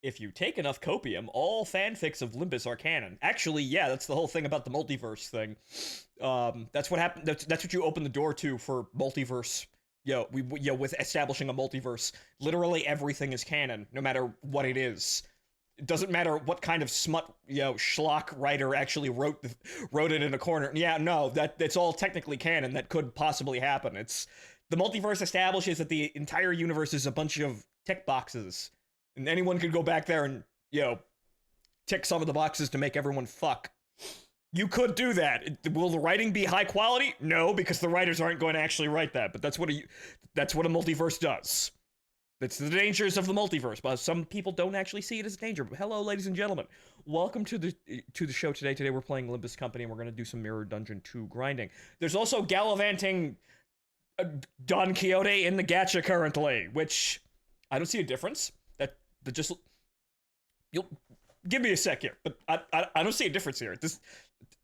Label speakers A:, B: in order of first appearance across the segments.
A: If you take enough copium, all fanfics of Limbus are canon. Actually, yeah, that's the whole thing about the multiverse thing. That's what happened. That's what you open the door to for multiverse. With establishing a multiverse, literally everything is canon, no matter what it is. It doesn't matter what kind of smut, schlock writer actually wrote it in a corner. Yeah, no, that's all technically canon. That could possibly happen. It's the multiverse establishes that the entire universe is a bunch of tick boxes, and anyone could go back there and tick some of the boxes to make everyone fuck. You could do that. Will the writing be high quality? No, because the writers aren't going to actually write that. But that's what a multiverse does. That's the dangers of the multiverse. But some people don't actually see it as a danger. But hello, ladies and gentlemen. Welcome to the show today. Today we're playing Limbus Company, and we're going to do some Mirror Dungeon 2 grinding. There's also gallivanting Don Quixote in the gacha currently, which I don't see a difference. You'll give me a sec here, but I don't see a difference here.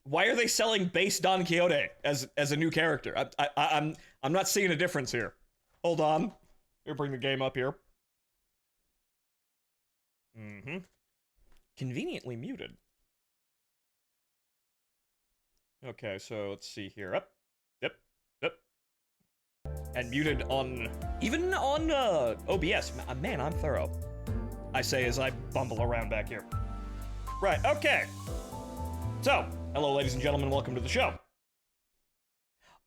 A: Why are they selling base Don Quixote as a new character? I'm not seeing a difference here. Hold on. Here, bring the game up here. Conveniently muted. Okay, so let's see here. Up. Yep. And muted on... Even on OBS. Man, I'm thorough. I say as I bumble around back here. Right, okay. So, hello ladies and gentlemen, welcome to the show.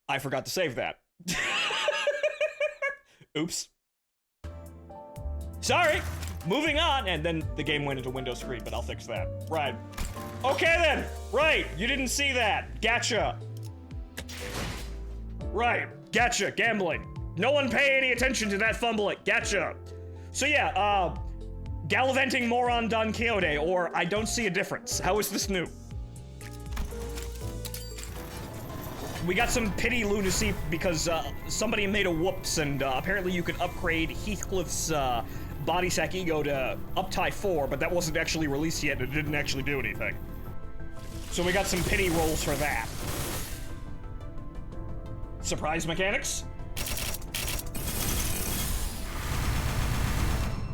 A: I forgot to save that. Oops. Sorry! Moving on! And then the game went into Windows screen, but I'll fix that. Right. Okay then! Right! You didn't see that! Gotcha! Right. Gotcha. Gambling. No one pay any attention to that fumbling. Gotcha. So yeah, gallivanting moron Don Quixote, or I don't see a difference. How is this new? We got some pity lunacy because somebody made a whoops, and apparently you could upgrade Heathcliff's body sack ego to Uptie 4, but that wasn't actually released yet, and it didn't actually do anything. So we got some pity rolls for that. Surprise mechanics?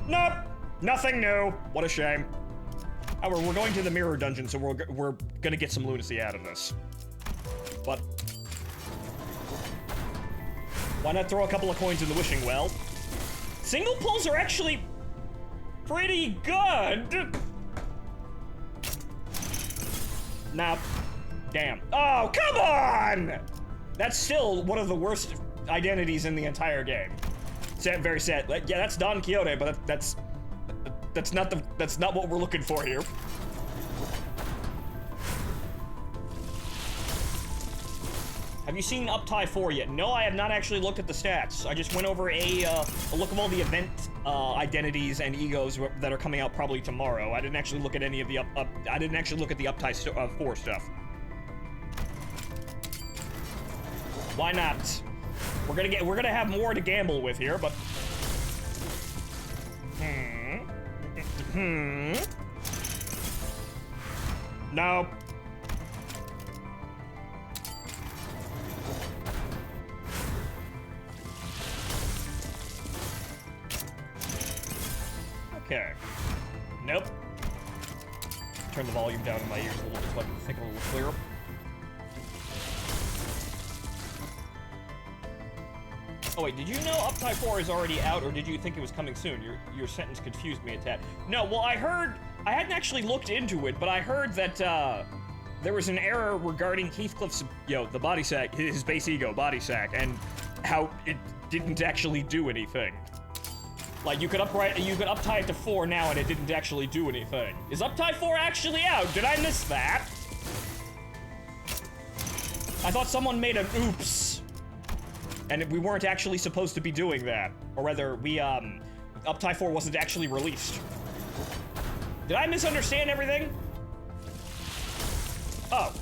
A: Nope, nothing new. What a shame. However, we're going to the mirror dungeon, so we're gonna get some lunacy out of this. But why not throw a couple of coins in the wishing well? Single pulls are actually pretty good. Nah, damn. Oh, come on! That's still one of the worst identities in the entire game. Very sad. Yeah, that's Don Quixote, but that's not what we're looking for here. Have you seen Uptie 4 yet? No, I have not actually looked at the stats. I just went over a look of all the event identities and egos that are coming out probably tomorrow. I didn't actually look at any of the I didn't actually look at the Uptie 4 stuff. Why not? We're gonna have more to gamble with here, but no. Okay. Nope. Turn the volume down in my ears a little bit so I can think a little clearer. Oh wait, did you know Uptie 4 is already out, or did you think it was coming soon? Your sentence confused me a tad. No, well I hadn't actually looked into it, but I heard that there was an error regarding Heathcliff's, the body sack, his base ego body sack, and how it didn't actually do anything. Like you could uptie it to 4 now, and it didn't actually do anything. Is Uptie 4 actually out? Did I miss that? I thought someone made an oops. And we weren't actually supposed to be doing that. Or rather, Uptie 4 wasn't actually released. Did I misunderstand everything? Oh.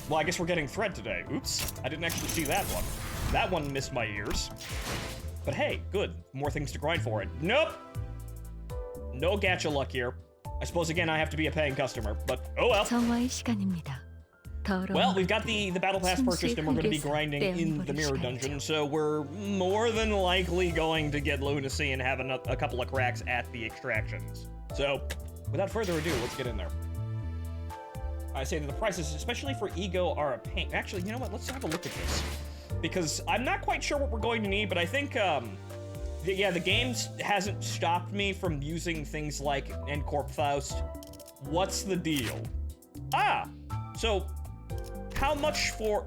A: Well, I guess we're getting Thread today. Oops. I didn't actually see that one. That one missed my ears. But hey, good. More things to grind for it. Nope. No gacha luck here. I suppose, again, I have to be a paying customer, but oh well.
B: 정화의 시간입니다.
A: Well, we've got the battle pass purchased, and we're going to be grinding in the mirror dungeon, so we're more than likely going to get lunacy and have a couple of cracks at the extractions. So, without further ado, let's get in there. I say that the prices, especially for ego, are a pain. Actually, you know what? Let's have a look at this. Because I'm not quite sure what we're going to need, but I think, the game hasn't stopped me from using things like Endcorp Faust. What's the deal? Ah! So, how much for...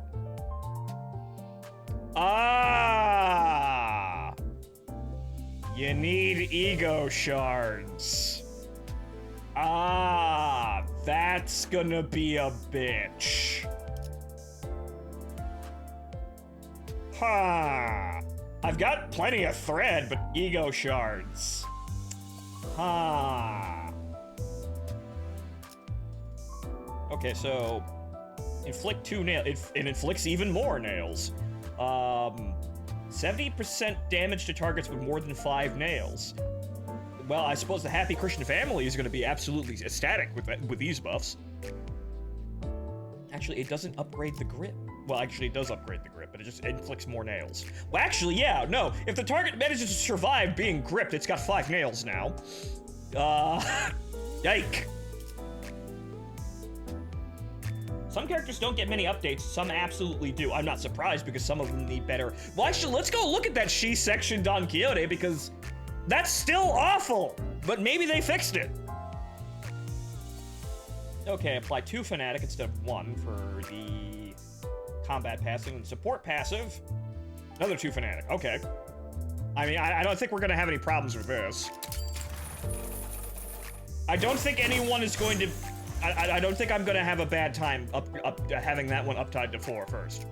A: Ah! You need ego shards. Ah, that's gonna be a bitch. Ha! I've got plenty of thread, but ego shards. Ha! Okay, so inflict 2 nails. It inflicts even more nails. 70% damage to targets with more than 5 nails. Well, I suppose the Happy Christian Family is going to be absolutely ecstatic with these buffs. Actually, it doesn't upgrade the grip. Well, actually, it does upgrade the grip, but it just inflicts more nails. Well, actually, yeah, no. If the target manages to survive being gripped, it's got 5 nails now. Yike. Some characters don't get many updates, some absolutely do. I'm not surprised because some of them need better. Well, actually, let's go look at that she-section Don Quixote because that's still awful, but maybe they fixed it. Okay, apply 2 Fanatic instead of 1 for the combat passive and support passive. Another 2 Fanatic, okay. I mean, I don't think we're gonna have any problems with this. I don't think anyone is going to... I don't think I'm gonna have a bad time having that one uptied to 4 first.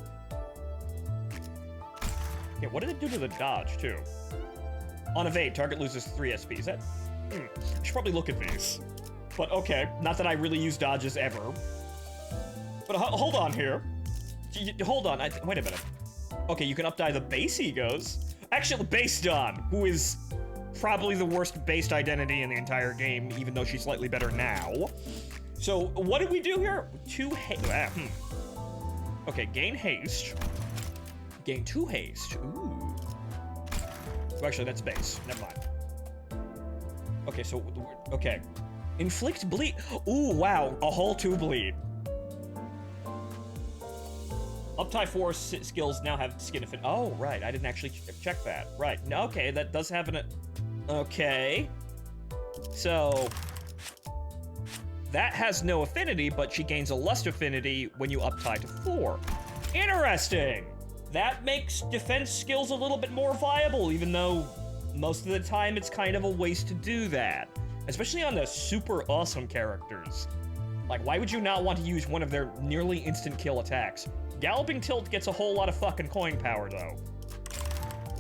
A: Okay, what did it do to the dodge, too? On evade, target loses 3 SP. Is that... I should probably look at these. But okay, not that I really use dodges ever. But hold on here. Hold on, wait a minute. Okay, you can updie the base egos. Actually, base Dawn, who is probably the worst based identity in the entire game, even though she's slightly better now. So, what did we do here? 2 haste. Okay, gain haste. Gain 2 haste. Ooh. Actually, that's base. Never mind. Okay, so, okay. Inflict bleed. Ooh, wow. A whole 2 bleed. Uptie 4 skills now have skin effect. Oh, right. I didn't actually check that. Right. Okay, that does have an... Okay. So... That has no affinity, but she gains a lust affinity when you uptie to 4. Interesting! That makes defense skills a little bit more viable, even though most of the time it's kind of a waste to do that. Especially on the super awesome characters. Like, why would you not want to use one of their nearly instant kill attacks? Galloping Tilt gets a whole lot of fucking coin power, though.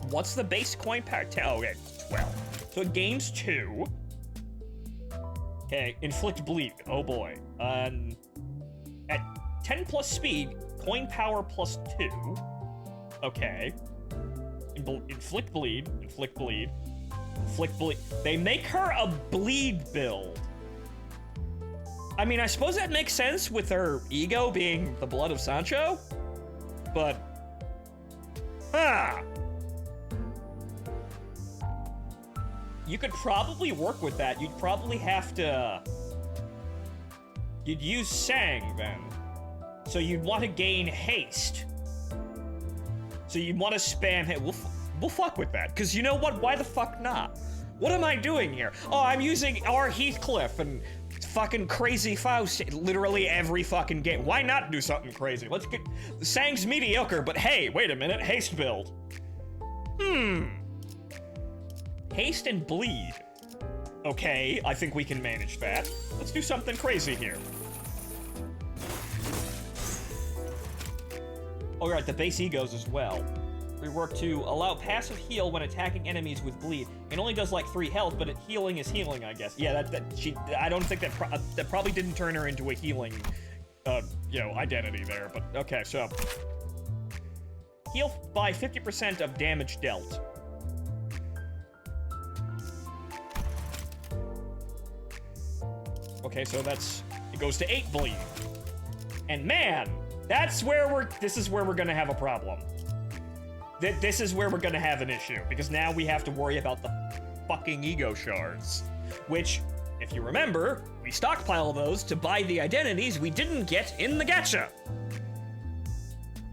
A: What's the base coin power? Oh, okay, 12. So it gains 2. Okay, inflict bleed. Oh boy. At 10 plus speed, coin power plus 2. Okay. Inflict bleed. Inflict bleed. Inflict bleed. They make her a bleed build. I mean, I suppose that makes sense with her ego being the blood of Sancho, but... You could probably work with that. You'd probably have to... You'd use Sang, then. So you'd want to gain haste. So you'd want to spam hit. We'll fuck with that. Because you know what? Why the fuck not? What am I doing here? Oh, I'm using our Heathcliff and fucking crazy Faust literally every fucking game. Why not do something crazy? Let's get... Sang's mediocre, but hey, wait a minute. Haste build. Haste and bleed. Okay, I think we can manage that. Let's do something crazy here. Oh, right, the base egos as well. Rework to allow passive heal when attacking enemies with bleed. It only does like 3 health, but healing is healing, I guess. Yeah, I don't think that probably didn't turn her into a healing, identity there. But okay, so heal by 50% of damage dealt. Okay, so it goes to 8 bleed. And man, this is where we're gonna have a problem. This is where we're gonna have an issue, because now we have to worry about the fucking ego shards. Which, if you remember, we stockpile those to buy the identities we didn't get in the gacha.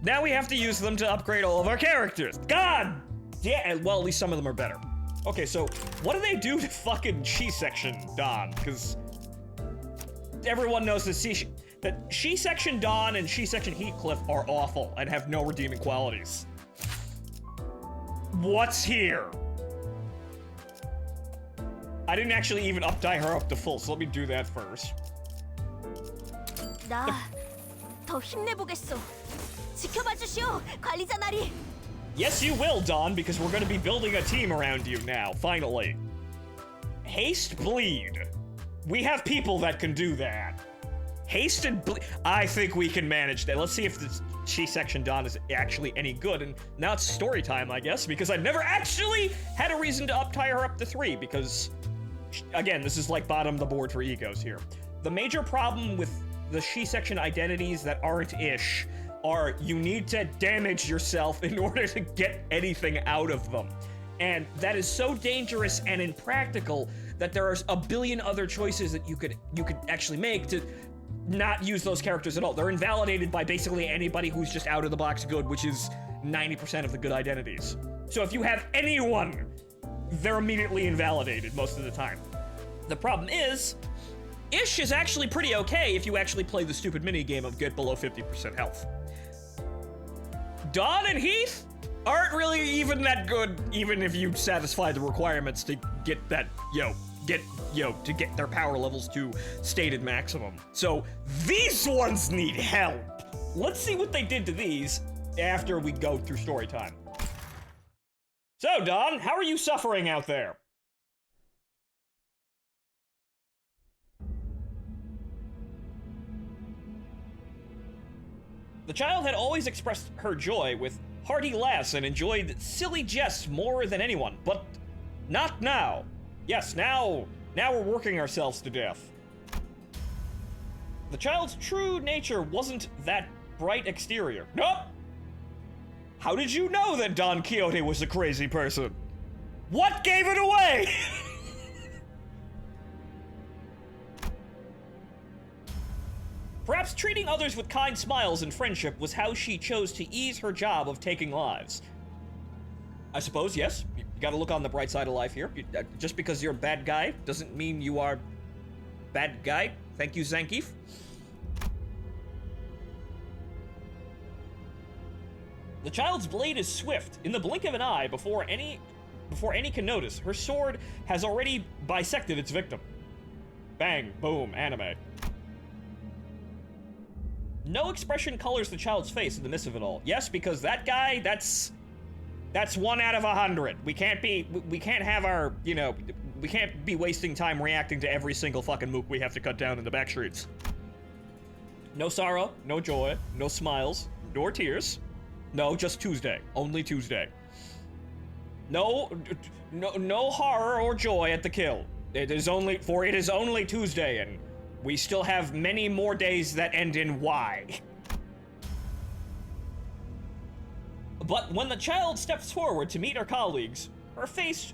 A: Now we have to use them to upgrade all of our characters. God! Yeah, well, at least some of them are better. Okay, so what do they do to fucking She-Section Dawn? Because everyone knows that She-Section Dawn and She-Section Heathcliff are awful and have no redeeming qualities. What's here? I didn't actually even dye her up to full, so let me do that first.
B: 나 더 힘내보겠어. 지켜봐 주시오, 관리자 나리.
A: Yes, you will, Dawn, because we're going to be building a team around you now, finally. Haste, bleed. We have people that can do that. Haste and bleed. I think we can manage that. Let's see if this She-Section Dawn is actually any good. And now it's story time, I guess, because I've never actually had a reason to tie her up to 3, because, again, this is like bottom of the board for egos here. The major problem with the She-Section identities that aren't ish are you need to damage yourself in order to get anything out of them. And that is so dangerous and impractical that there are a billion other choices that you could actually make to not use those characters at all. They're invalidated by basically anybody who's just out of the box good, which is 90% of the good identities. So if you have anyone, they're immediately invalidated most of the time. The problem is, Ish is actually pretty okay if you actually play the stupid minigame of get below 50% health. Dawn and Heath aren't really even that good, even if you satisfy the requirements to get that, to get their power levels to stated maximum. So these ones need help. Let's see what they did to these after we go through story time. So, Dawn, how are you suffering out there? The child had always expressed her joy with hearty laughs and enjoyed silly jests more than anyone, but not now. Yes, now we're working ourselves to death. The child's true nature wasn't that bright exterior. Nope! How did you know that Don Quixote was a crazy person? What gave it away? Perhaps treating others with kind smiles and friendship was how she chose to ease her job of taking lives. I suppose, yes. You gotta look on the bright side of life here. Just because you're a bad guy doesn't mean you are bad guy. Thank you, Zangief. The child's blade is swift. In the blink of an eye, before any can notice, her sword has already bisected its victim. Bang, boom, anime. No expression colors the child's face in the midst of it all. Yes, because that guy, that's 1 out of 100. We can't have our, we can't be wasting time reacting to every single fucking mook we have to cut down in the back streets. No sorrow, no joy, no smiles, nor tears. No, just Tuesday. Only Tuesday. No horror or joy at the kill. It is only Tuesday, and we still have many more days that end in Y. But when the child steps forward to meet her colleagues, her face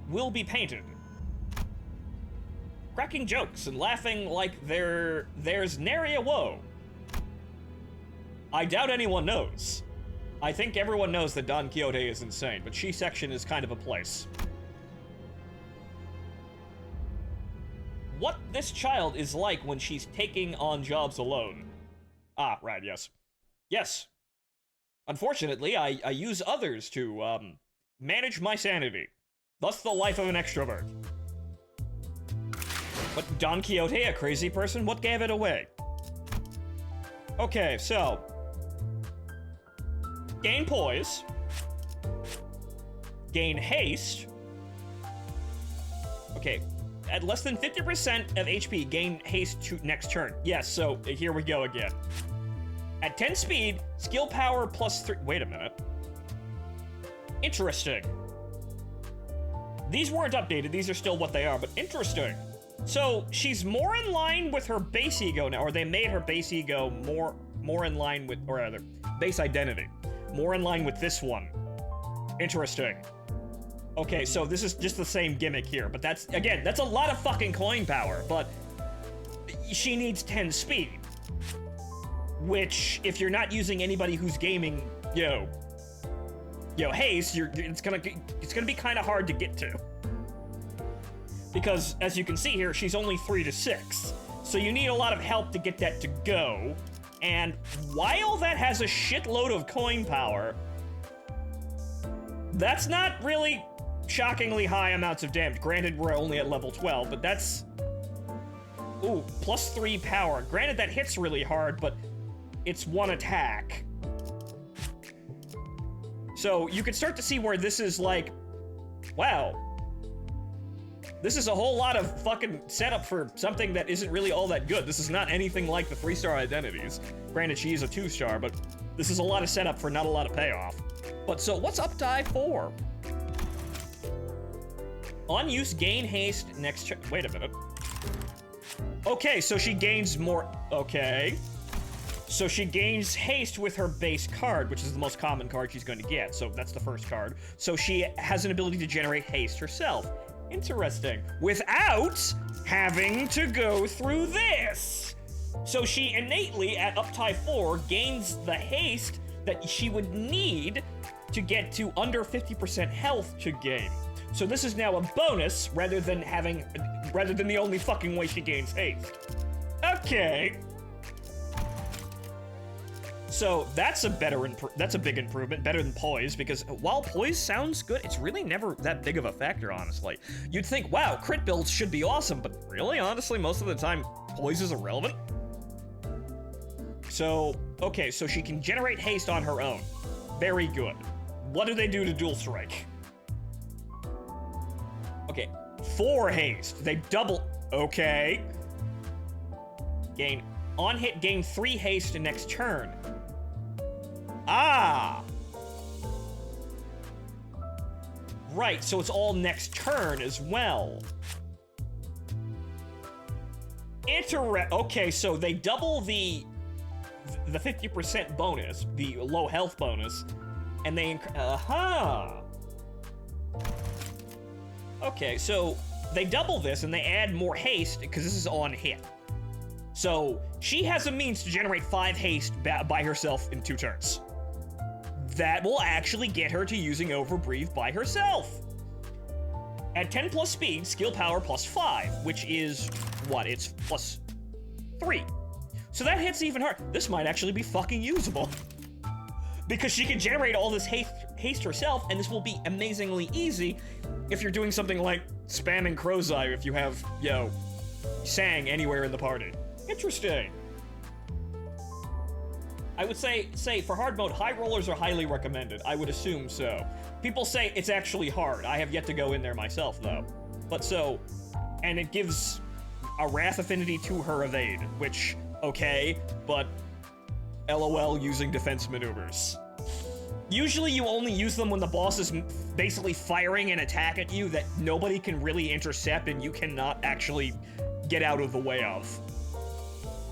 A: will be painted. Cracking jokes and laughing like there's nary a woe. I doubt anyone knows. I think everyone knows that Don Quixote is insane, but She-Section is kind of a place. What this child is like when she's taking on jobs alone. Ah, right, yes. Yes. Unfortunately, I use others to, manage my sanity. Thus the life of an extrovert. But Don Quixote, a crazy person, what gave it away? Okay, so... gain poise. Gain haste. Okay. At less than 50% of HP, gain haste to next turn. Yes, so here we go again. At 10 speed, skill power plus 3... Wait a minute. Interesting. These weren't updated. These are still what they are, but interesting. So she's more in line with her base ego now, or they made her base ego more in line with, or rather, base identity. More in line with this one. Interesting. Okay, so this is just the same gimmick here, but that's, again, that's a lot of fucking coin power, but she needs 10 speed. Which, if you're not using anybody who's gaming, haste, it's gonna be kind of hard to get to. Because, as you can see here, she's only 3 to 6. So you need a lot of help to get that to go. And while that has a shitload of coin power, that's not really shockingly high amounts of damage. Granted, we're only at level 12, but that's... Ooh, plus 3 power. Granted, that hits really hard, but it's 1 attack. So you can start to see where this is like, wow. This is a whole lot of fucking setup for something that isn't really all that good. This is not anything like the 3-star identities. Granted, she is a 2-star, but this is a lot of setup for not a lot of payoff. But so what's up die 4? On use, gain haste next wait a minute. Okay, so she gains more, okay. So she gains haste with her base card, which is the most common card she's going to get. So that's the first card. So she has an ability to generate haste herself. Interesting. Without having to go through this. So she innately, at uptie 4, gains the haste that she would need to get to under 50% health to gain. So this is now a bonus rather than the only fucking way she gains haste. Okay. So that's a big improvement, better than poise, because while poise sounds good, it's really never that big of a factor, honestly. You'd think, wow, crit builds should be awesome, but really, honestly, most of the time, poise is irrelevant. So, okay, so she can generate haste on her own. Very good. What do they do to dual strike? Okay, 4 haste. They double, okay. On hit, gain 3 haste next turn. Ah! Right, so it's all next turn as well. Okay, so they double the 50% bonus, the low health bonus, and they Okay, so they double this and they add more haste because this is on hit. So she has a means to generate 5 haste by herself in 2 turns. That will actually get her to using Overbreathe by herself. At 10 plus speed, skill power plus 5, which is, what, it's plus 3. So that hits even harder. This might actually be fucking usable. Because she can generate all this haste herself, and this will be amazingly easy if you're doing something like spamming Crow's Eye if you have, Sang anywhere in the party. Interesting. I would say for hard mode, high rollers are highly recommended. I would assume so. People say it's actually hard. I have yet to go in there myself, though. But so, and it gives a wrath affinity to her evade, which, okay, but LOL using defense maneuvers. Usually you only use them when the boss is basically firing an attack at you that nobody can really intercept and you cannot actually get out of the way of.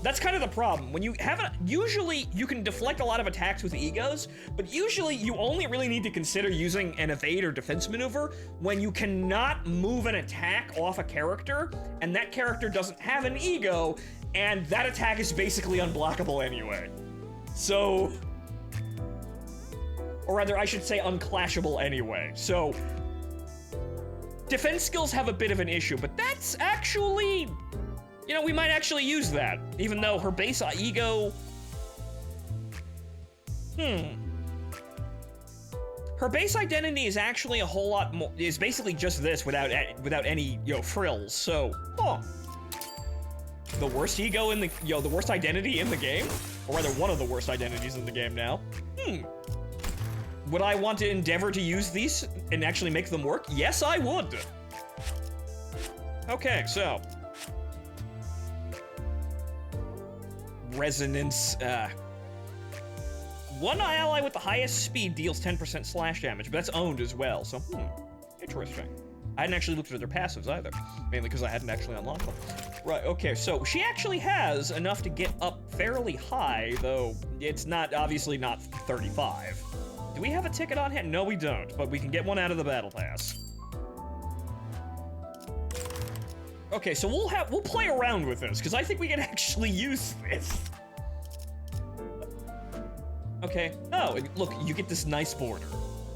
A: That's kind of the problem. When you have usually you can deflect a lot of attacks with egos, but usually you only really need to consider using an evade or defense maneuver when you cannot move an attack off a character, and that character doesn't have an ego, and that attack is basically unblockable anyway. So, or rather, I should say unclashable anyway. So, defense skills have a bit of an issue, but that's actually... we might actually use that, even though her base ego... Her base identity is actually a whole lot more... is basically just this without any, frills, so... The worst ego in the... the worst identity in the game? Or rather, one of the worst identities in the game now. Would I want to endeavor to use these and actually make them work? Yes, I would! Okay, so... Resonance, one ally with the highest speed deals 10% slash damage, but that's owned as well, so, interesting. I hadn't actually looked at their passives either, mainly because I hadn't actually unlocked them. Right, okay, so she actually has enough to get up fairly high, though it's not, obviously not 35. Do we have a ticket on hand? No, we don't, but we can get one out of the battle pass. Okay, so we'll play around with this, because I think we can actually use this. Okay, oh, look, you get this nice border.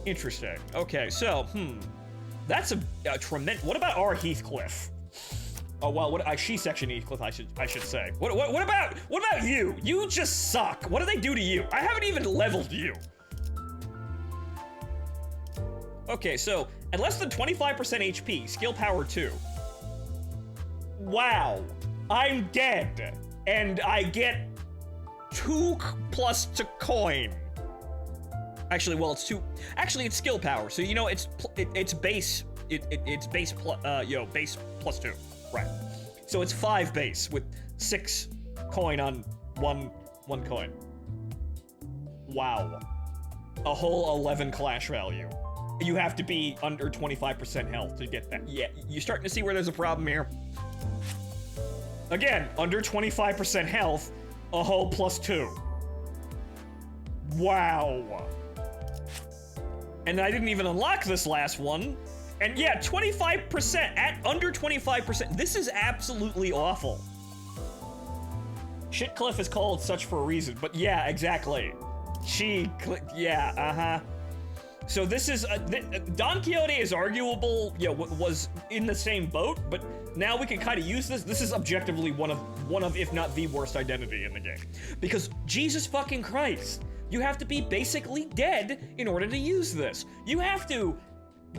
A: Interesting. Okay, so, that's a tremendous, what about our Heathcliff? Oh, well, she section Heathcliff, I should say. What about you? You just suck. What do they do to you? I haven't even leveled you. Okay, so, at less than 25% HP, skill power 2. Wow, I'm dead, and I get 2 plus to coin. Actually, well, it's 2. Actually, it's skill power. So you know, it's base. It's base base plus 2. Right. So it's 5 base with 6 coin on one coin. Wow. A whole 11 clash value. You have to be under 25% health to get that. Yeah, you're starting to see where there's a problem here. Again, under 25% health, a whole plus 2. Wow. And I didn't even unlock this last one. And yeah, 25%, at under 25%. This is absolutely awful. Shitcliff is called such for a reason, but yeah, exactly. Yeah, uh-huh. So this is, Don Quixote is arguable, was in the same boat, but now we can kind of use this. This is objectively one of, if not the worst identity in the game. Because, Jesus fucking Christ, you have to be basically dead in order to use this. You have to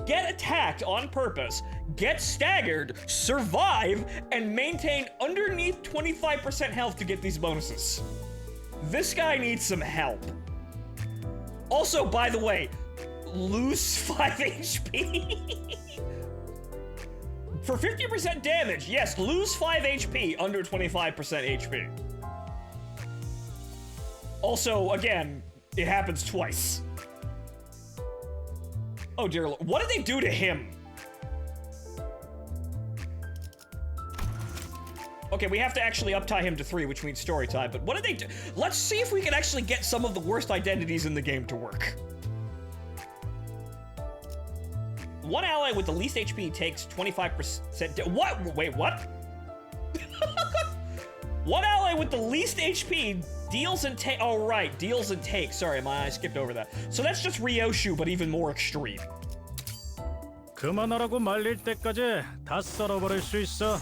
A: get attacked on purpose, get staggered, survive, and maintain underneath 25% health to get these bonuses. This guy needs some help. Also, by the way, lose 5 HP. For 50% damage, yes, lose 5 HP under 25% HP. Also, again, it happens twice. Oh dear Lord, what did they do to him? Okay, we have to actually uptie him to 3, which means story time, but what did they do? Let's see if we can actually get some of the worst identities in the game to work. One ally with the least HP takes 25%. What? Wait, what? One ally with the least HP deals and take. Oh, right, deals and takes. Sorry, I skipped over that. So that's just Ryoshu, but even more extreme.
C: 그만하라고 말릴 때까지 다 썰어버릴 수 있어.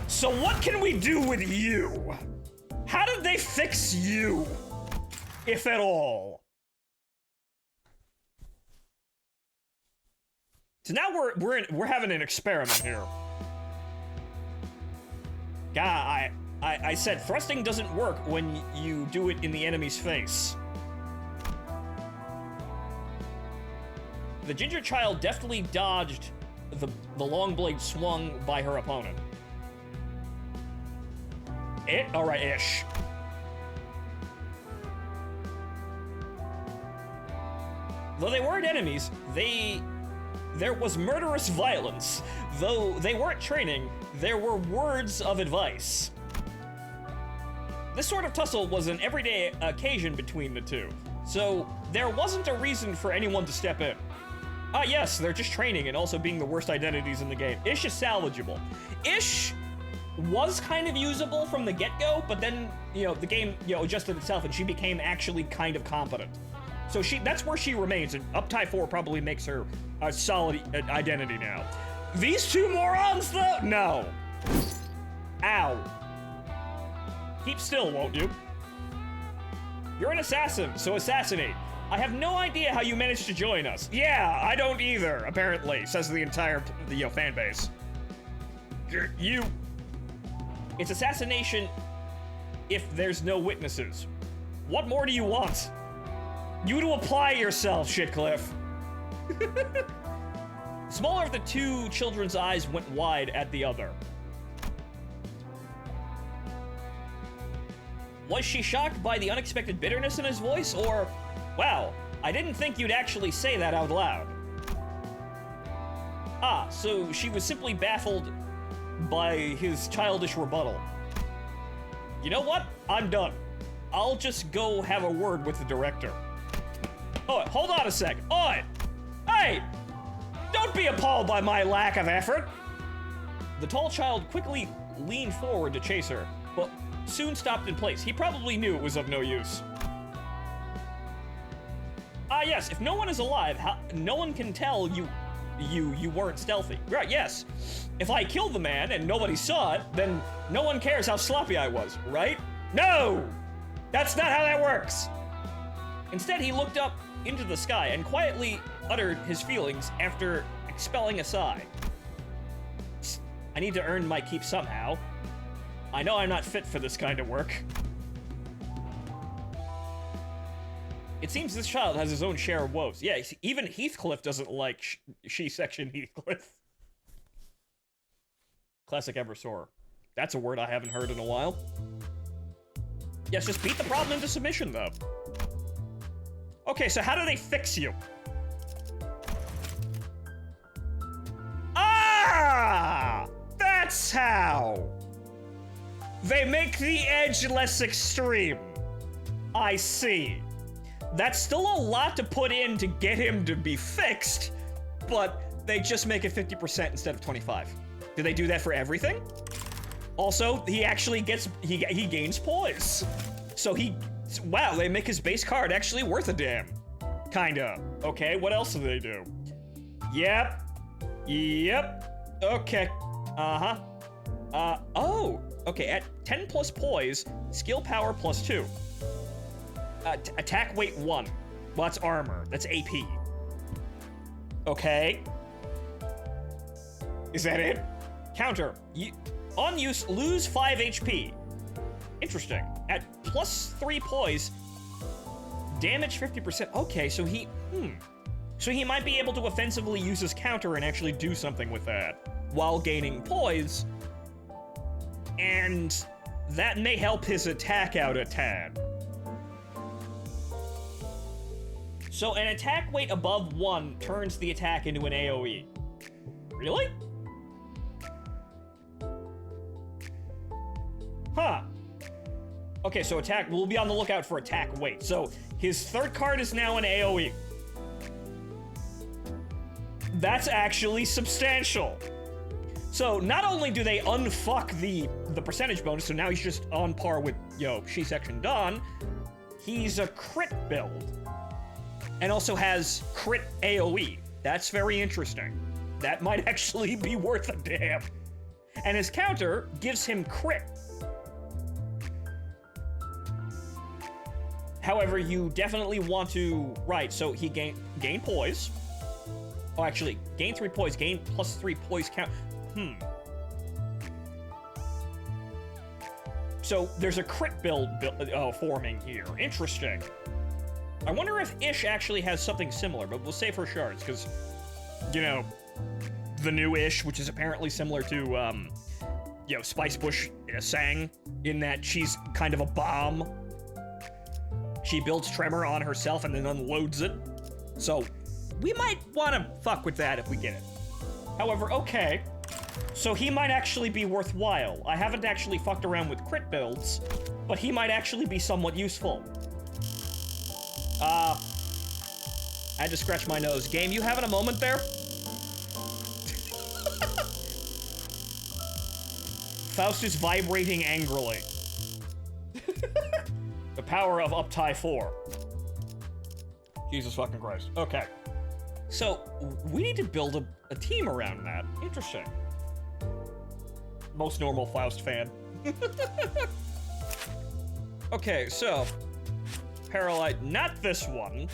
A: So what can we do with you? How did they fix you, if at all? So now we're having an experiment here. God, I said thrusting doesn't work when you do it in the enemy's face. The ginger child deftly dodged the long blade swung by her opponent. Alright, ish. Though they weren't enemies, there was murderous violence. Though they weren't training, there were words of advice. This sort of tussle was an everyday occasion between the two, so there wasn't a reason for anyone to step in. Ah, yes, they're just training and also being the worst identities in the game. Ish is salvageable. Ish was kind of usable from the get-go, but then, the game, adjusted itself and she became actually kind of competent. So that's where she remains, and Uptie 4 probably makes her a solid identity now. These two morons, though? No. Ow. Keep still, won't you? You're an assassin, so assassinate. I have no idea how you managed to join us. Yeah, I don't either, apparently, says the entire fan base. It's assassination if there's no witnesses. What more do you want? You to apply yourself, Shitcliff. Smaller of the two children's eyes went wide at the other. Was she shocked by the unexpected bitterness in his voice, or, wow, I didn't think you'd actually say that out loud. Ah, so she was simply baffled by his childish rebuttal. You know what? I'm done. I'll just go have a word with the director. Oh, hold on a sec. Oi! Hey! Don't be appalled by my lack of effort! The tall child quickly leaned forward to chase her, but soon stopped in place. He probably knew it was of no use. Ah, yes, if no one is alive, no one can tell you weren't stealthy. Right, yes. If I killed the man and nobody saw it, then no one cares how sloppy I was, right? No! That's not how that works! Instead, he looked up into the sky and quietly uttered his feelings after expelling a sigh. I need to earn my keep somehow. I know I'm not fit for this kind of work. It seems this child has his own share of woes. Yeah, even Heathcliff doesn't like she-section Heathcliff. Classic Eversor. That's a word I haven't heard in a while. Yes, just beat the problem into submission, though. Okay, so how do they fix you? Ah! That's how! They make the edge less extreme. I see. That's still a lot to put in to get him to be fixed, but they just make it 50% instead of 25. Do they do that for everything? Also, he actually gets, he gains poise. So wow, they make his base card actually worth a damn. Kinda. Okay, what else do they do? Yep. Okay. Oh, okay, at 10 plus poise, skill power plus 2. Attack weight 1. Well, that's armor. That's AP. Okay. Is that it? Counter. On use, lose 5 HP. Interesting. At plus 3 poise, damage 50%. Okay, so So he might be able to offensively use his counter and actually do something with that while gaining poise. And that may help his attack out a tad. So an attack weight above 1 turns the attack into an AoE. Really? Huh. Okay, so we'll be on the lookout for attack weight. So his third card is now an AoE. That's actually substantial. So not only do they unfuck the percentage bonus, so now he's just on par with, she-section Dawn, he's a crit build. And also has crit AoE. That's very interesting. That might actually be worth a damn. And his counter gives him crit. However, you definitely want to... Right, so he gain poise. Oh, actually, gain 3 poise, gain plus 3 poise count. So there's a crit build forming here. Interesting. I wonder if Ish actually has something similar, but we'll save her shards, because, the new Ish, which is apparently similar to, Spice Bush sang, in that she's kind of a bomb. She builds Tremor on herself and then unloads it. So, we might want to fuck with that if we get it. However, okay. So he might actually be worthwhile. I haven't actually fucked around with crit builds, but he might actually be somewhat useful. I had to scratch my nose. Game, you having a moment there? Faust is vibrating angrily. The power of Uptie 4. Jesus fucking Christ. Okay. So, we need to build a team around that. Interesting. Most normal Faust fan. Okay, so... Paralyte, not this one.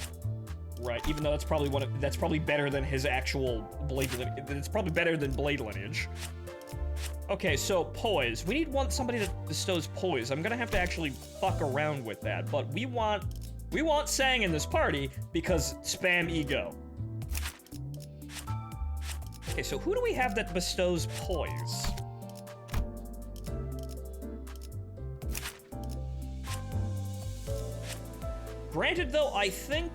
A: Right, even though that's probably better than his actual blade lineage. It's probably better than blade lineage. Okay, so poise. We need somebody that bestows poise. I'm gonna have to actually fuck around with that, but we want Sang in this party because spam ego. Okay, so who do we have that bestows poise? Granted, though, I think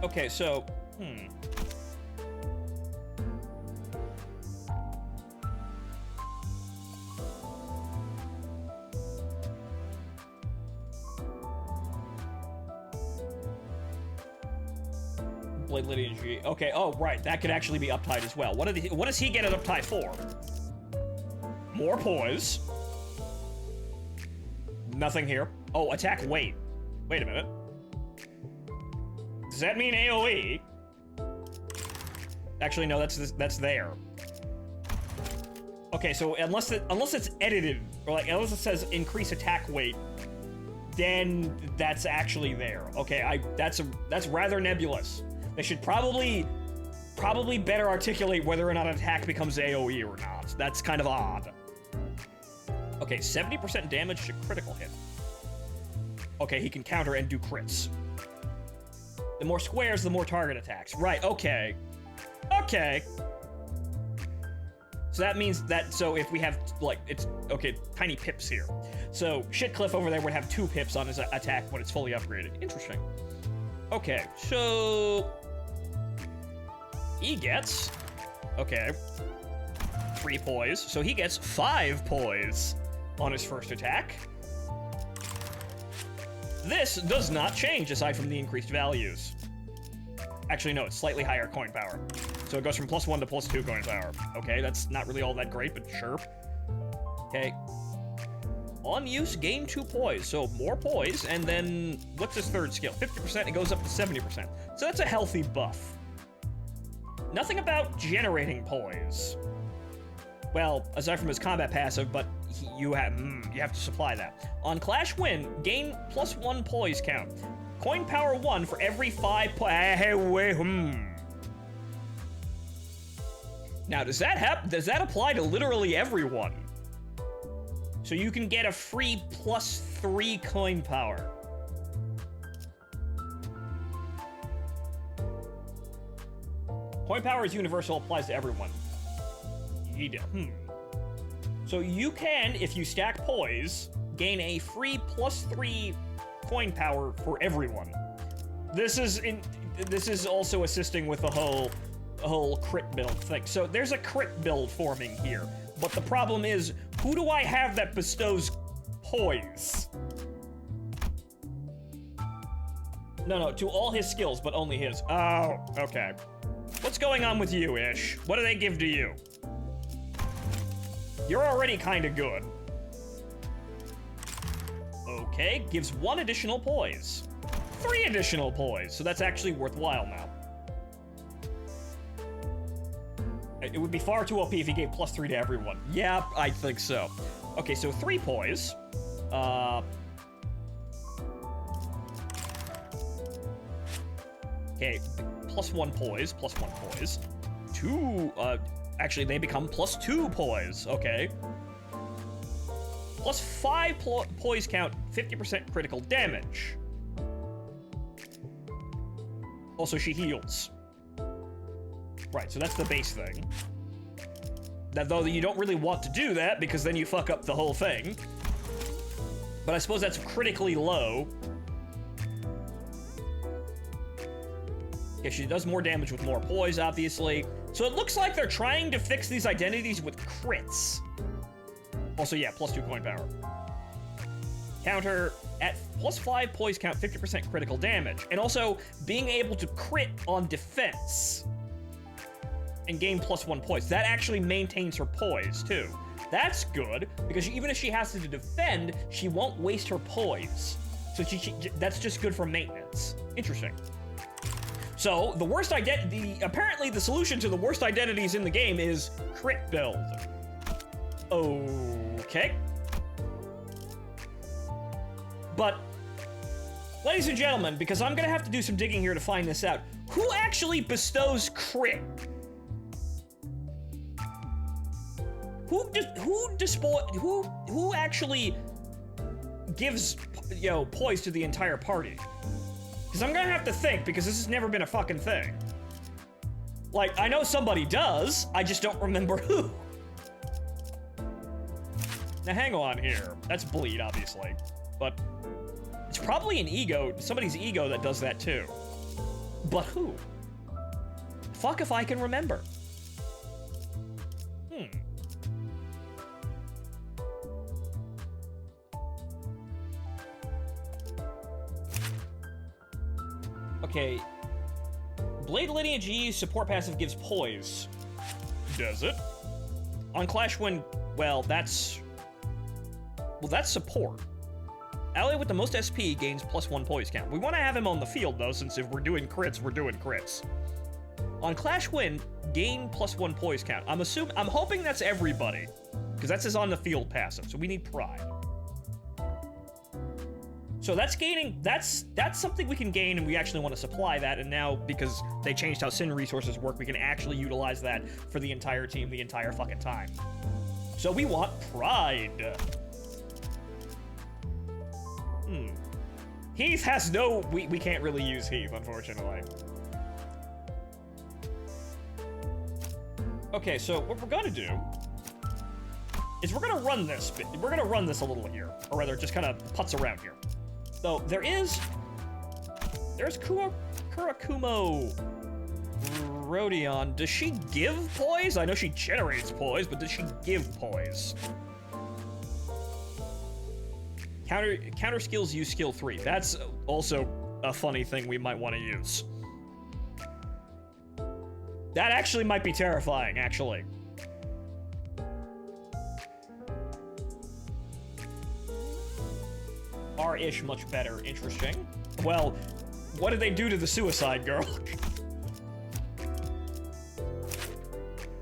A: Okay, so, Blade Lineage. Okay, oh, right, that could actually be uptight as well. What does he get it uptight for? More poise. Nothing here. Oh, attack weight. Wait a minute. Does that mean AoE? Actually, no, that's there. Okay, so unless it's edited, or like unless it says increase attack weight, then that's actually there. Okay, that's rather nebulous. They should probably better articulate whether or not an attack becomes AoE or not. That's kind of odd. Okay, 70% damage to critical hit. Okay, he can counter and do crits. The more squares, the more target attacks. Right, okay. Okay. So that means that, so if we have, like, it's, okay, tiny pips here. So Shitcliff over there would have 2 pips on his attack when it's fully upgraded. Interesting. Okay, so he gets, okay, 3 poise. So he gets 5 poise on his first attack. This does not change aside from the increased values. Actually, no, it's slightly higher coin power. So it goes from +1 to +2 coin power. Okay, that's not really all that great, but sure. Okay. On use, gain 2 poise. So more poise, and then what's his third skill? 50%, it goes up to 70%. So that's a healthy buff. Nothing about generating poise. Well, aside from his combat passive, but you have to supply that. On Clash Win, gain +1 poise count. Coin power 1 for every 5 Now, does that apply to literally everyone? So you can get a free +3 coin power. Coin power is universal, applies to everyone. So you can, if you stack poise, gain a free +3 coin power for everyone. This is also assisting with the whole crit build thing. So there's a crit build forming here, but the problem is, who do I have that bestows poise? No, to all his skills, but only his. Oh, okay. What's going on with you, Ish? What do they give to you? You're already kind of good. Okay, gives 1 additional poise. 3 additional poise, so that's actually worthwhile now. It would be far too OP if he gave +3 to everyone. Yeah, I think so. Okay, so 3 poise. Okay, +1 poise, +1 poise. 2, actually, they become +2 poise, okay. +5 poise count, 50% critical damage. Also, she heals. Right, so that's the base thing. That, though, you don't really want to do that, because then you fuck up the whole thing. But I suppose that's critically low. Okay, she does more damage with more poise, obviously. So it looks like they're trying to fix these identities with crits. Also, yeah, +2 coin power. Counter at +5 poise count, 50% critical damage. And also, being able to crit on defense and gain +1 poise. That actually maintains her poise, too. That's good, because even if she has to defend, she won't waste her poise. So that's just good for maintenance. Interesting. So, the worst apparently the solution to the worst identities in the game is crit build. Okay. But, ladies and gentlemen, because I'm gonna have to do some digging here to find this out, who actually bestows crit? Who actually gives, poise to the entire party? Because I'm gonna have to think, because this has never been a fucking thing. Like, I know somebody does, I just don't remember who. Now hang on here. That's bleed, obviously. But It's probably an ego, somebody's ego that does that too. But who? Fuck if I can remember. Okay. Blade Lineage E support passive gives poise. Does it? On Clash when, well, that's support. Ally with the most SP gains +1 poise count. We want to have him on the field, though, since if we're doing crits, we're doing crits. On Clash Win, gain +1 poise count. I'm hoping that's everybody, because that's his on the field passive, so we need Pride. So that's gaining, that's something we can gain, and we actually want to supply that, and now, because they changed how Sin resources work, we can actually utilize that for the entire team the entire fucking time. So we want Pride. Heath has no... We can't really use Heath, unfortunately. Okay, so what we're gonna do is we're gonna run this bit. We're gonna run this a little here. Or rather, just kind of putz around here. So, there's Kurakumo Rodion. Does she give poise? I know she generates poise, but does she give poise? Counter skills use skill 3. That's also a funny thing we might want to use. That actually might be terrifying, actually. R-ish much better. Interesting. Well, what did they do to the suicide girl?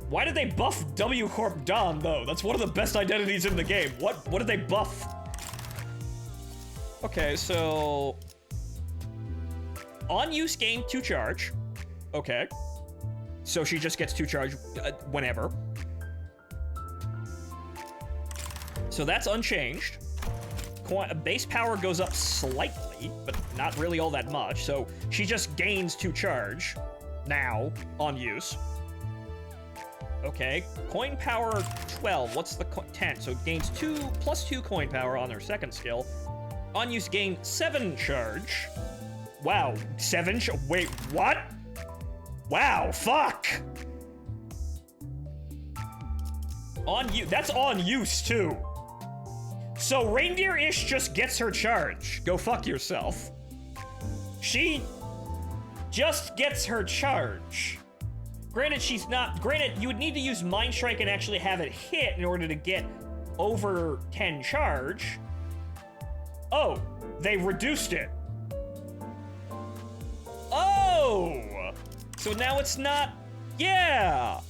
A: Why did they buff W Corp Dawn, though? That's one of the best identities in the game. What did they buff? Okay, so... On use gain 2 charge. Okay. So she just gets 2 charge whenever. So that's unchanged. Base power goes up slightly, but not really all that much. So she just gains 2 charge now on use. Okay, coin power 12. What's the 10? So it gains +2 coin power on her second skill. On use gain 7 charge. Wow, 7 wait, what? Wow, fuck! That's on use too. So Reindeer-ish just gets her charge. Go fuck yourself. She just gets her charge. Granted, you would need to use Mind Strike and actually have it hit in order to get over 10 charge. Oh, they reduced it. Oh! So now it's not... Yeah!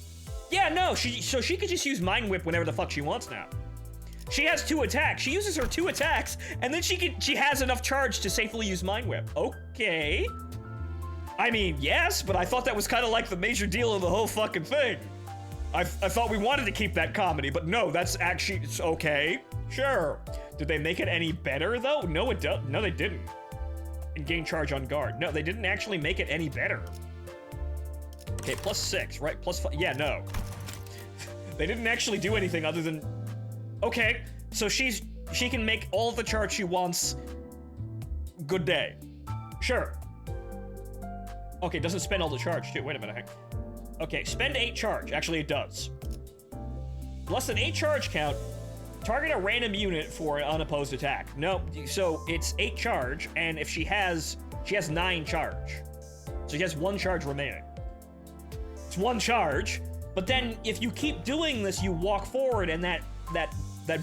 A: Yeah, no, so she could just use Mind Whip whenever the fuck she wants now. She has 2 attacks. She uses her 2 attacks, and then she has enough charge to safely use Mind Whip. Okay. I mean, yes, but I thought that was kind of like the major deal of the whole fucking thing. I thought we wanted to keep that comedy, but no, that's actually... It's okay. Sure. Did they make it any better, though? No, no, they didn't. And gain charge on guard. No, they didn't actually make it any better. Okay, +6, right? +5. Yeah, no. They didn't actually do anything other than... Okay, so she can make all the charge she wants. Good day. Sure. Okay, doesn't spend all the charge, too. Wait a minute. Okay, spend 8 charge. Actually, it does. Less than 8 charge count. Target a random unit for an unopposed attack. No, so it's 8 charge, and if she has 9 charge. So she has 1 charge remaining. It's 1 charge, but then if you keep doing this, you walk forward, and that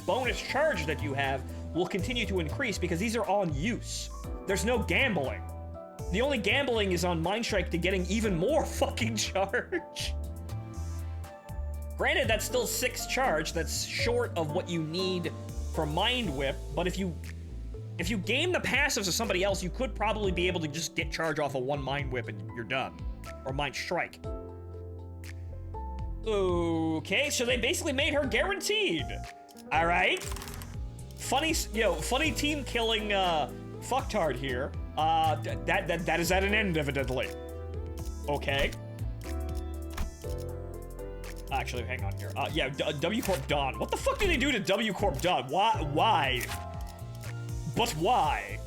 A: bonus charge that you have will continue to increase because these are on use. There's no gambling. The only gambling is on Mind Strike to getting even more fucking charge. Granted, that's still 6 charge. That's short of what you need for Mind Whip, but if you game the passives of somebody else, you could probably be able to just get charge off of 1 Mind Whip and you're done. Or Mind Strike. Okay, so they basically made her guaranteed. All right. Funny team killing fucktard here. That is at an end, evidently. Okay. Actually, hang on here. Yeah, W Corp Dawn. What the fuck did they do to W Corp Dawn? Why? But why?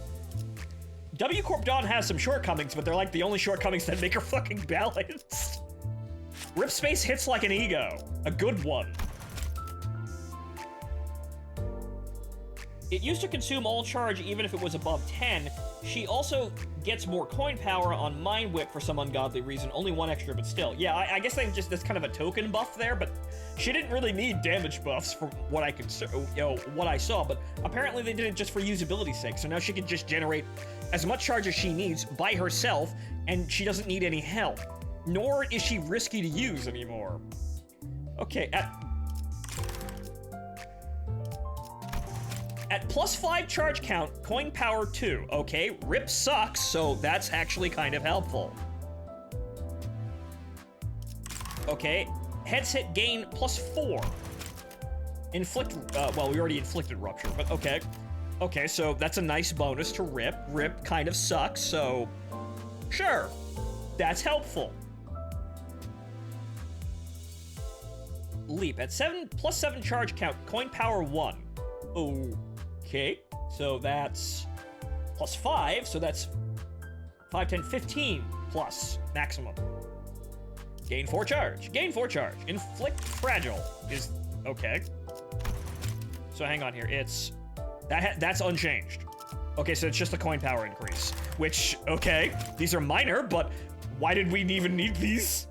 A: W Corp Dawn has some shortcomings, but they're like the only shortcomings that make her fucking balanced. Rip Space hits like an ego. A good one. It used to consume all charge even if it was above 10. She also gets more coin power on Mind Whip for some ungodly reason. Only one extra, but still. Yeah, I guess they just, that's kind of a token buff there, but she didn't really need damage buffs from what I what I saw, but apparently they did it just for usability's sake. So now she can just generate as much charge as she needs by herself, and she doesn't need any help. Nor is she risky to use anymore. Okay, at +5 charge count, coin power 2. Okay, Rip sucks, so that's actually kind of helpful. Okay, heads hit gain +4. Inflict, well, we already inflicted rupture, but okay. Okay, so that's a nice bonus to Rip. Rip kind of sucks, so sure, that's helpful. Leap, at +7 charge count, coin power 1. Okay, so that's +5, so that's 5, 10, 15 plus maximum. Gain 4 charge. Gain 4 charge. Inflict fragile is okay. So hang on here. It's that's unchanged. Okay, so it's just a coin power increase, which okay, these are minor, but why did we even need these?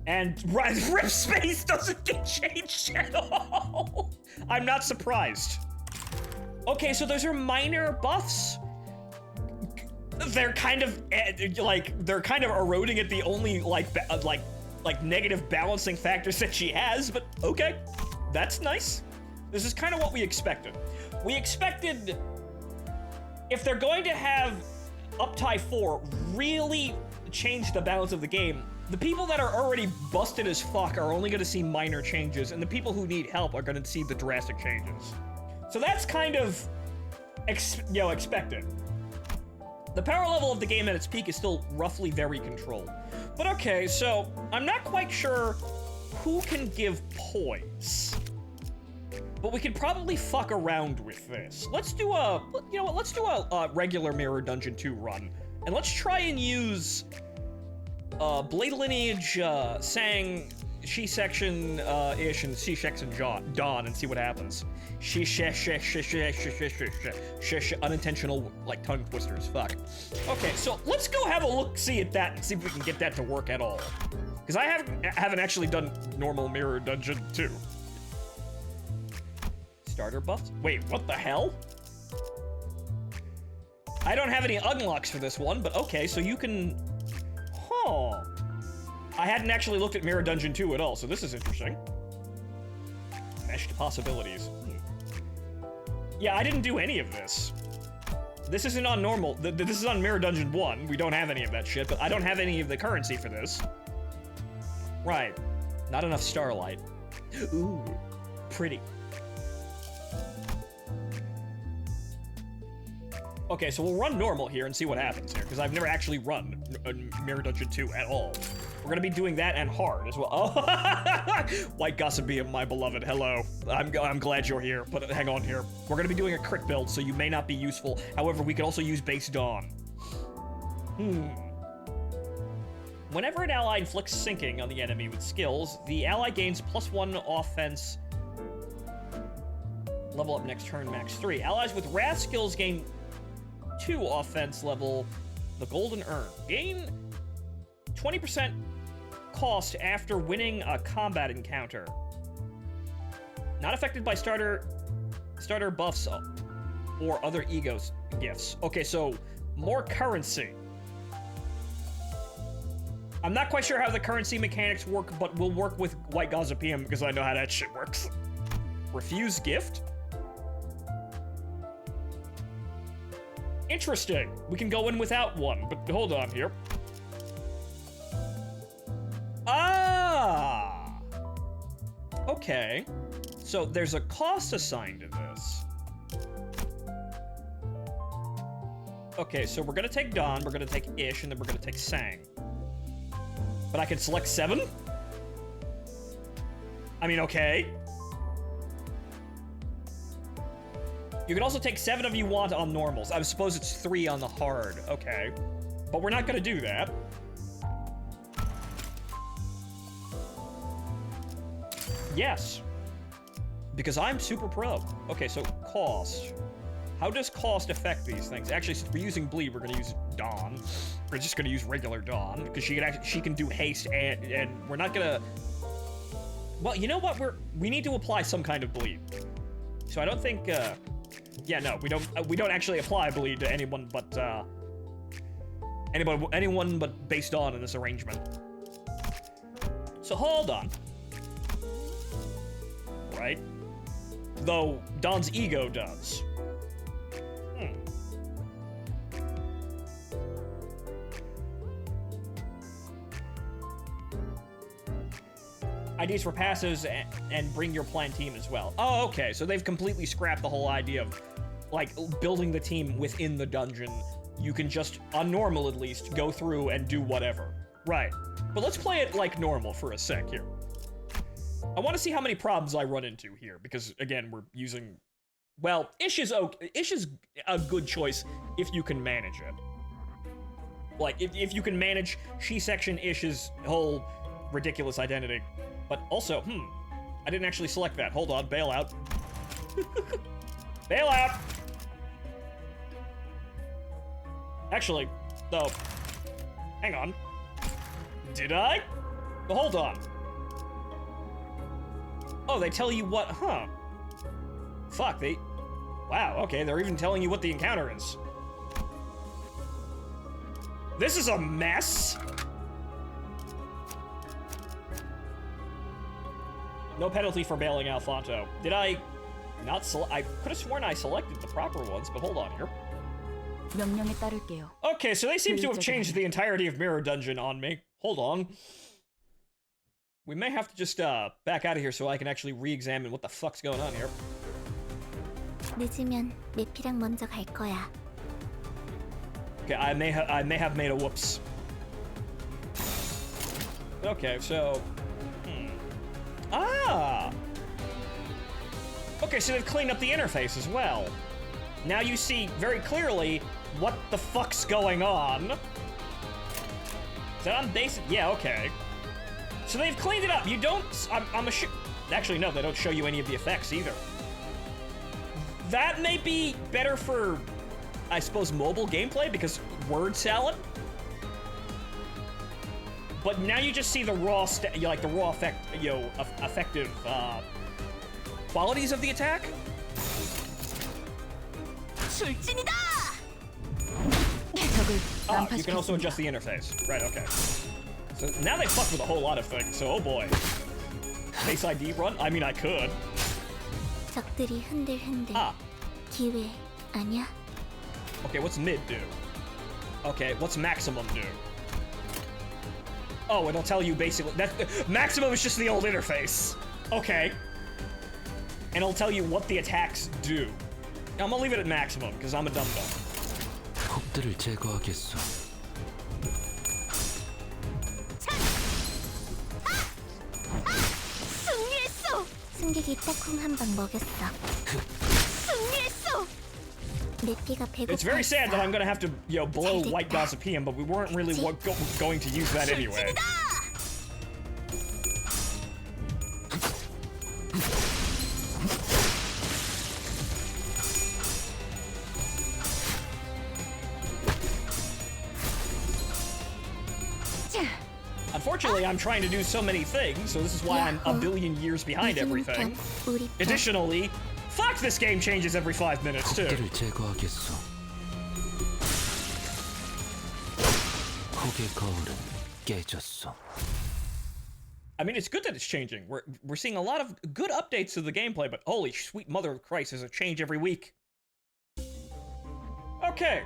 A: And Rip Space doesn't get changed at all. I'm not surprised. Okay, so those are minor buffs. They're kind of they're kind of eroding at the only like negative balancing factors that she has, but okay, that's nice. This is kind of what we expected. We expected if they're going to have Uptie 4 really change the balance of the game, the people that are already busted as fuck are only going to see minor changes, and the people who need help are going to see the drastic changes. So that's kind of, expected. The power level of the game at its peak is still roughly very controlled. But okay, so I'm not quite sure who can give poise. But we could probably fuck around with this. Let's do a, let's do a regular Mirror Dungeon 2 run. And let's try and use Blade Lineage, Sang, She-Section, ish, and C-Section Dawn and see what happens. Unintentional, like, tongue twisters, fuck. Okay, so let's go have a look-see at that and see if we can get that to work at all. Because I haven't actually done normal Mirror Dungeon 2. Starter buffs? Wait, what the hell? I don't have any unlocks for this one, but okay, so you can... Huh. I hadn't actually looked at Mirror Dungeon 2 at all, so this is interesting. Meshed possibilities. Yeah, I didn't do any of this. This isn't on normal. This is on Mirror Dungeon 1. We don't have any of that shit, but I don't have any of the currency for this. Right. Not enough starlight. Ooh, pretty. Okay, so we'll run normal here and see what happens here, because I've never actually run Mirror Dungeon 2 at all. We're gonna be doing that and hard as well. Oh, White Gossapium, my beloved, hello. I'm glad you're here, but hang on here. We're gonna be doing a crit build, so you may not be useful. However, we can also use base Dawn. Whenever an ally inflicts sinking on the enemy with skills, the ally gains +1 offense. Level up next turn, max 3. Allies with wrath skills gain 2 offense level, the Golden Urn. Gain 20% cost after winning a combat encounter. Not affected by starter buffs or other egos gifts. Okay, so more currency. I'm not quite sure how the currency mechanics work, but we'll work with White Gossapium because I know how that shit works. Refuse gift? Interesting. We can go in without one, but hold on here. Ah! Okay. So there's a cost assigned to this. Okay, so we're gonna take Dawn, we're gonna take Ish, and then we're gonna take Sang. But I can select 7? I mean, okay. You can also take 7 if you want on normals. I suppose it's 3 on the hard. Okay. But we're not gonna do that. Yes. Because I'm super pro. Okay, so cost. How does cost affect these things? Actually, since we're using bleed, we're gonna use Dawn. We're just gonna use regular Dawn because she can do haste and we're not gonna. Well, you know what? We need to apply some kind of bleed. So I don't think. Yeah, no, we don't actually apply bleed to anyone but anyone but based on in this arrangement. So hold on. Right? Though Don's ego does. IDs for passives and bring your planned team as well. Oh, okay. So they've completely scrapped the whole idea of, like, building the team within the dungeon. You can just, on normal at least, go through and do whatever. Right. But let's play it like normal for a sec here. I want to see how many problems I run into here, because, again, we're using... Well, Ish is a good choice if you can manage it. Like, if you can manage She-Section Ish's whole ridiculous identity. But also, I didn't actually select that. Hold on, bail out. Bail out! Actually, though, hang on. Did I? But hold on. Oh, they tell you what, Fuck, wow, okay, they're even telling you what the encounter is. This is a mess! No penalty for bailing out Phonto. Did I not I could have sworn I selected the proper ones, but hold on here.
B: 명령에 따를게요.
A: Okay, so they seem to have changed the entirety of Mirror Dungeon on me. Hold on. We may have to just back out of here so I can actually re-examine what the fuck's going on here.
B: 늦으면 메피랑 먼저 갈 거야.
A: Okay, I may have made a whoops. Okay, so okay, so they've cleaned up the interface as well. Now you see very clearly what the fuck's going on. Is that on basic? Yeah, okay. So they've cleaned it up. You don't... I'm actually, no, they don't show you any of the effects either. That may be better for, I suppose, mobile gameplay because word salad. But now you just see the raw, like the raw effect, effective qualities of the attack.
B: 출진이다!
A: You can also adjust the interface. Right, okay. So now they fucked with a whole lot of things, so oh boy. Face ID run? I mean, I could.
B: 적들이 흔들흔들. 기회 아니야?
A: Okay, what's mid do? Okay, what's maximum do? Oh, it'll tell you basically that maximum is just the old interface. Okay. And it'll tell you what the attacks do. Now, I'm gonna leave it at maximum because I'm a dum-dum.
D: 폭들을 제거하겠어.
B: 승리했어! 승객이 딱콩 한 방 먹였어. 승리했어! 메피가 배고팠어.
A: It's very sad that I'm gonna have to, blow White Gossipum, but we weren't really going to use that anyway. Unfortunately, I'm trying to do so many things, so this is why I'm a billion years behind everything. Additionally, fuck, this game changes every 5 minutes too.
D: 폭들을 제거하겠어. 폭의 거울은 깨졌어.
A: I mean, it's good that it's changing. We're seeing a lot of good updates to the gameplay, but holy sweet mother of Christ, there's a change every week. Okay.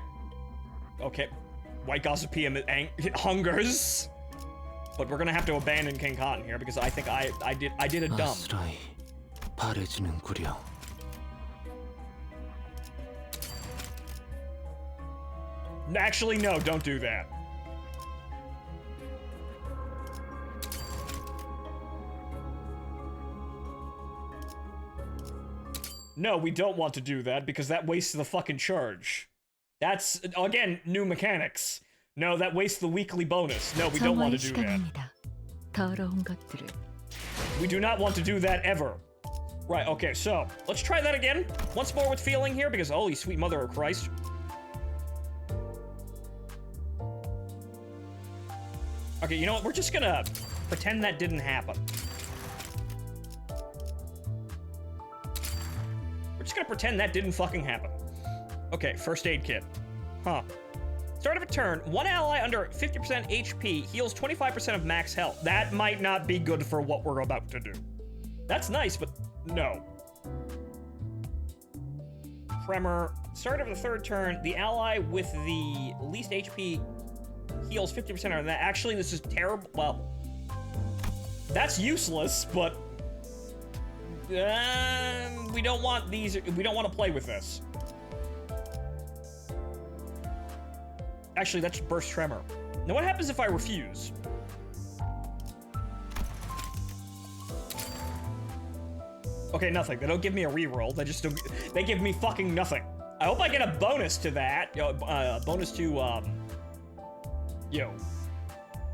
A: Okay. White Gossipum hungers. But we're gonna have to abandon King Cotton here because I think I did a dumb.
D: 아스라이 바래지는구려.
A: Actually, no, don't do that. No, we don't want to do that because that wastes the fucking charge. That's, again, new mechanics. No, that wastes the weekly bonus. No, we don't want to do that.
B: 더러운 것들을.
A: We do not want to do that ever. Right, okay, so, let's try that again. Once more with feeling here, because holy sweet mother of Christ. Okay, you know what? We're just gonna pretend that didn't happen. We're just gonna pretend that didn't fucking happen. Okay, first aid kit. Huh. Start of a turn, one ally under 50% HP heals 25% of max health. That might not be good for what we're about to do. That's nice, but no. Tremor. Start of the third turn, the ally with the least HP heals 50% of that. Actually, this is terrible. Well, that's useless, but we don't want these. We don't want to play with this. Actually, that's burst tremor. Now, what happens if I refuse? Okay, nothing. They don't give me a reroll. They just don't. They give me fucking nothing. I hope I get a bonus to that. Bonus to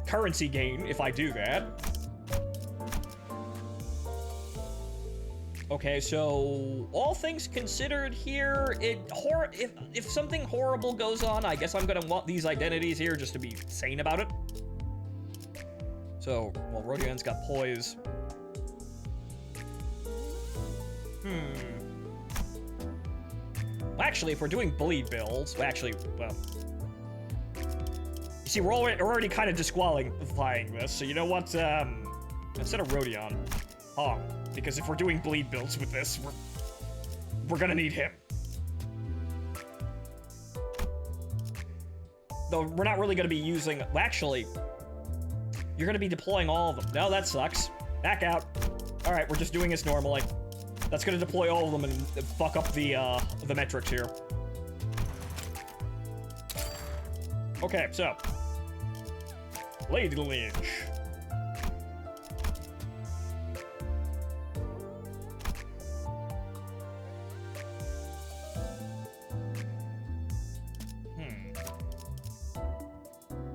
A: currency gain if I do that. Okay, so all things considered here, if something horrible goes on, I guess I'm gonna want these identities here just to be sane about it. So, well, Rodion's got poise. Well, actually, if we're doing bleed builds, well, you see, we're already kind of disqualifying this, so you know what, instead of Rodion, Hong, because if we're doing bleed builds with this, we're gonna need him. Though we're not really gonna be using, well, actually, you're gonna be deploying all of them. No, that sucks. Back out. All right, we're just doing this normally. That's gonna deploy all of them and fuck up the metrics here. Okay, so. Lady Lynch.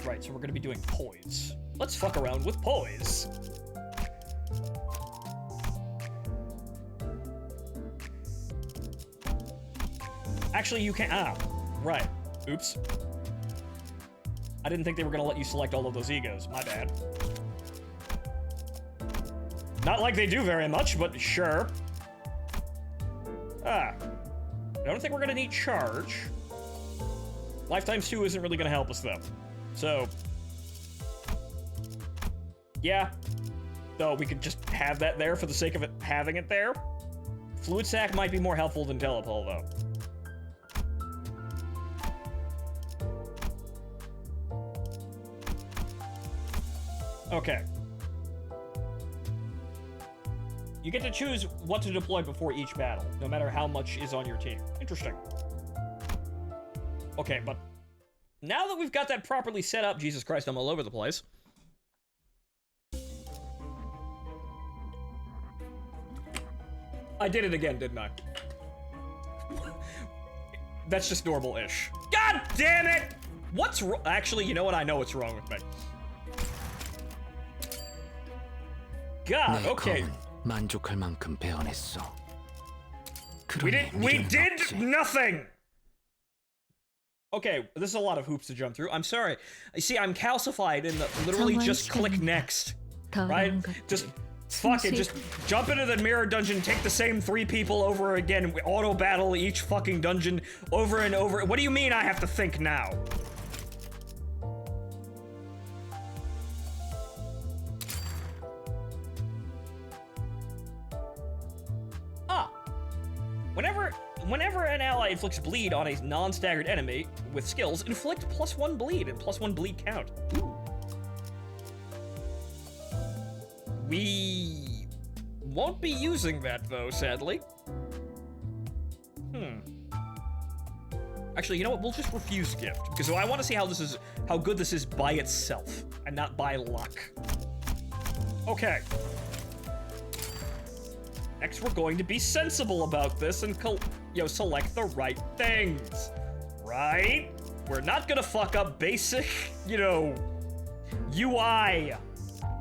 A: Right, so we're gonna be doing poise. Let's fuck around with poise. Actually, you can't. Right. Oops. I didn't think they were gonna let you select all of those egos. My bad. Not like they do very much, but sure. I don't think we're gonna need charge. Lifetimes 2 isn't really gonna help us, though. So, yeah. Though we could just have that there for the sake of it having it there. Fluid sac might be more helpful than telepole, though. Okay. You get to choose what to deploy before each battle, no matter how much is on your team. Interesting. Okay, but now that we've got that properly set up, Jesus Christ, I'm all over the place. I did it again, didn't I? That's just normal-ish. God damn it! What's wrong? Actually, you know what? I know what's wrong with me. God, okay.
D: 만족할 만큼 배워냈어.
A: We did nothing! Okay, this is a lot of hoops to jump through. I'm sorry. You see, I'm calcified in the literally just click next. Right? Just fuck it, just jump into the mirror dungeon, take the same 3 people over again, we auto battle each fucking dungeon over and over. What do you mean I have to think now? Whenever an ally inflicts bleed on a non-staggered enemy with skills, inflict +1 bleed and +1 bleed count. Ooh. We won't be using that though, sadly. Actually, you know what? We'll just refuse gift because I want to see how good this is by itself and not by luck. Okay. Next, we're going to be sensible about this and select the right things, right? We're not gonna fuck up basic, UI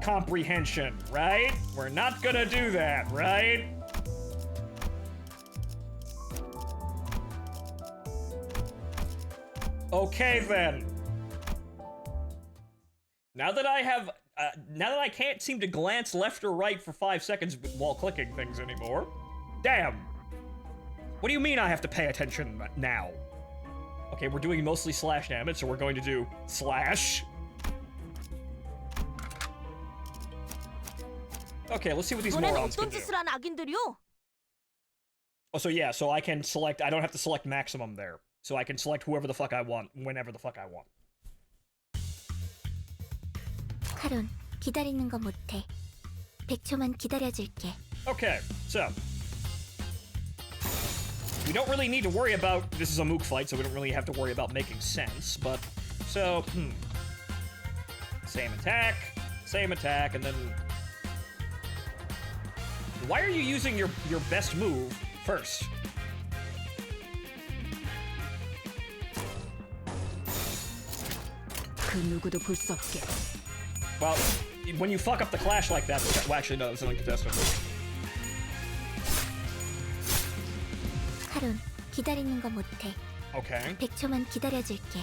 A: comprehension, right? We're not gonna do that, right? Okay then. Now that I can't seem to glance left or right for 5 seconds while clicking things anymore. Damn. What do you mean I have to pay attention now? Okay, we're doing mostly slash damage, so we're going to do slash. Okay, let's see what these
B: 너네는
A: morons can
B: 어떤
A: do.
B: 짓을 한 악인들이요?
A: Oh, so yeah, so I can select, I don't have to select maximum there. So I can select whoever the fuck I want, whenever the fuck I want.
E: 카론, 기다리는 거 못해. 100초만 기다려줄게.
A: Okay, so we don't really need to worry about, this is a mook fight, so we don't really have to worry about making sense, but, so, same attack, and then, why are you using your best move first?
B: 그 누구도 볼 수 없게.
A: Well, when you fuck up the clash like that, well, actually, no, it's not contested.
E: 카론, 기다리는 거 못해.
A: Okay.
E: 100초만 기다려줄게.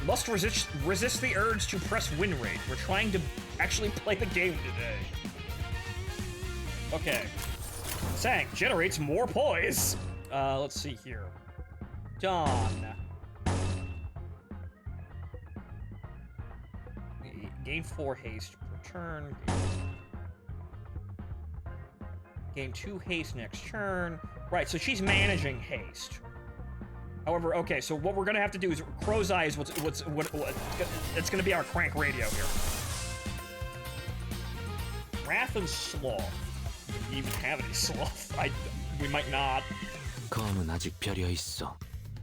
A: Must resist the urge to press win rate. We're trying to actually play the game today. Okay. Sang generates more poise. Let's see here. Dawn. Gain 4 haste per turn. Gain 2 haste next turn. Right, so she's managing haste. However, okay, so what we're gonna have to do is Crow's Eye is what it's gonna be our crank radio here. Wrath and Sloth. Do we even have any sloth? We might not.
D: 검은 아직 벼려 있어.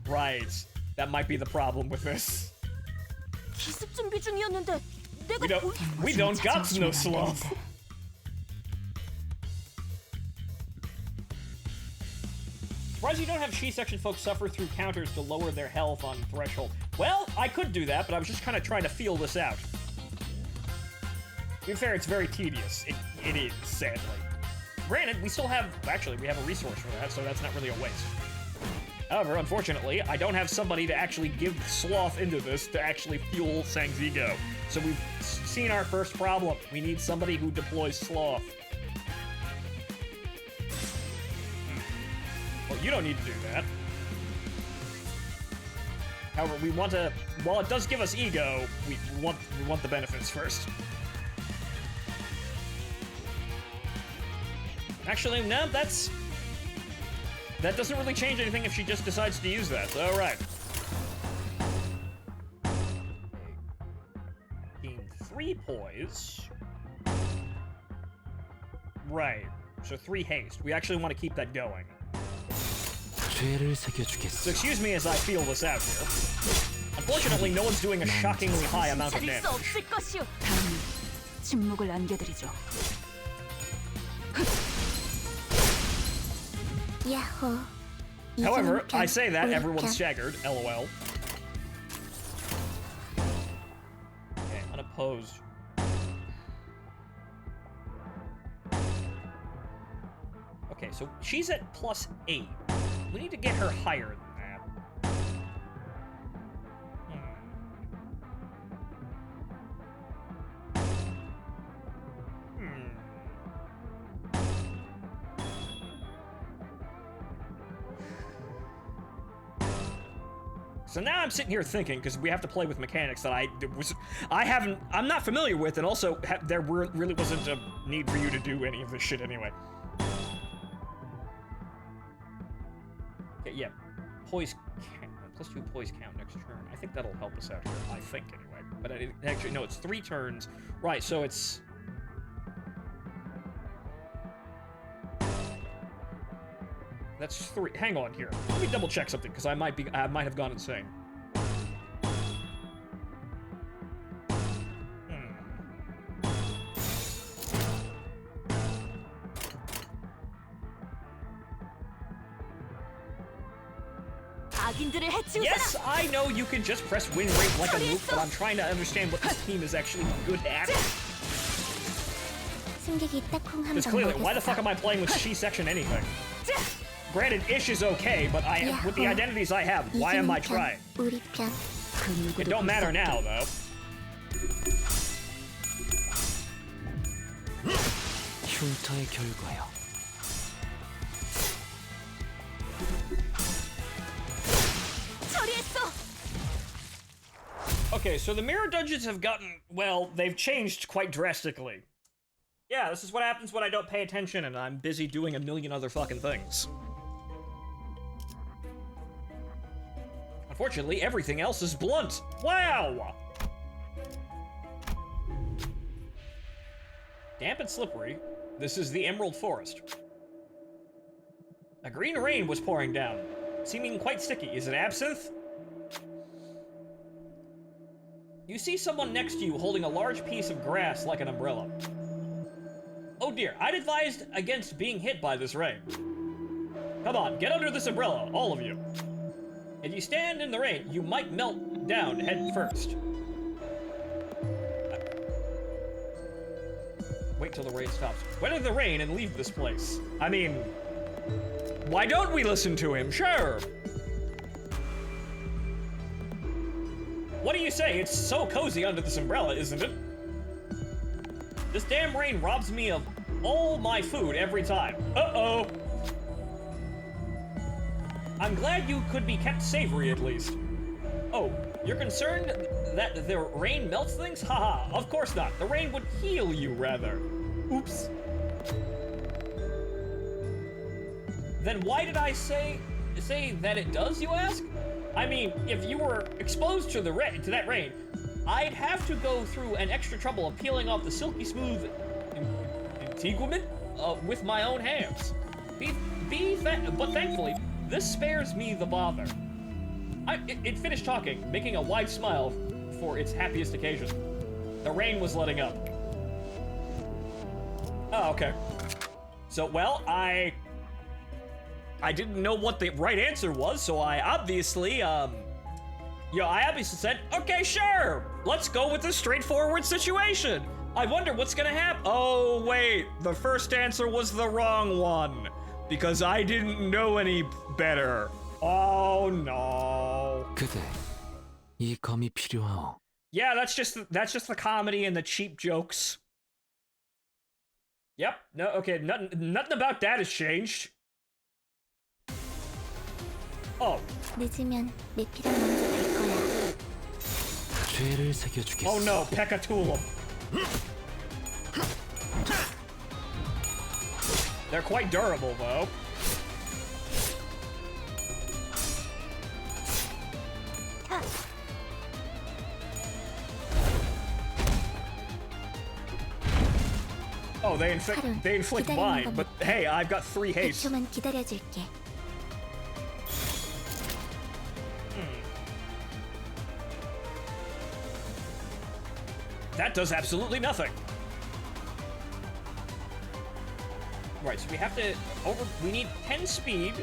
A: Right. That might be the problem with this.
B: 기습 준비 중이었는데 내가
A: We don't got no sloth. Surprised you don't have She-section folks suffer through counters to lower their health on threshold. Well, I could do that, but I was just kind of trying to feel this out. To be fair, it's very tedious. It is, sadly. Granted, we still have... Actually, we have a resource for that, so that's not really a waste. However, unfortunately, I don't have somebody to actually give sloth into this to actually fuel Sang's ego. So we've seen our first problem. We need somebody who deploys sloth. Well, you don't need to do that. However, we want to... While it does give us ego, we want the benefits first. Actually, no, that doesn't really change anything if she just decides to use that. All right. Gain 3 poise. Right. So 3 haste. We actually want to keep that going.
D: 죄를 새겨주겠어.
A: So excuse me as I feel this out here. Unfortunately, no one's doing a shockingly high amount of
B: 차릴 수
A: damage.
B: 없을 것이오. 다음은 침묵을 안겨드리죠.
E: 야호.
A: However, I say that, everyone's staggered. LOL. Okay, unopposed. Okay, so she's at +8. We need to get her higher than that. So now I'm sitting here thinking, because we have to play with mechanics that I'm not familiar with, and also there really wasn't a need for you to do any of this shit anyway. Okay, yeah, poise count, +2 poise count next turn. I think that'll help us out here. I think anyway, but actually no, it's 3 turns. Right, so it's. That's 3. Hang on here. Let me double check something because I might have gone insane. Yes, I know you can just press win rate like a noob, but I'm trying to understand what this team is actually good at.
E: 승객이 딱콩
A: Because
E: 한방
A: clearly, why the fuck
E: 먹였어.
A: am I playing with She Section anything? Granted, Ish is okay, but with the identities I have, why am I
E: 이기는 편,
A: trying?
E: 우리 편.
A: It don't matter now, though.
D: 흉터의 결과요.
B: 처리했어.
A: Okay, so the mirror dungeons have gotten, well, they've changed quite drastically. Yeah, this is what happens when I don't pay attention and I'm busy doing a million other fucking things. Unfortunately, everything else is blunt. Wow! Damp and slippery. This is the Emerald Forest. A green rain was pouring down, seeming quite sticky. Is it absinthe? You see someone next to you holding a large piece of grass like an umbrella. Oh dear, I'd advised against being hit by this rain. Come on, get under this umbrella, all of you. If you stand in the rain, you might melt down head first. Wait till the rain stops. Weather the rain and leave this place. I mean, why don't we listen to him? Sure. What do you say? It's so cozy under this umbrella, isn't it? This damn rain robs me of all my food every time. Uh-oh. I'm glad you could be kept savory at least. Oh, you're concerned that the rain melts things? Haha, of course not. The rain would heal you, rather. Oops. Then why did I say that it does, you ask? I mean, if you were exposed to that rain, I'd have to go through an extra trouble of peeling off the silky smooth integument with my own hands. But thankfully, this spares me the bother. It finished talking, making a wide smile for its happiest occasion. The rain was letting up. Oh, okay. So, well, I didn't know what the right answer was, so I obviously said, okay, sure, let's go with this straightforward situation. I wonder what's gonna happen. Oh, wait, the first answer was the wrong one, because I didn't know any better. Oh, no.
D: 그대, 이 검이 필요하오.
A: Yeah, that's just the comedy and the cheap jokes. Yep, no, okay, nothing about that has changed. Oh.
E: 늦으면 내 피랑 먼저 갈 거야.
D: 죄를 새겨주겠어.
A: Oh no, Pekatulum. They're quite durable, though. Oh, they inflict mine, but hey, I've got 3 haste.
E: 1초만 기다려줄게.
A: That does absolutely nothing. Right, so we have to we need 10 speed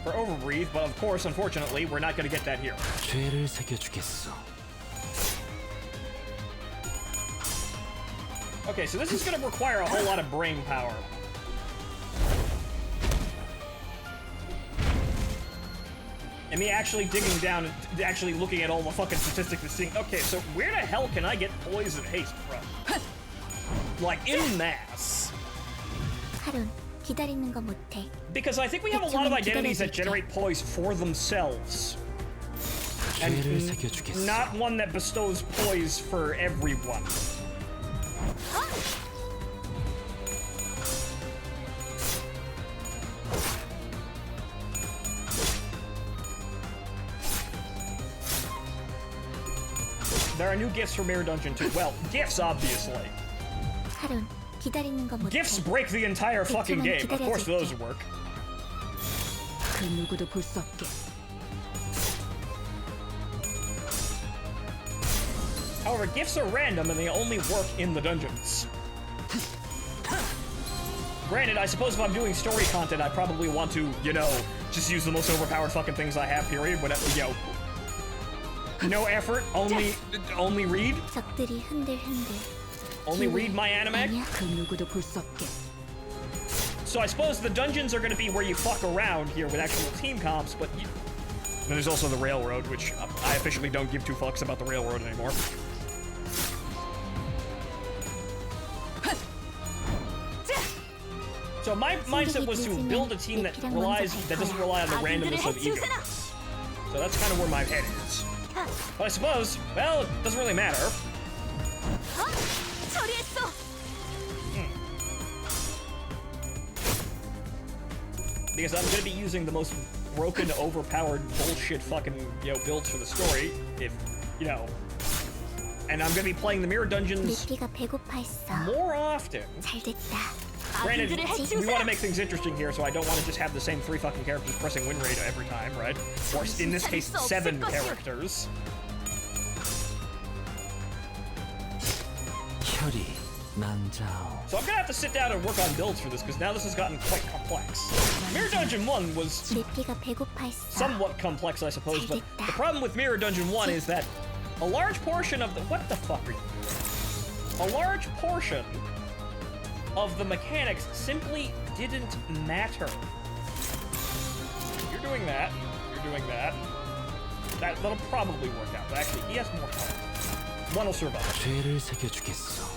A: for overbreathe, but of course, unfortunately, we're not gonna get that here.
D: 죄를 새겨주겠어.
A: Okay, so this is gonna require a whole lot of brain power. And me actually digging down and actually looking at all the fucking statistics and seeing, okay, so where the hell can I get poison haste from? Like, en masse.
E: 카론, 기다리는 거 못해.
A: Because I think we have a lot of identities that generate poise for themselves. And not one that bestows poise for everyone. There are new gifts for Mirror Dungeon 2. Well, gifts, obviously.
E: 카론, 기다리는 거 못해.
A: Gifts break the entire fucking game. Of course those work.
B: 그 누구도 볼 수 없게.
A: However, gifts are random and they only work in the dungeons. Granted, I suppose if I'm doing story content, I probably want to, you know, just use the most overpowered fucking things I have, period. Whatever, you know, No effort, only read?
E: 적들이 흔들흔들.
A: Only read my anime?
E: 아니야.
B: 그 누구도 볼 수 없게.
A: So I suppose the dungeons are gonna be where you fuck around here with actual team comps, but you... Then there's also the railroad, which I officially don't give two fucks about the railroad anymore. So my mindset was to build a team that doesn't rely on the randomness of ego. So that's kind of where my head is. But I suppose, well, it doesn't really matter.
B: 처리했어.
A: Because I'm gonna be using the most broken, overpowered bullshit fucking, builds for the story, if, and I'm gonna be playing the mirror dungeons
E: 미피가 배고파했어.
A: more often.
E: 잘 됐다.
A: Granted,
B: 아기들의
A: we
B: 해치우자.
A: want to make things interesting here, so I don't want to just have the same 3 fucking characters pressing win rate every time, right? Or in this case, 7 characters.
D: 혈이 난자오.
A: So I'm gonna have to sit down and work on builds for this, because now this has gotten quite complex. Mirror Dungeon 1 was
E: 미피가 배고파했어.
A: somewhat complex, I suppose, but the problem with Mirror Dungeon 1 is that a large portion of the... What the fuck are you doing? A large portion of the mechanics simply didn't matter. You're doing that. You're doing that. That'll probably work out, but actually, he has more health. One will survive.
D: 죄를 새겨주겠어.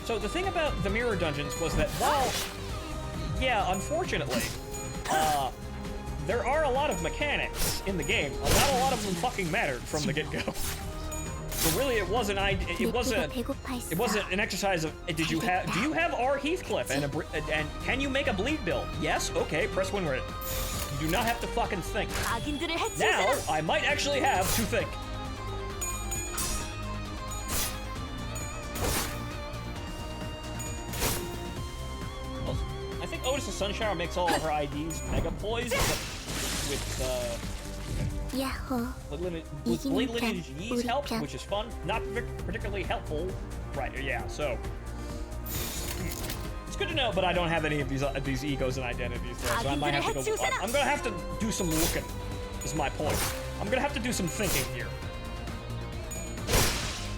A: So the thing about the mirror dungeons was that while, yeah, unfortunately, there are a lot of mechanics in the game, not a lot of them fucking mattered from the get-go. So really, it wasn't an exercise of do you have R Heathcliff and can you make a bleed build? Yes, okay, press win rate. You do not have to fucking think.
B: 아기들의
A: Now
B: 해치우자.
A: I might actually have to think. Well, I think Otis' Sunshower makes all of her IDs mega poised, but with
E: 야호.
A: with Blade Lineage Yee's help, which is fun, not particularly helpful. Right, yeah, so it's good to know, but I don't have any of these egos and identities there, so I might have to go. I'm gonna have to do some looking, is my point. I'm gonna have to do some thinking here.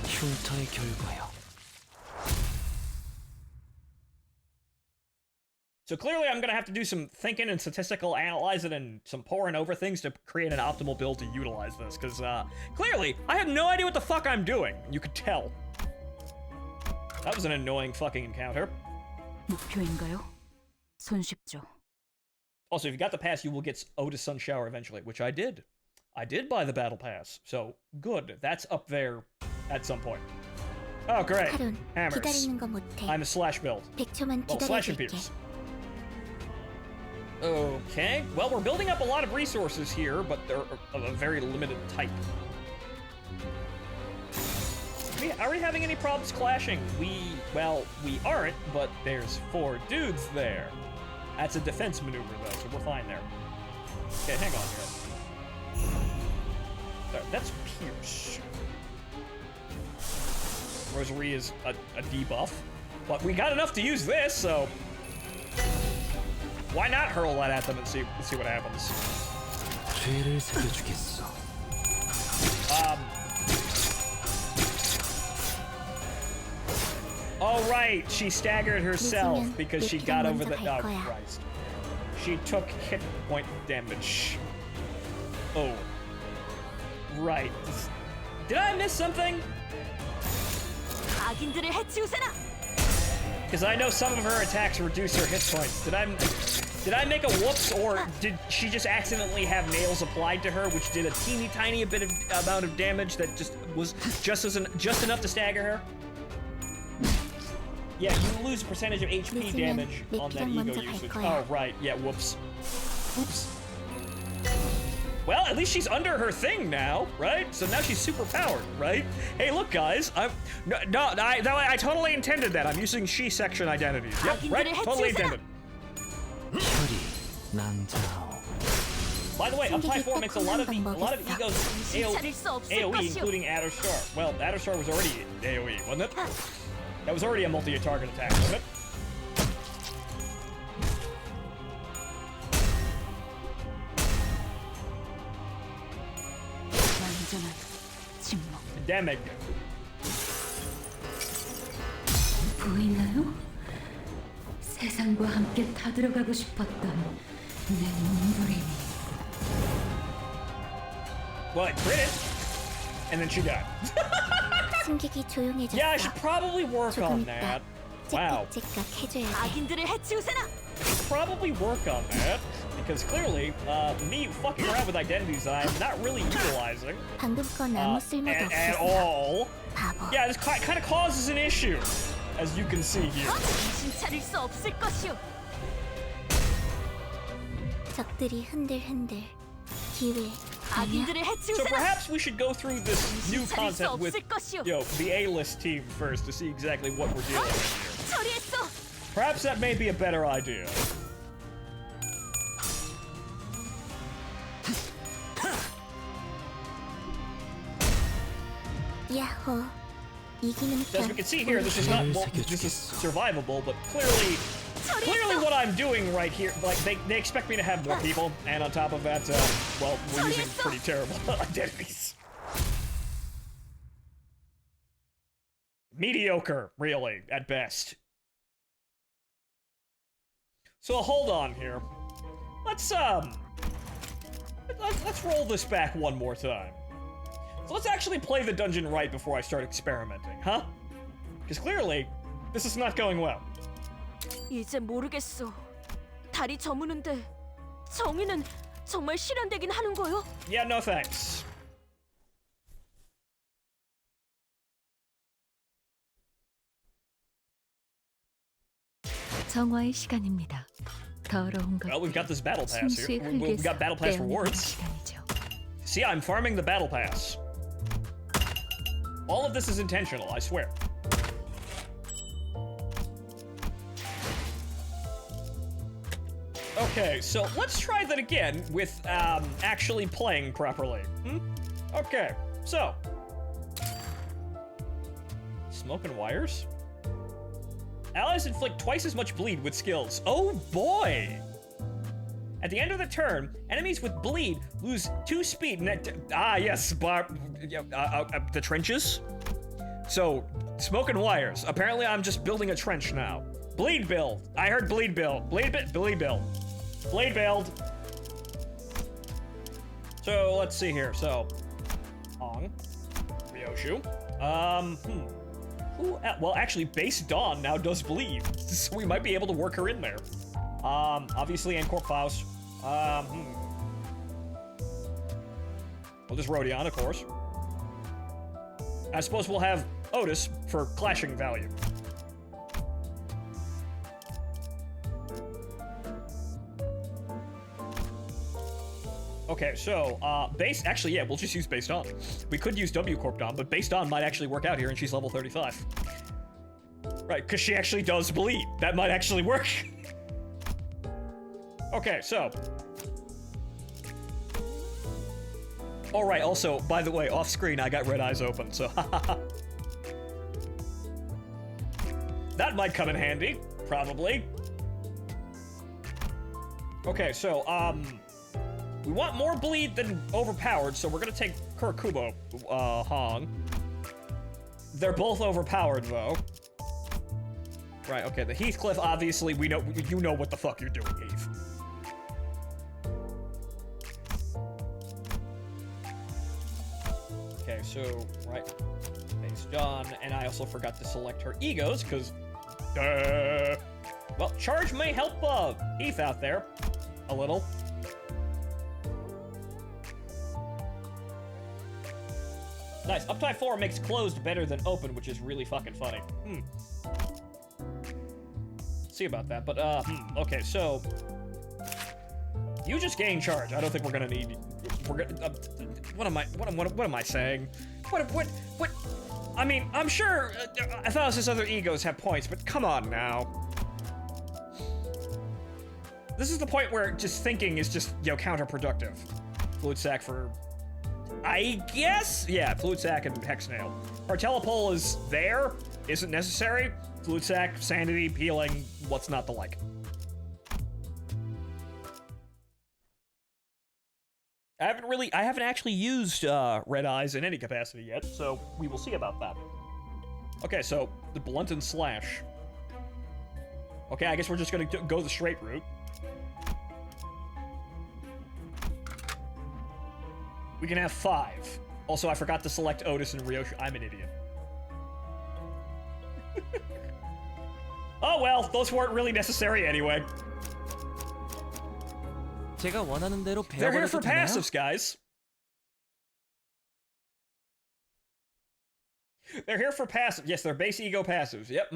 D: 흉터의 결과요.
A: So clearly I'm gonna have to do some thinking and statistical analyzing and some poring over things to create an optimal build to utilize this, because clearly I have no idea what the fuck I'm doing. You could tell. That was an annoying fucking encounter.
B: 목표인가요? 손쉽죠.
A: Also, if you got the pass, you will get Otis Sunshower eventually, which I did. I did buy the battle pass, so good. That's up there at some point. Oh, great.
E: 하룬,
A: Hammers.
E: 기다리는 거 못해.
A: I'm a slash build.
E: 100초만
A: Well, slash and
E: 기다려줄게.
A: pierce. Okay, well, we're building up a lot of resources here, but they're of a very limited type. Are we having any problems clashing? Well, we aren't, but there's 4 dudes there. That's a defense maneuver, though, so we're fine there. Okay, hang on here. That's Pierce. Rosary is a debuff, but we got enough to use this, so why not hurl that at them and see what happens?
D: 죄를 새겨주겠어.
A: Oh right, she staggered herself because she got over the. Oh Christ! She took hit point damage. Oh. Right. Did I miss something?
B: 아기들의 해치우세나.
A: Because I know some of her attacks reduce her hit points. Did I make a whoops, or did she just accidentally have nails applied to her, which did a teeny tiny amount of damage that was just enough to stagger her? Yeah, you lose a percentage of HP damage on that ego usage. Oh right, yeah, whoops. Oops. Well, at least she's under her thing now, right? So now she's super powered, right? Hey, look, guys, I totally intended that. I'm using she section identities. Yep, right? Totally intended.
D: 혈이 난자오.
A: By the way, Apply 4 makes a lot of egos AoE, including Adderstar. Well, Adderstar was already AoE, wasn't it? That was already a multi-target attack, wasn't it?
B: 완전한 침묵.
A: Damn.
F: 보이나요? 세상과 함께 타들어가고 싶었던 내 몸부림이.
A: Well, it crit, and then she died.
E: 승객이 조용해졌어.
A: Yeah, I should probably work
E: 조금
A: on
E: 있다.
A: that. Wow.
E: 째깍째깍 해줘야 돼.
B: 악인들을 해치우세나.
A: Probably work on that. Because clearly, me fucking around with identities that I'm not really utilizing
E: 방금 건 아무 쓸모도
A: at
E: 없었어.
A: all.
E: 바보.
A: Yeah, this kind of causes an issue, as you can see here.
B: 정신 차릴 수 없을 것이오.
E: 적들이 흔들흔들. 기회. 아니야.
B: 악인들을
A: So
B: 해치우세나.
A: perhaps we should go through this new
B: 정신 차릴 수
A: concept with,
B: 없을 것이오.
A: the A-list team first to see exactly what we're dealing with here.
B: 처리했어.
A: Perhaps that may be a better idea.
E: 야호. 이기는
A: As we can see here, this is not this is survivable, but clearly what I'm doing right here, like they expect me to have more people, and on top of that, well, we're using pretty terrible identities. Mediocre, really, at best. So hold on here. Let's roll this back one more time. So let's actually play the dungeon right before I start experimenting, huh? Because clearly, this is not going well.
B: 이제 모르겠어. 다리 저무는데 정의는 정말 실현되긴 하는 거요?
A: Yeah, no thanks.
F: 정화의 시간입니다. 더러운 것.
A: Well, we've got this battle pass
F: 순수의
A: here. We've got battle pass rewards.
F: 시간이죠.
A: See, I'm farming the battle pass. All of this is intentional, I swear. Okay, so let's try that again with actually playing properly. Okay, so smoke and wires. Allies inflict twice as much bleed with skills. Oh boy! At the end of the turn, enemies with bleed lose 2 speed. Yes, the trenches. So, smoke and wires. Apparently, I'm just building a trench now. Bleed build. I heard bleed build. Bleed build. Bleed build. So let's see here. So, Hong, Ryoshu. Well, actually, Base Dawn now does bleed, so we might be able to work her in there. Obviously, Ancorp Faust. Well, just Rodion, of course. I suppose we'll have Otis for clashing value. Okay, so, actually, yeah, we'll just use Base Dawn. We could use W Corp Dawn, but Base Dawn might actually work out here, and she's level 35. Right, because she actually does bleed. That might actually work. Okay, so. Alright, also, by the way, off screen, I got red eyes open, so that might come in handy, probably. Okay, so, we want more bleed than overpowered, so we're gonna take Kurakubo, Hong. They're both overpowered, though. Right, okay, the Heathcliff, obviously, you know what the fuck you're doing, Heath. Okay, so, right, Base Dawn, and I also forgot to select her egos, because, well, charge may help, Heath out there, a little. Nice, Uptime 4 makes closed better than open, which is really fucking funny. See about that, but, okay, so, you just gain charge. I don't think we're gonna need, what am I saying? What, I mean, I'm sure Athalos' other egos have points, but come on now. This is the point where just thinking is just, counterproductive. Fluid sac for, I guess? Yeah, fluid sac and hexnail. Our telepole is there, isn't necessary. Fluid sac, sanity, healing, what's not to like? I haven't actually used red eyes in any capacity yet, so we will see about that. Okay, so the blunt and slash. Okay, I guess we're just gonna go the straight route. We can have 5. Also, I forgot to select Otis and Ryoshi. I'm an idiot. Oh well, those weren't really necessary anyway.
G: 제가 원하는 대로
A: They're here for
G: 배워버려도 되나요?
A: passives, guys. They're here for passive. Yes, they're base ego passives. Yep,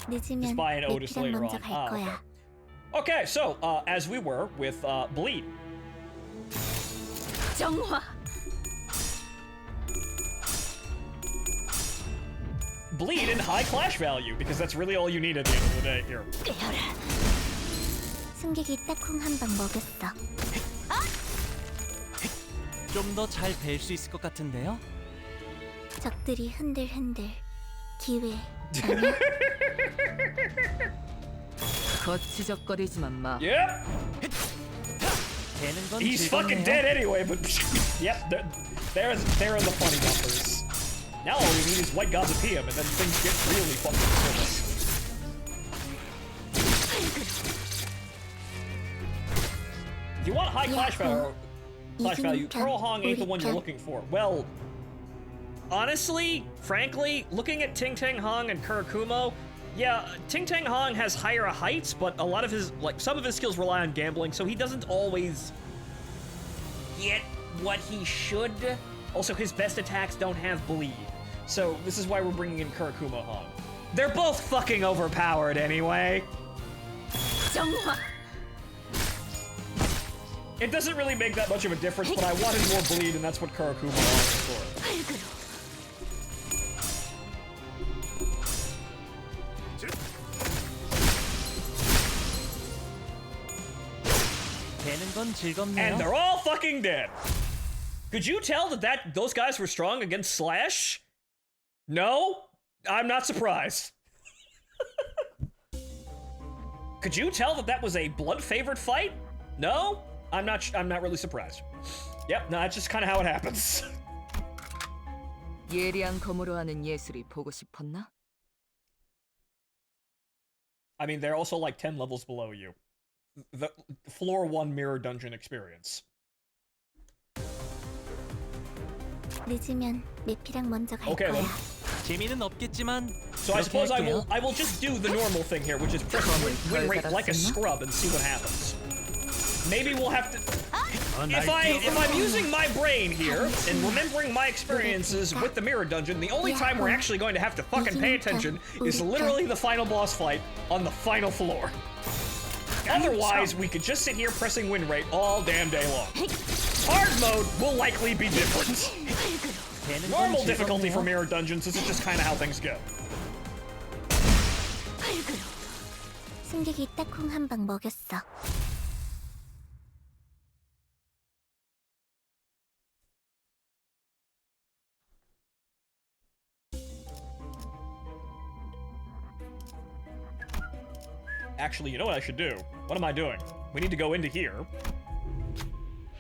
E: 늦으면
A: Just buy an
E: 내
A: Otis
E: 피랑
A: later
E: 먼저
A: on.
E: 갈 거야.
A: Okay, so, as we were with, Bleed.
B: 정화.
A: Bleed in high clash value, because that's really all you need at the end of the day here.
B: 깨어라.
E: 승객이 딱콩 한 방 먹였어.
G: 좀 더 잘 뵐 수 있을 것 같은데요?
E: 적들이 흔들흔들. 기회 아니야?
F: 거치적거리지만 마.
A: Yep!
G: 되는 건
A: He's fucking
G: 즐겁네요.
A: dead anyway, but yep, there are the funny numbers. Now all we need is White Gossipum, and then things get really fucking silly. If you want high clash value, Pearl Hong ain't the one you're looking for. Well, honestly, frankly, looking at Ting Tang Hong and Kurakumo, yeah, Ting Tang Hong has higher heights, but a lot of his, some of his skills rely on gambling, so he doesn't always get what he should. Also, his best attacks don't have bleed. So this is why we're bringing in Kurakumo Hong. They're both fucking overpowered anyway.
B: 정화.
A: It doesn't really make that much of a difference, but I wanted more bleed, and that's what Kurakumo Hong is for.
B: 활그로.
G: 되는 건 즐겁네요.
A: And they're all fucking dead. Could you tell that those guys were strong against Slash? No? I'm not surprised. Could you tell that was a blood-favored fight? No? I'm not really surprised. Yep, no, that's just kind of how it happens.
F: 예리한 검으로 하는 예술이 보고 싶었나?
A: I mean, they're also like 10 levels below you. The floor 1 mirror dungeon experience.
E: 늦으면 내 피랑 먼저 갈
A: Okay,
E: 거야.
A: then.
G: 재미는 없겠지만
A: So I
G: 그렇게
A: suppose
G: 할게요.
A: I will just do the normal thing here, which is press win rate like a scrub and see what happens. Maybe we'll have to. If I'm using my brain here and remembering my experiences with the mirror dungeon, the only time we're actually going to have to fucking pay attention is literally the final boss fight on the final floor. Otherwise, we could just sit here pressing win rate all damn day long. Hard mode will likely be different.
G: 되는 건
A: Normal difficulty
G: 즐겁네요.
A: for mirror dungeons is just kind of how things go.
B: 활그로.
E: 승객이 딱콩 한 방 먹였어.
A: Actually, you know what I should do? What am I doing? We need to go into here.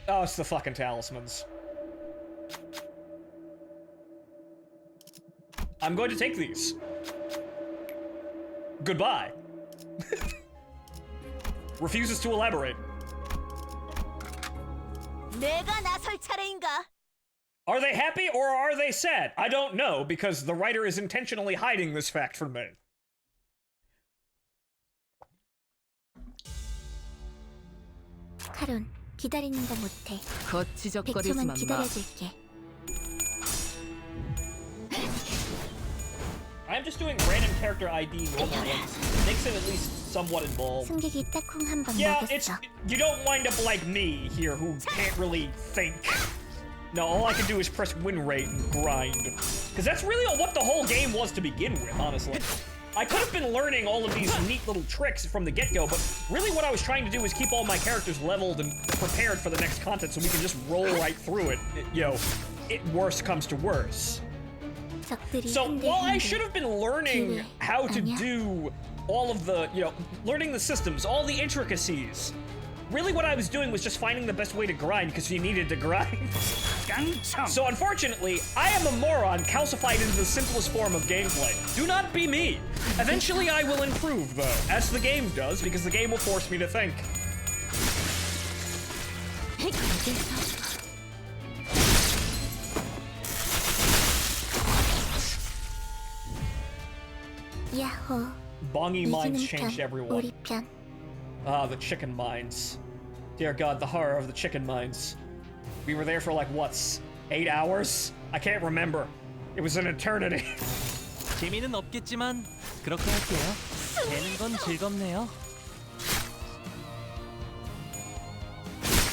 A: Oh, it's the fucking talismans. I'm going to take these. Goodbye. Refuses to elaborate.
B: 내가 나설 차례인가?
A: Are they happy or are they sad? I don't know, because the writer is intentionally hiding this fact from me.
E: 카론, 기다리는 거 못해. 100초만
F: 거치적거리지만 마.
E: 기다려줄게.
A: I'm just doing random character ID normal ones. Makes it at least somewhat involved.
E: 승객이 딱콩 한 방
A: Yeah, it's
E: 먹였어.
A: you don't wind up like me here, who can't really think. No, all I can do is press win rate and grind. Because that's really what the whole game was to begin with, honestly. I could have been learning all of these neat little tricks from the get-go, but really what I was trying to do is keep all my characters leveled and prepared for the next content so we can just roll right through it. Worse comes to worse.
E: 적들이
A: So while I
E: 흔들흔들.
A: should have been learning how to do all of the, learning the systems, all the intricacies Really what I was doing was just finding the best way to grind because you needed to grind. So unfortunately, I am a moron calcified into the simplest form of gameplay. Do not be me. Eventually I will improve though, as the game does, because the game will force me to think.
E: 야호.
A: Bongy mines
E: 이기는
A: changed
E: 편,
A: everyone.
E: 우리 편.
A: Ah, the chicken mines. Dear God, the horror of the chicken mines. We were there for like, what, 8 hours? I can't remember. It was an eternity.
G: 재미는 없겠지만 그렇게 할게요. 되는 건 즐겁네요.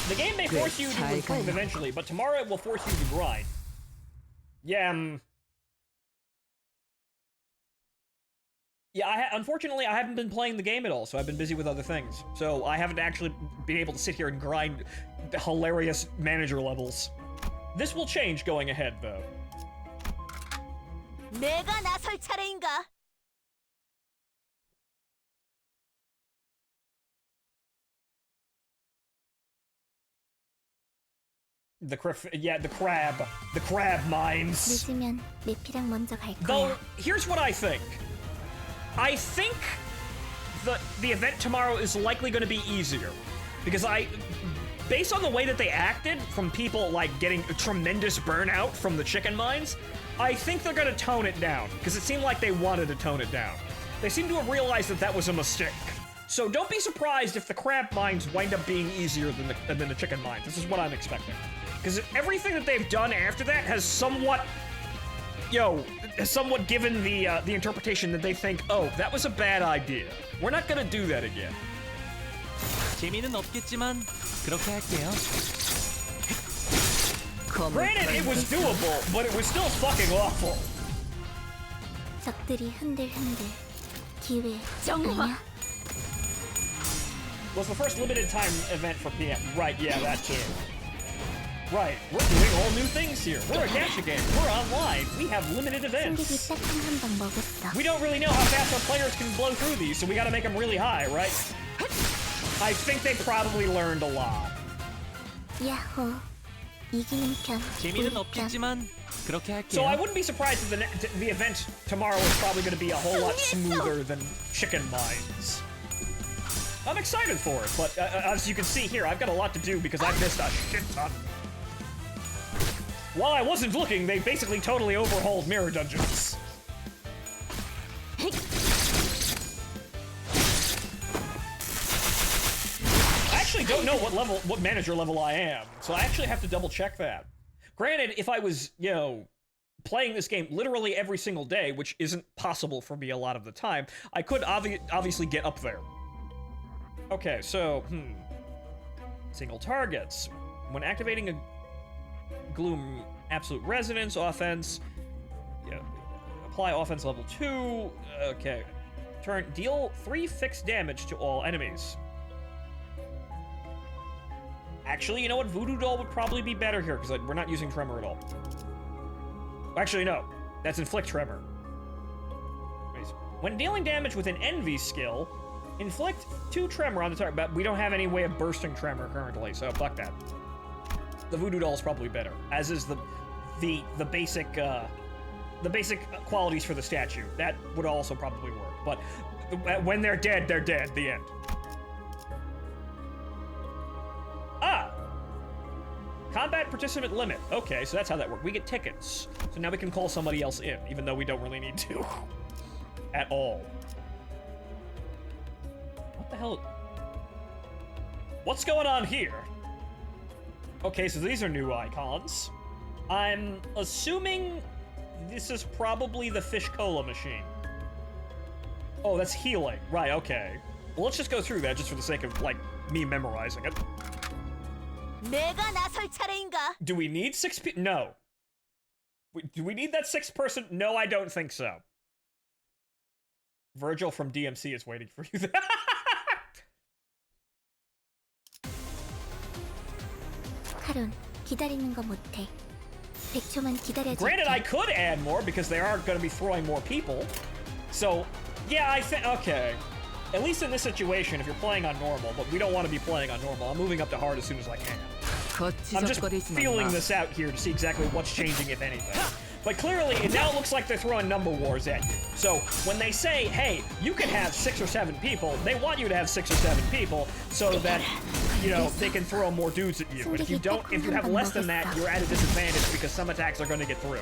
A: The game may force you to improve eventually, but tomorrow it will force you to grind. Yeah, Yeah, unfortunately, I haven't been playing the game at all, so I've been busy with other things. So I haven't actually been able to sit here and grind hilarious manager levels. This will change going ahead, though.
B: 내가 나설 차례인가?
A: The crab mines.
E: 늦으면 내피랑 먼저 갈
A: Though,
E: 거야.
A: here's what I think. I think the event tomorrow is likely going to be easier. Because based on the way that they acted, from people like getting a tremendous burnout from the chicken mines, I think they're going to tone it down. Because it seemed like they wanted to tone it down. They seem to have realized that that was a mistake. So don't be surprised if the crab mines wind up being easier than the chicken mines. This is what I'm expecting. Because everything that they've done after that has somewhat given the interpretation that they think, oh, that was a bad idea. We're not gonna do that again.
G: 재미는 없겠지만 그렇게 할게요.
A: Granted, it was doable, but it was still fucking awful.
E: 적들이 흔들흔들. 기회
B: 정화.
E: 아니야?
A: Was the first limited time event for PM. Right, yeah, that too. Right, we're doing all new things here. We're a gacha game. We're online. We have limited
E: 승객이
A: events.
E: 딱콩 한 방 먹었어.
A: We don't really know how fast our players can blow through these, so we gotta make them really high, right? I think they probably learned a lot.
E: 야호. 이기는 편.
G: 재미는
E: 우리 편.
G: 없겠지만 그렇게
A: So I
G: 할게요.
A: wouldn't be surprised if the event tomorrow is probably going to be a whole lot smoother than chicken mines. I'm excited for it, but as you can see here, I've got a lot to do because I've missed a shit ton. While I wasn't looking, they basically totally overhauled mirror dungeons. I actually don't know what manager level I am, so I actually have to double check that. Granted, if I was, playing this game literally every single day, which isn't possible for me a lot of the time, I could obviously get up there. Okay, so, single targets. When activating a Gloom Absolute Resonance offense, apply offense level 2, okay. Deal 3 fixed damage to all enemies. Actually, you know what? Voodoo Doll would probably be better here, because we're not using Tremor at all. Actually, no. That's Inflict Tremor. When dealing damage with an Envy skill, inflict 2 Tremor on the target, but we don't have any way of bursting Tremor currently, so fuck that. The Voodoo Doll is probably better, as is the basic qualities for the statue. That would also probably work, but when they're dead, the end. Ah! Combat participant limit. Okay, so that's how that works. We get tickets. So now we can call somebody else in, even though we don't really need to. At all. What the hell? What's going on here? Okay, so these are new icons. I'm assuming this is probably the Fish Cola machine. Oh, that's healing. Right, okay. Well, let's just go through that just for the sake of, me memorizing it.
B: 내가 나설 차례인가?
A: Do we need 6 people? No. Do we need that 6th person? No, I don't think so. Virgil from DMC is waiting for you.
E: 카론, 기다리는 거 못해. 100초만 기다려줄게.
A: Granted, I could add more because they are going to be throwing more people. So, yeah, I think... Okay. At least in this situation, if you're playing on normal, but we don't want to be playing on normal. I'm moving up to hard as soon as I can. I'm just feeling this out here to see exactly what's changing, if anything. But clearly, it now looks like they're throwing number wars at you. So when they say, hey, you can have 6 or 7 people, they want you to have 6 or 7 people so that, you know, they can throw more dudes at you. And if you have less than that, you're at a disadvantage because some attacks are going to get through.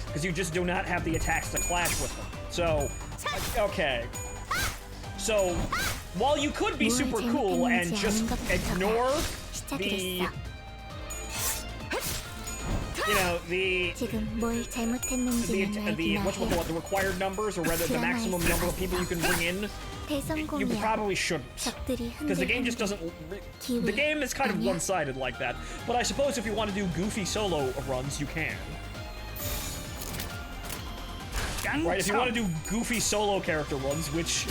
A: Because you just do not have the attacks to clash with them. So, okay. So, while you could be super cool and just ignore the, you know, the required numbers, or rather the maximum number of people you can bring in, you probably shouldn't. Because the game just doesn't, the game is kind of one-sided like that. But I suppose if you want to do goofy solo runs, you can. Right, if you want to do goofy solo character runs, which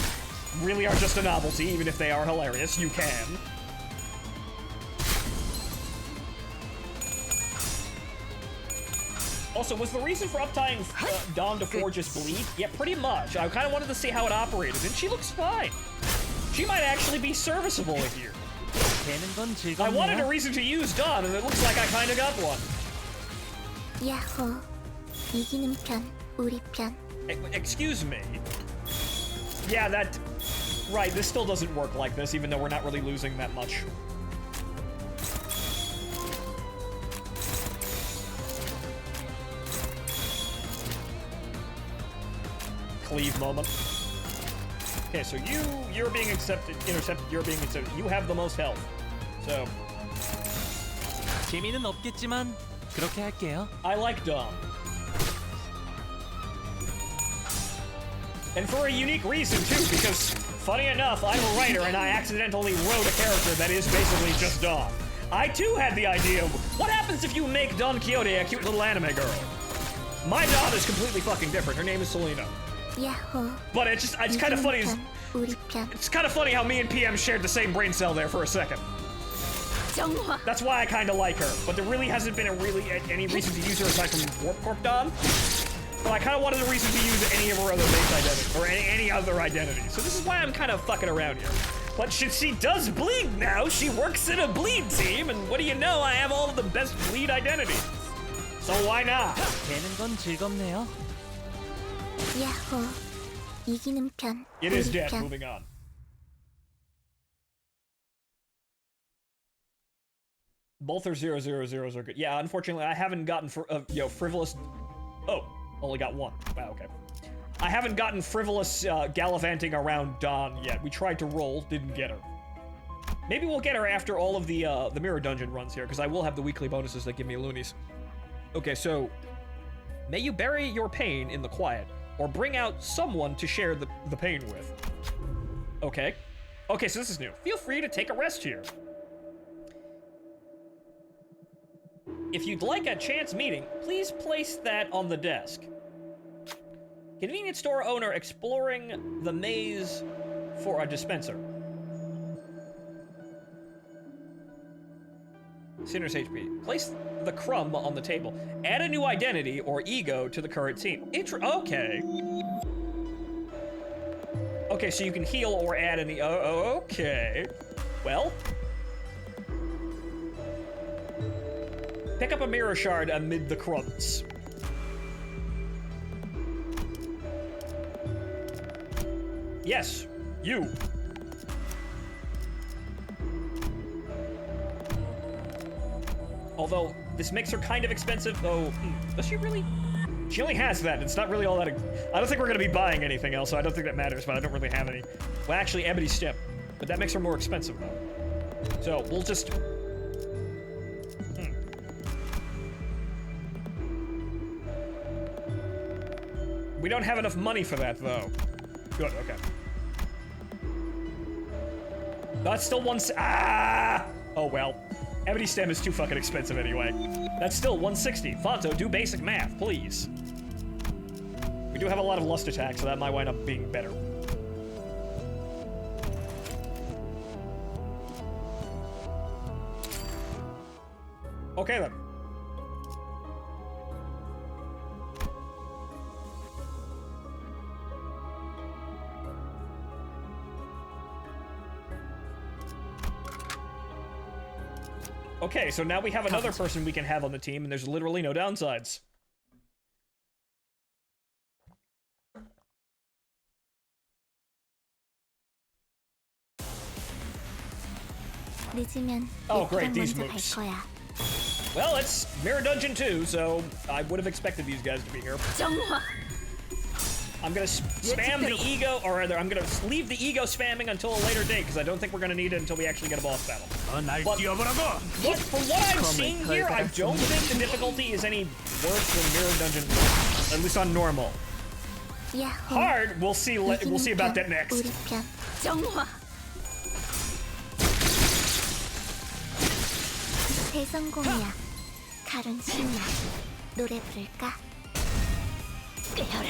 A: really are just a novelty, even if they are hilarious, you can. Also, was the reason for uptying Dawn to 4 just bleed? Yeah, pretty much. I kind of wanted to see how it operated, and she looks fine. She might actually be serviceable here. I wanted a reason to use Dawn, and it looks like I kind of got one.
E: 야호, 이기는 편, 우리 편.
A: Excuse me. Yeah, that... Right, this still doesn't work like this, even though we're not really losing that much. Cleave moment. Okay, so you're being intercepted, you're being accepted. You have the most health. So...
G: 재미는 없겠지만 그렇게 할게요.
A: I like Dom. And for a unique reason, too, because, funny enough, I'm a writer and I accidentally wrote a character that is basically just Dawn. I, too, had the idea of, what happens if you make Don Quixote a cute little anime girl? My Dawn is completely fucking different. Her name is Selena. But it's kind of funny. It's kind of funny how me and PM shared the same brain cell there for a second. That's why I kind of like her. But there really hasn't been any reason to use her aside from Warp Corp Dawn. But I kind of wanted a reason to use any of her other base identities, or any other identity. So this is why I'm kind of fucking around here. But she does bleed now. She works in a bleed team, and what do you know? I have all of the best bleed identities. So why not?
G: 되는 건 즐겁네요.
E: 야호, 이기는 편.
A: It is dead. Moving on. Both are 0/0/0s are good. Yeah, unfortunately, I haven't gotten frivolous. Oh, only got one. Wow, okay. I haven't gotten frivolous gallivanting around Dawn yet. We tried to roll, didn't get her. Maybe we'll get her after all of the mirror dungeon runs here, because I will have the weekly bonuses that give me loonies. Okay, so may you bury your pain in the quiet, or bring out someone to share the pain with. Okay. Okay, so this is new. Feel free to take a rest here. If you'd like a chance meeting, please place that on the desk. Convenience store owner exploring the maze for a dispenser. Sinner's HP. Place the crumb on the table. Add a new identity or ego to the current team. Okay. Okay, so you can heal or add any. Okay. Well. Pick up a mirror shard amid the crumbs. Yes, you. Although, this makes her kind of expensive, though. Does she really? She only has that. It's not really all that. I don't think we're going to be buying anything else, so I don't think that matters, but I don't really have any. Well, actually, Ebony Stem. But that makes her more expensive, though. So, we'll just... We don't have enough money for that, though. Good, okay. That's still Oh, well. Ebony Stem is too fucking expensive anyway. That's still 160. Phonto, do basic math, please. We do have a lot of lust attacks, so that might wind up being better. Okay, then. Okay, so now we have another person we can have on the team, and there's literally no downsides.
E: 늦으면
A: Oh, great,
E: 얘랑
A: these
E: 먼저 갈
A: moves.
E: 거야.
A: Well, it's Mirror Dungeon 2, so I would have expected these guys to be here.
B: 정화.
A: I'm gonna spam the ego, or rather, I'm gonna leave the ego spamming until a later date, because I don't think we're gonna need it until we actually get a boss battle.
C: 날
A: But-
C: 뛰어보라고.
A: From what I'm seeing here, I don't think the difficulty is any worse than Mirror Dungeon 1, at least on normal.
E: 야호.
A: Hard, we'll see about that next.
E: 우리 편.
B: 정화.
E: 대성공이야. 칼은 신나. 노래 부를까?
B: 꿰어라.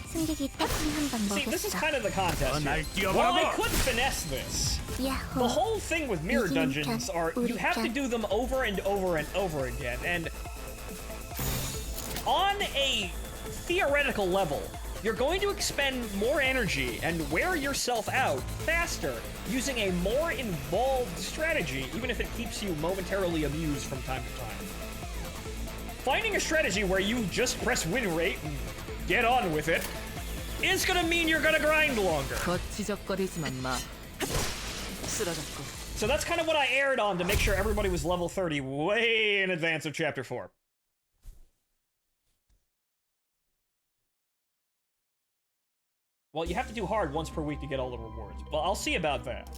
E: 승객이 딱콩 한방
A: See, this is
E: 먹였어.
A: kind of the contest
C: 날
A: here. While I
C: 뛰어보라고.
A: could finesse this, the
E: 야호.
A: whole thing with mirror dungeons are you have to do them over and over and over again, and on a theoretical level, you're going to expend more energy and wear yourself out faster using a more involved strategy, even if it keeps you momentarily amused from time to time. Finding a strategy where you just press win rate and get on with it is gonna mean you're gonna grind longer.
F: 거치적거리지만 마. 쓰러졌고.
A: So that's kind of what I aired on to make sure everybody was level 30 way in advance of Chapter 4. Well, you have to do hard once per week to get all the rewards, but I'll see about that.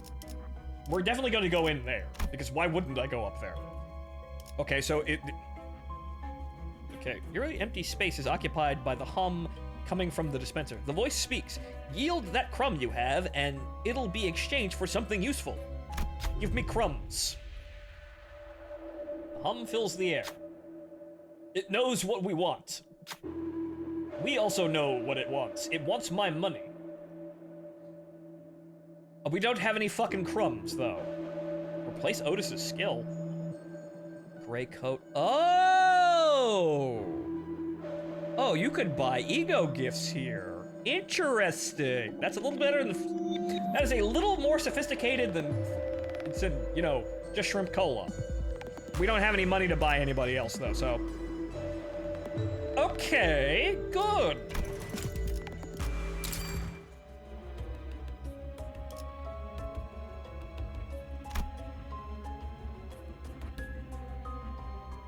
A: We're definitely going to go in there, because why wouldn't I go up there? Okay, so Okay, your empty space is occupied by the hum coming from the dispenser. The voice speaks. Yield that crumb you have, and it'll be exchanged for something useful. Give me crumbs. The hum fills the air. It knows what we want. We also know what it wants. It wants my money. We don't have any fucking crumbs, though. Replace Otis's skill. Gray coat. Oh! Oh, you could buy ego gifts here. Interesting. That's a little better than... That is a little more sophisticated than... It's in, you know, just shrimp cola. We don't have any money to buy anybody else, though, so... Okay, good.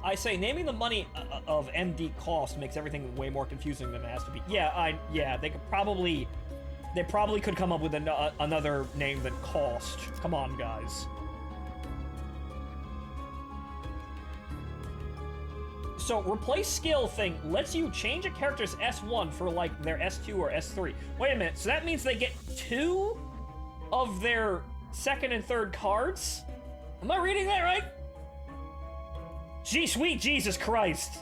A: I say naming the money of MD cost makes everything way more confusing than it has to be. Yeah, they probably could come up with another name than cost. Come on, guys. So, replace skill thing lets you change a character's S1 for, like, their S2 or S3. Wait a minute, so that means they get 2 of their second and third cards? Am I reading that right? Gee, sweet Jesus Christ.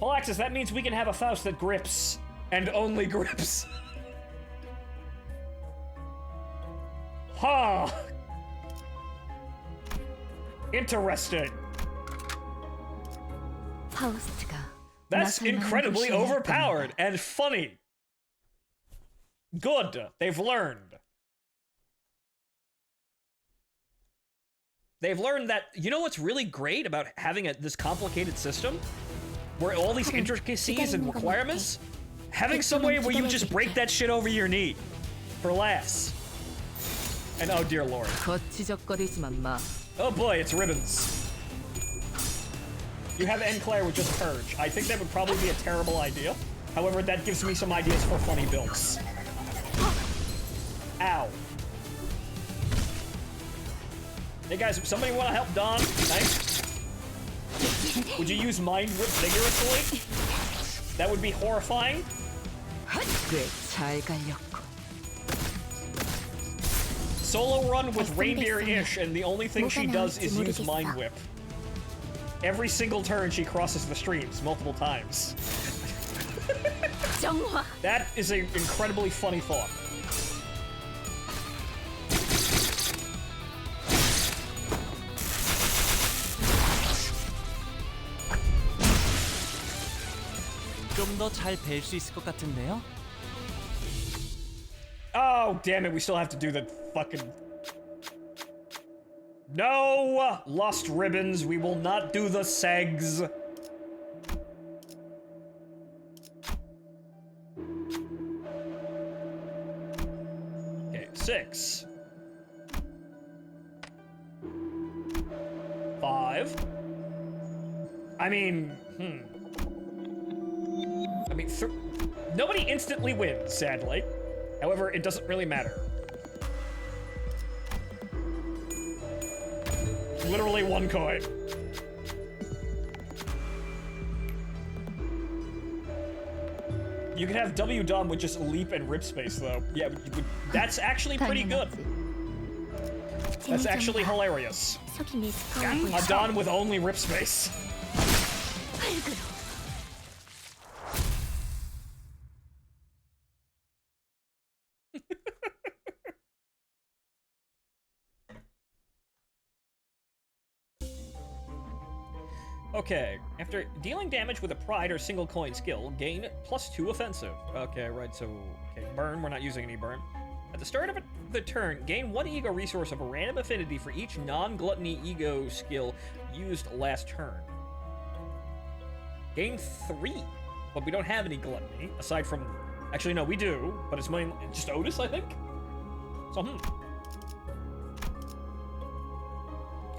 A: Polaxis, that means we can have a Faust that grips. And only grips. Huh. Interesting.
F: 파우스트가
A: That's
F: 나타나는
A: incredibly
F: 곳이어야
A: overpowered
F: 합니다.
A: and funny. Good. They've learned. They've learned that, you know what's really great about having this complicated system? Where all these intricacies and requirements? Having some way where you just break that shit over your knee. For laughs. And oh dear lord.
F: 거치적거리지만 마.
A: Oh boy, it's ribbons. You have Enclair with just Purge. I think that would probably be a terrible idea. However, that gives me some ideas for funny builds. Ow. Hey guys, somebody want to help Don? Thanks. Would you use Mind Whip vigorously? That would be horrifying.
F: 꽤잘 갈렸고.
A: Solo run with Reindeer-ish, and the only thing she does is use Mind Whip. Every single turn she crosses the streams multiple times.
B: 정화.
A: That is an incredibly funny thought.
G: 좀 더 잘 뵐 수 있을 것 같은데요?
A: Oh, damn it, we still have to do the fucking No! Lost ribbons, we will not do the segs. Okay, 6. 5. I mean, nobody instantly wins, sadly. However, it doesn't really matter. Literally 1 coin. You can have W done with just leap and rip space, though. Yeah, that's actually pretty good. That's actually hilarious.
E: 속이 미스커워 보여.
A: A Don with only rip space. Okay, after dealing damage with a pride or single coin skill, gain +2 offensive. Okay, right, so, okay, burn, we're not using any burn. At the start of the turn, gain 1 ego resource of a random affinity for each non-gluttony ego skill used last turn. Gain 3, but we don't have any gluttony, aside from... Actually, no, we do, but it's mainly just Otis, I think? So,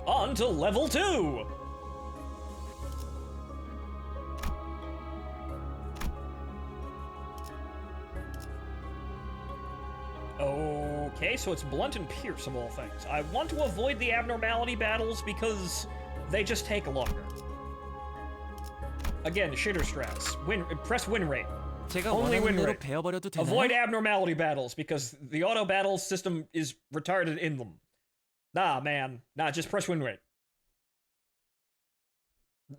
A: On to level 2! Okay, so it's Blunt and Pierce of all things. I want to avoid the abnormality battles because they just take longer. Again, shitter strats. Press win rate.
G: 제가
A: Only win
G: 원하는 대로
A: rate.
G: 배워버려도 되나요?
A: Avoid abnormality battles because the auto battle system is retarded in them. Nah, man. Nah, just press win rate.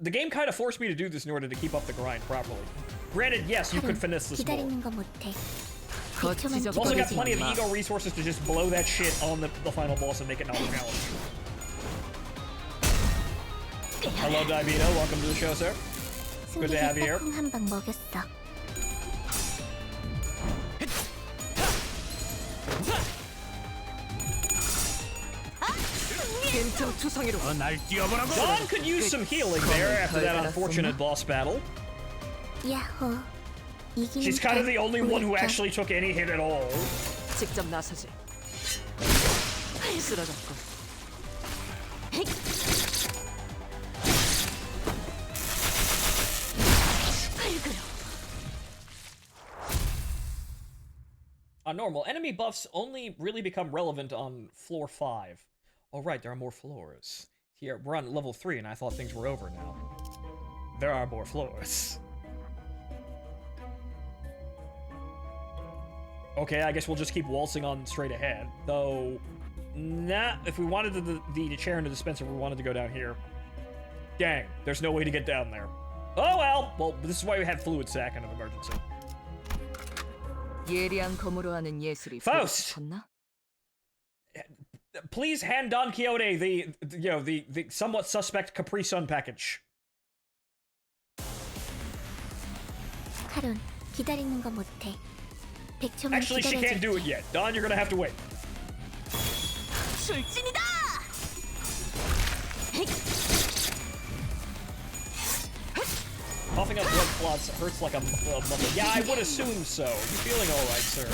A: The game kind of forced me to do this in order to keep up the grind properly. Granted, yes, you could finesse this more.
E: 기다리는 거 못해.
F: 거치적
A: You've also got
F: 거리지
A: plenty of
F: 마.
A: ego resources to just blow that shit on the final boss and make it non-reality. Hello, Divino. Welcome to the show, sir. Good to have you here.
E: 승객이 딱콩 한 방 먹였어.
F: 겐트 투성이로
C: 날 뛰어보라고.
A: Dawn could use some healing there after that unfortunate boss battle.
E: 야호. 이기는
A: She's kind of
E: 게
A: the only one who
E: 우리 편.
A: actually took any hit at all.
F: 직접 나서지. 쓰러졌고.
A: On normal, enemy buffs only really become relevant on floor 5. Oh right, there are more floors. Here, we're on level 3 and I thought things were over now. There are more floors. Okay, I guess we'll just keep waltzing on straight ahead. Though, nah, if we wanted the chair and the dispenser, we wanted to go down here. Dang, there's no way to get down there. Oh well! Well, this is why we have fluid sac in an emergency.
F: 예리한 검으로 하는 예술이
A: Faust!
F: 쳤나?
A: Please hand Don Quixote the somewhat suspect Capri Sun package.
E: 카론, 기다리는 거 못해. 100초만
A: Actually, she can't do it
E: 기다려줄게.
A: yet. Don, you're gonna have to wait.
B: 출진이다!
A: Coughing up blood clots hurts like a mother. Yeah, I would assume so. You feeling alright, sir?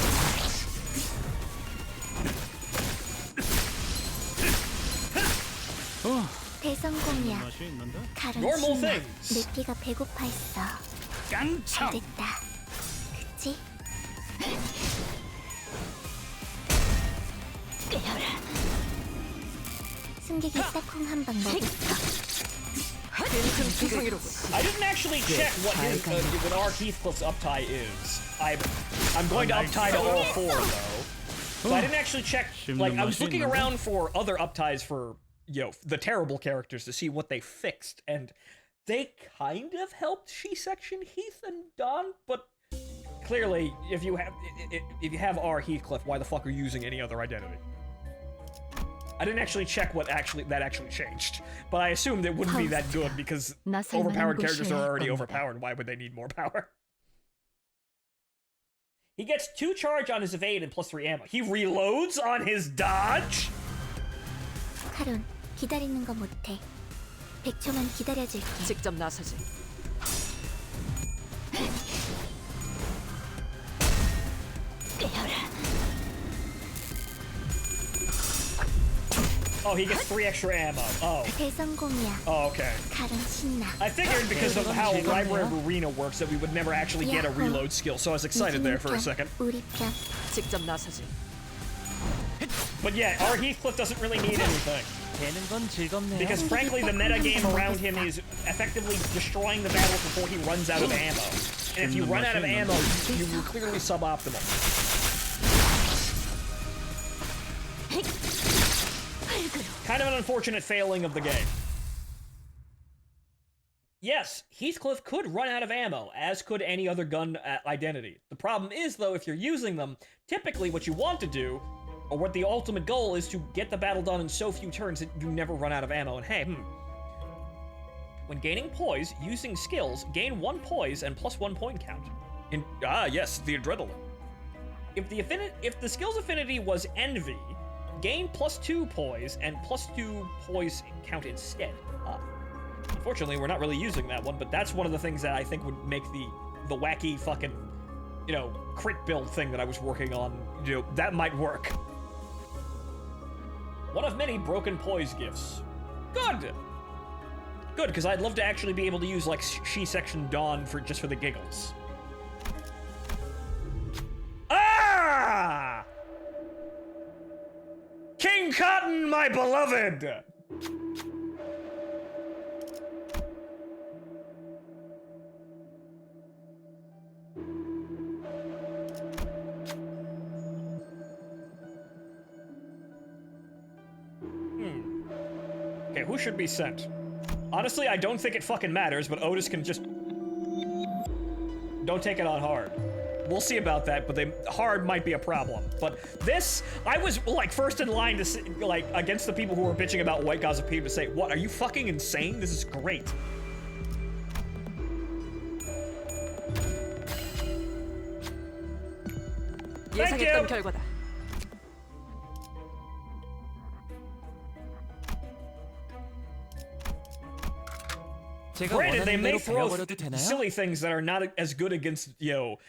E: 대성공이야.
C: 맛이 있는데?
E: 카론
A: Normal
E: 신나.
A: things.
E: 내 피가 배고파 있어.
C: 깡총.
E: 잘됐다. 그치? 승객이 딱콩 한 방 먹였어.
F: 겐트 투성이로
A: I didn't actually check what our Heathcliff's uptie is. I'm going to uptie to all 4 though. So I didn't actually check. Like I was looking around for other upties for the terrible characters to see what they fixed, and they kind of helped She-Section Heath and Don, but clearly, if you have our Heathcliff, why the fuck are you using any other identity? I didn't actually check what that actually changed, but I assumed it wouldn't be that good because overpowered characters are already overpowered. Why would they need more power? He gets 2 charge on his evade and +3 ammo. He reloads on his dodge?
E: 카론, 기다리는 거 못해. 100초만 기다려줄게.
F: 직접 나서지.
A: Oh, he gets 3 extra ammo. Oh.
E: 대성공이야.
A: Oh, okay.
E: 가론 신나.
A: I figured because of how Library of Arena works that we would never actually get a reload skill, so I was excited there for a second.
E: 우리 편.
F: 직접 나서지.
A: But yeah, our Heathcliff doesn't really need anything.
G: 되는 건 즐겁네요.
A: Because frankly, the metagame around him is effectively destroying the battle before he runs out of ammo. And if you run out of ammo, you're clearly suboptimal. Kind of an unfortunate failing of the game. Yes, Heathcliff could run out of ammo, as could any other gun identity. The problem is, though, if you're using them, typically what you want to do, or what the ultimate goal is, to get the battle done in so few turns that you never run out of ammo. And hey, when gaining poise, using skills, gain 1 poise and +1 point count. Yes, the adrenaline. If the skill's affinity was envy, gain +2 poise and +2 poise count instead. Unfortunately, we're not really using that one, but that's one of the things that I think would make the wacky fucking, you know, crit build thing that I was working on, you know, that might work. One of many broken poise gifts. Good! Good, because I'd love to actually be able to use, like, She-Section Dawn just for the giggles. Ah! King Cotton, my beloved! Okay, who should be sent? Honestly, I don't think it fucking matters, but Otis can just... Don't take it on hard. We'll see about that, but hard might be a problem. But this, I was, like, first in line to say, like, against the people who were bitching about White Gossip to say, what, are you fucking insane? This is great.
F: 예상했던 결과다.
A: Granted, they may throw silly things that are not as good against, you know,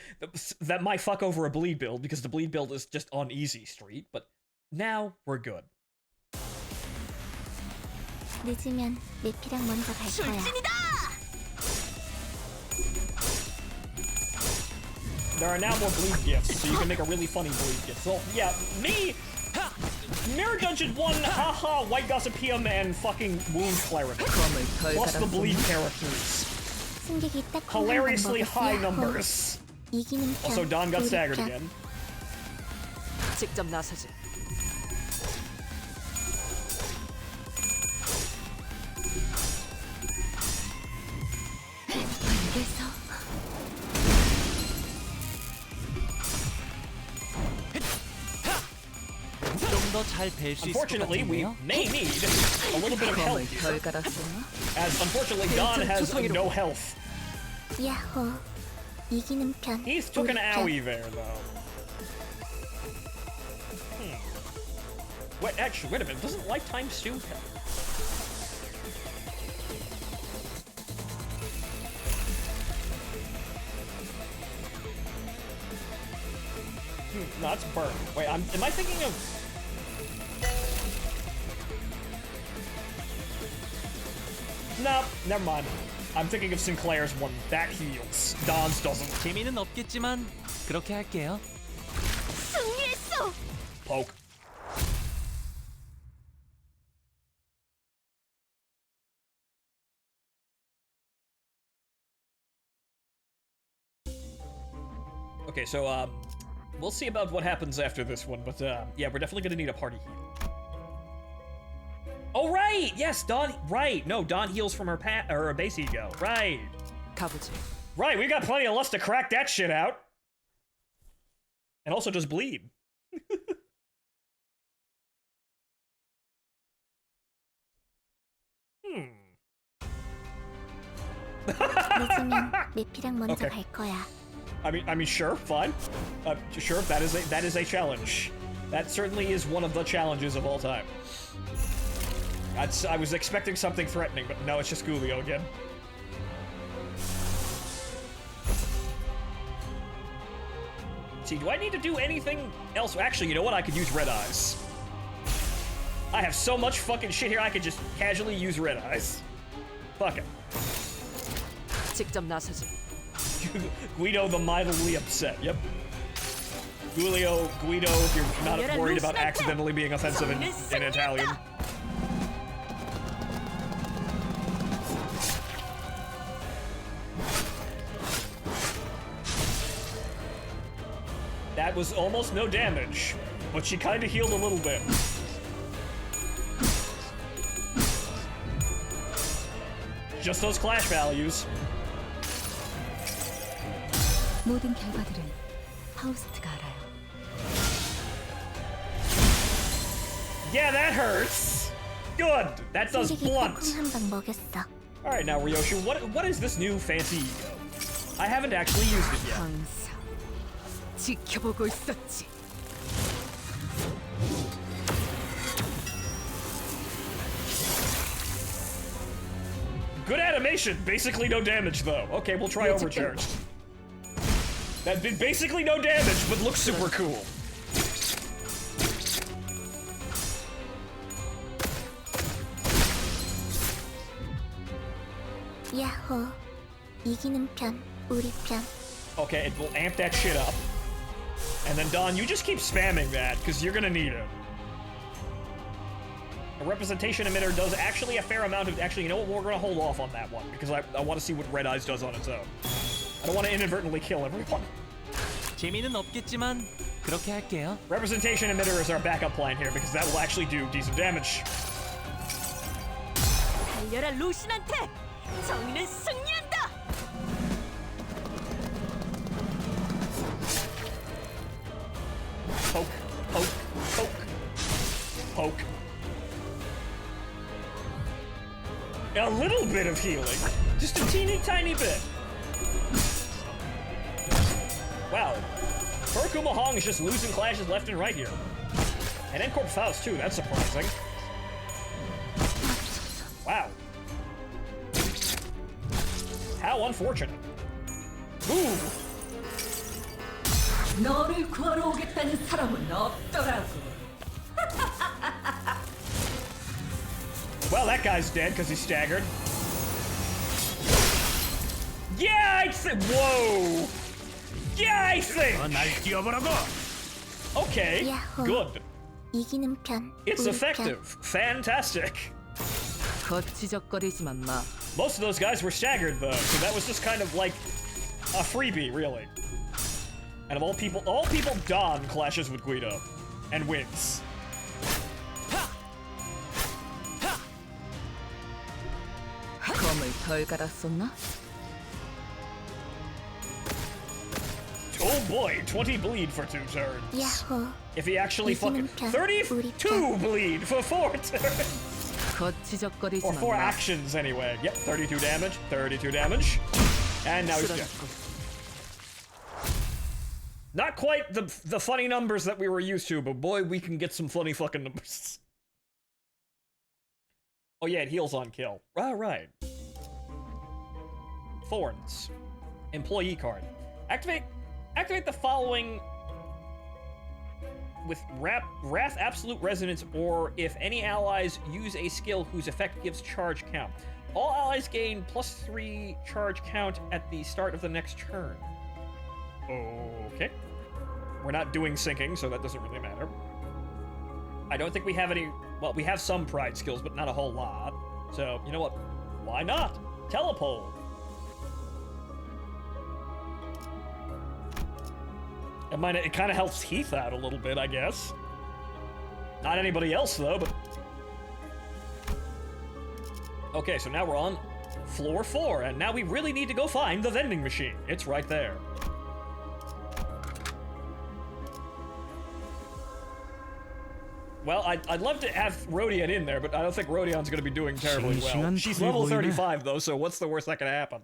A: that might fuck over a bleed build, because the bleed build is just on easy street, but now we're good.
E: 늦으면 메피랑 먼저 갈 거야.
A: There are now more bleed gifts, so you can make a really funny bleed gift. So, yeah, me... Mirror Dungeon 1, haha, White Gossipium, and fucking Wound Cleric. Plus the bleed characters.
E: 승객이 딱
A: Hilariously high numbers.
E: 이기는 편.
A: Also, Don got staggered again.
F: 직접 나서지.
E: 그래서
A: Unfortunately, we may need a little bit of help here, as unfortunately Don has no health.
E: 야호. 이기는 편.
A: He's took an owie there, though. Wait, actually, wait a minute. Doesn't Lifetime Stew count? No, that's burn. Wait, am I thinking of... No, never mind. I'm thinking of Sinclair's one. That heals. Don's doesn't.
G: 재미는 없겠지만 그렇게 할게요.
B: 승리했어.
A: Poke. Okay, so, we'll see about what happens after this one, but, yeah, we're definitely gonna need a party heal. Oh, right! Yes, Dawn, right! No, Dawn heals from her base ego, right.
F: 가보지.
A: Right, we got plenty of lust to crack that shit out. And also just bleed.
E: 늦으면 메피랑 먼저
A: Okay.
E: 갈 거야.
A: I mean, sure, fine. Sure, that is a challenge. That certainly is one of the challenges of all time. I was expecting something threatening, but no, it's just Gulio again. See, do I need to do anything else? Actually, you know what? I could use Red Eyes. I have so much fucking shit here, I could just casually use Red Eyes. Fuck it.
F: 직접 나서지.
A: Guido the mildly upset, yep. Guido, if you're not worried about accidentally being offensive in Italian. That was almost no damage, but she kinda healed a little bit. Just those clash values.
B: 모든 결과들은 파우스트가 알아요.
A: Yeah, that hurts. Good. That does
E: 승객이
A: blunt.
E: 딱콩 한 방 먹였어.
A: All right, now Ryoshi, what is this new fancy ego? I haven't actually used it yet.
F: 항상 지켜보고 있었지.
A: Good animation. Basically no damage though. Okay, we'll try overcharged. That did basically no damage, but looks super cool.
E: 야호. 이기는 편, 우리 편.
A: Okay, it will amp that shit up. And then Don, you just keep spamming that, because you're gonna need it. A representation emitter does actually a fair amount of... Actually, you know what? We're gonna hold off on that one, because I want to see what Red Eyes does on its own. I don't want to inadvertently kill everyone.
G: 재미는 없겠지만 그렇게 할게요.
A: Representation emitter is our backup plan here, because that will actually do decent damage.
B: 달려라 루신한테! 정의는 승리한다!
A: Poke, poke, poke, poke. A little bit of healing. Just a teeny tiny bit. Wow. Kurokuma Hong is just losing clashes left and right here. And Ncorp Faust too, that's surprising. Wow. How unfortunate. Ooh.
B: 너를 구하러 오겠다는 사람은 없더라고.
A: Well, that guy's dead because he's staggered. Yeah, I think. Whoa. Yeah, I think.
C: 날 뛰어보라고.
A: Okay.
E: 야호.
A: Good.
E: 이기는 편,
A: It's
E: 우리
A: effective. Fantastic.
F: 거치적거리지만 마.
A: Most of those guys were staggered though, so that was just kind of like a freebie, really. And of all people, Don clashes with Guido and wins.
F: 검을 덜 갈았었나?
A: Oh boy, 20 bleed for 2 turns.
E: 야호.
A: If he actually fucking 32 bleed for 4 turns. Or
F: 거치적거리지만
A: 4
F: 마.
A: actions anyway. Yep, 32 damage, 32 damage. And now he's dead. Not quite the funny numbers that we were used to, but boy, we can get some funny fucking numbers. Oh yeah, it heals on kill. All right. Thorns. Employee card. Activate the following with Wrath Absolute Resonance, or if any allies use a skill whose effect gives charge count. All allies gain +3 charge count at the start of the next turn. Okay. We're not doing syncing, so that doesn't really matter. I don't think we have any... Well, we have some pride skills, but not a whole lot. So, you know what? Why not? Telepole. It kind of helps Heath out a little bit, I guess. Not anybody else, though, but... Okay, so now we're on floor 4, and now we really need to go find the vending machine. It's right there. Well, I'd love to have Rodion in there, but I don't think Rodion's going to be doing terribly well. She's level 35, though, so what's the worst that could happen?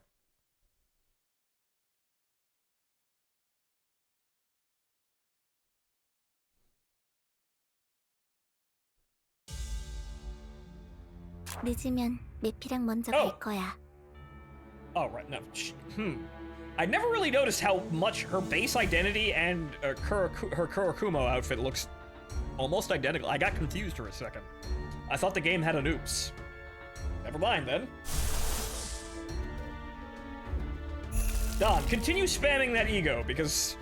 E: 늦으면 메피랑 먼저
A: Oh.
E: 갈 거야.
A: Oh, right, no. I never really noticed how much her base identity and her Kurakumo outfit looks almost identical. I got confused for a second. I thought the game had an oops. Never mind, then. Don, continue spamming that ego, because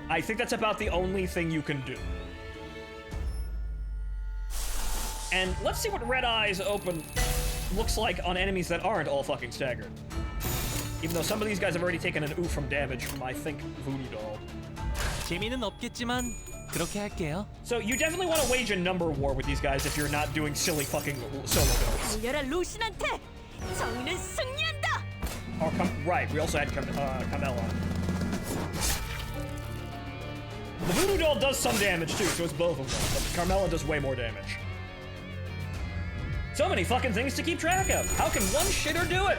A: I think that's about the only thing you can do. And let's see what Red Eyes Open looks like on enemies that aren't all fucking staggered. Even though some of these guys have already taken an oof from damage from, I think, Voodoo Doll.
G: 재미는 없겠지만 그렇게 할게요.
A: So you definitely want to wage a number war with these guys if you're not doing silly fucking solo builds.
B: 달려라 루신한테! 정의는 승리한다!
A: Or right, we also had Carmella. The Voodoo Doll does some damage too, so it's both of them, but Carmella does way more damage. So many fucking things to keep track of. How can one shitter do it?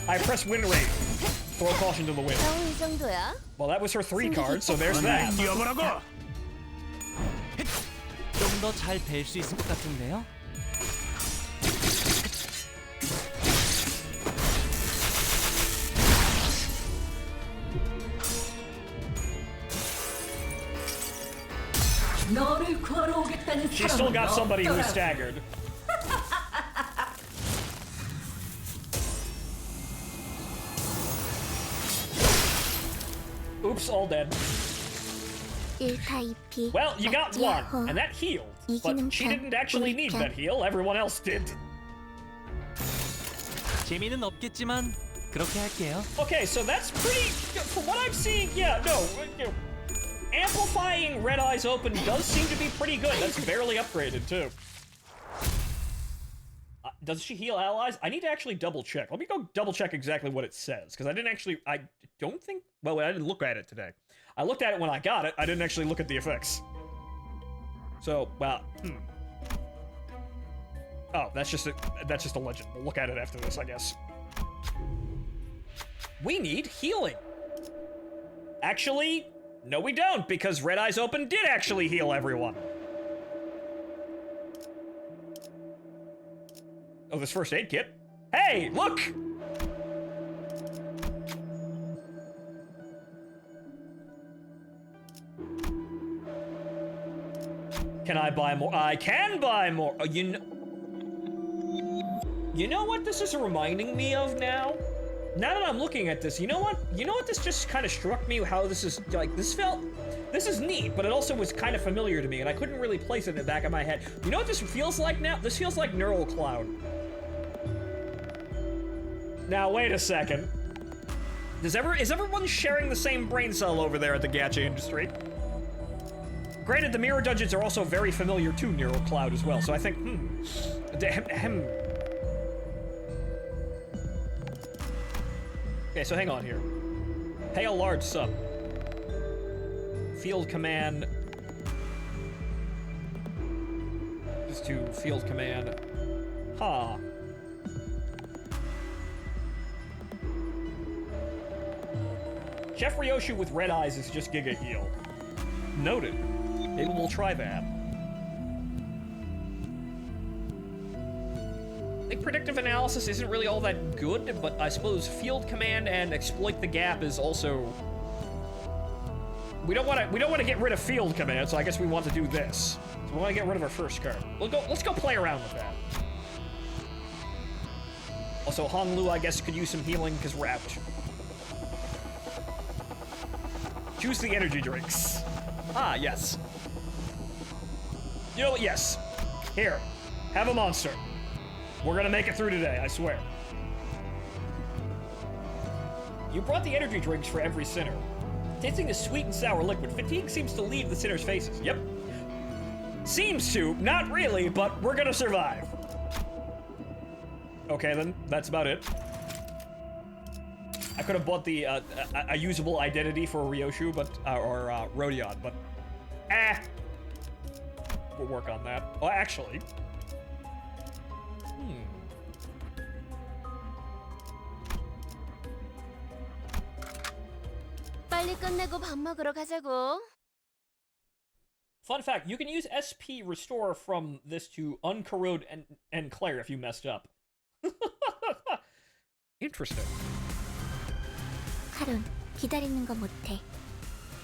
A: I press win rate. Throw caution to the wind.
B: 이 정도야?
A: Well, that was her 3 cards, so there's that.
C: 뛰어보라고.
G: 좀 더 잘 뵐 수 있을 것 같은데요.
F: 너를 구하러 오겠다는
A: She still got somebody who's staggered. Oops, all dead.
E: 1타 2피.
A: Well, you got one, and that healed. But she didn't actually need that heal, everyone else did.
G: 재미는 없겠지만 그렇게 할게요.
A: Okay, so that's pretty, from what I'm seeing, yeah, no, you know, amplifying Red Eyes Open does seem to be pretty good. That's barely upgraded, too. Does she heal allies? I need to actually double check. Let me go double check exactly what it says, because I don't think, well, I didn't look at it today. I looked at it when I got it, I didn't actually look at the effects. So, well, Oh, that's just a legend. We'll look at it after this, I guess. We need healing. Actually, no we don't, because Red Eyes Open did actually heal everyone. Oh, this first aid kit. Hey, look! Can I buy more? I can buy more. Oh, you know what this is reminding me of now? Now that I'm looking at this, you know what? You know what this just kind of struck me, how this is, like, this is neat, but it also was kind of familiar to me, and I couldn't really place it in the back of my head. You know what this feels like now? This feels like Neural Cloud. Now, wait a second. Is everyone sharing the same brain cell over there at the gacha industry? Granted, the mirror dungeons are also very familiar to Neural Cloud as well, so I think, Okay, so hang on here. Pay a large sum. Field command. Just to field command. Ha. Chef Ryoshu with red eyes is just Giga Heal. Noted. Maybe we'll try that. I think predictive analysis isn't really all that good, but I suppose field command and exploit the gap is also. We don't want to get rid of field command, so I guess we want to do this. So we want to get rid of our first card. Let's go play around with that. Also, Honglu, I guess, could use some healing because we're out. Choose the energy drinks. Ah, yes. You know what? Yes. Here, have a monster. We're gonna make it through today, I swear. You brought the energy drinks for every sinner. Tasting the sweet and sour liquid, fatigue seems to leave the sinner's faces. Yep. Seems to, not really, but we're gonna survive. Okay then, that's about it. I could have bought the a usable identity for Ryoshu, but or Rodion, but we'll work on that. Oh, actually.
B: 빨리 끝내고 밥 먹으러 가자고.
A: Fun fact, you can use SP Restore from this to uncorrode and Claire if you messed up. Interesting.
E: 카론, 기다리는 거 못해.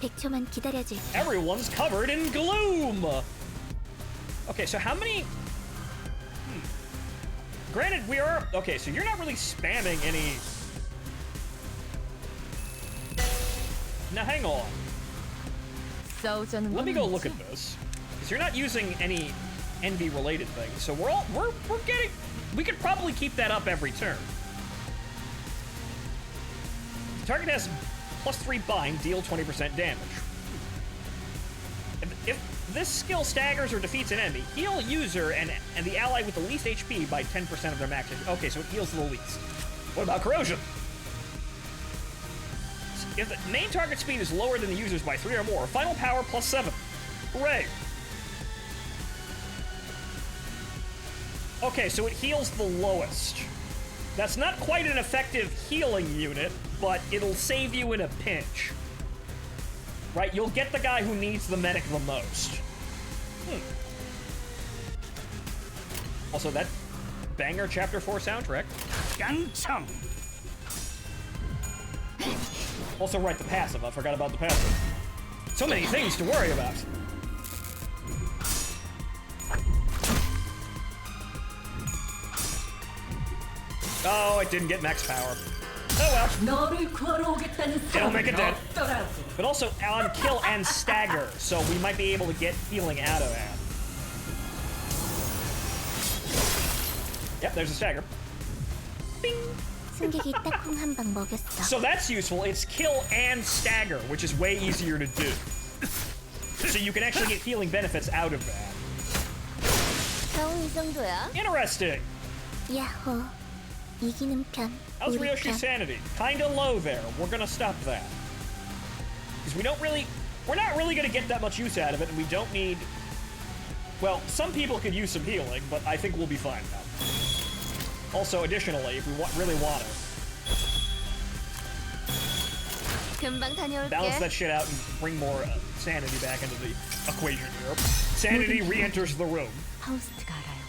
E: 100초만 기다려줄게.
A: Everyone's covered in gloom! Okay, so how many... Granted, we are... Okay, so you're not really spamming any... Now, hang on.
B: 싸우자는
A: Let me go look at this. Because you're not using any envy-related things, so we're getting... We could probably keep that up every turn. The target has +3 bind, deal 20% damage. If this skill staggers or defeats an enemy, heal user and the ally with the least HP by 10% of their max HP. Okay, so it heals the least. What about corrosion? If the main target speed is lower than the user's by 3 or more, final power +7. Hooray! Okay, so it heals the lowest. That's not quite an effective healing unit, but it'll save you in a pinch. Right? You'll get the guy who needs the medic the most. Also, that banger Chapter 4 soundtrack.
C: 깡총.
A: Also, right, the passive. I forgot about the passive. So many things to worry about. Oh, it didn't get max power. Oh well.
F: 너를 구하러 오겠다는
A: It'll make it dead.
F: 없더라고.
A: But also on kill and stagger, so we might be able to get healing out of that. Yep, there's a stagger. Bing.
E: 승객이 딱콩 한 방 먹였어.
A: So that's useful. It's kill and stagger, which is way easier to do. So you can actually get healing benefits out of that.
B: 겨우 이 정도야?
A: Interesting.
E: 야호. 이기는 편.
A: How's
E: 우리
A: Ryoshi's
E: 편.
A: sanity? Kinda low there. We're gonna stop that. Because we're not really gonna get that much use out of it, and we don't need... Well, some people could use some healing, but I think we'll be fine now. Also, additionally, if we really want to,
B: 금방 다녀올게.
A: balance that shit out and bring more sanity back into the equation here. Sanity re-enters the room.
B: 하우스트가 알아요.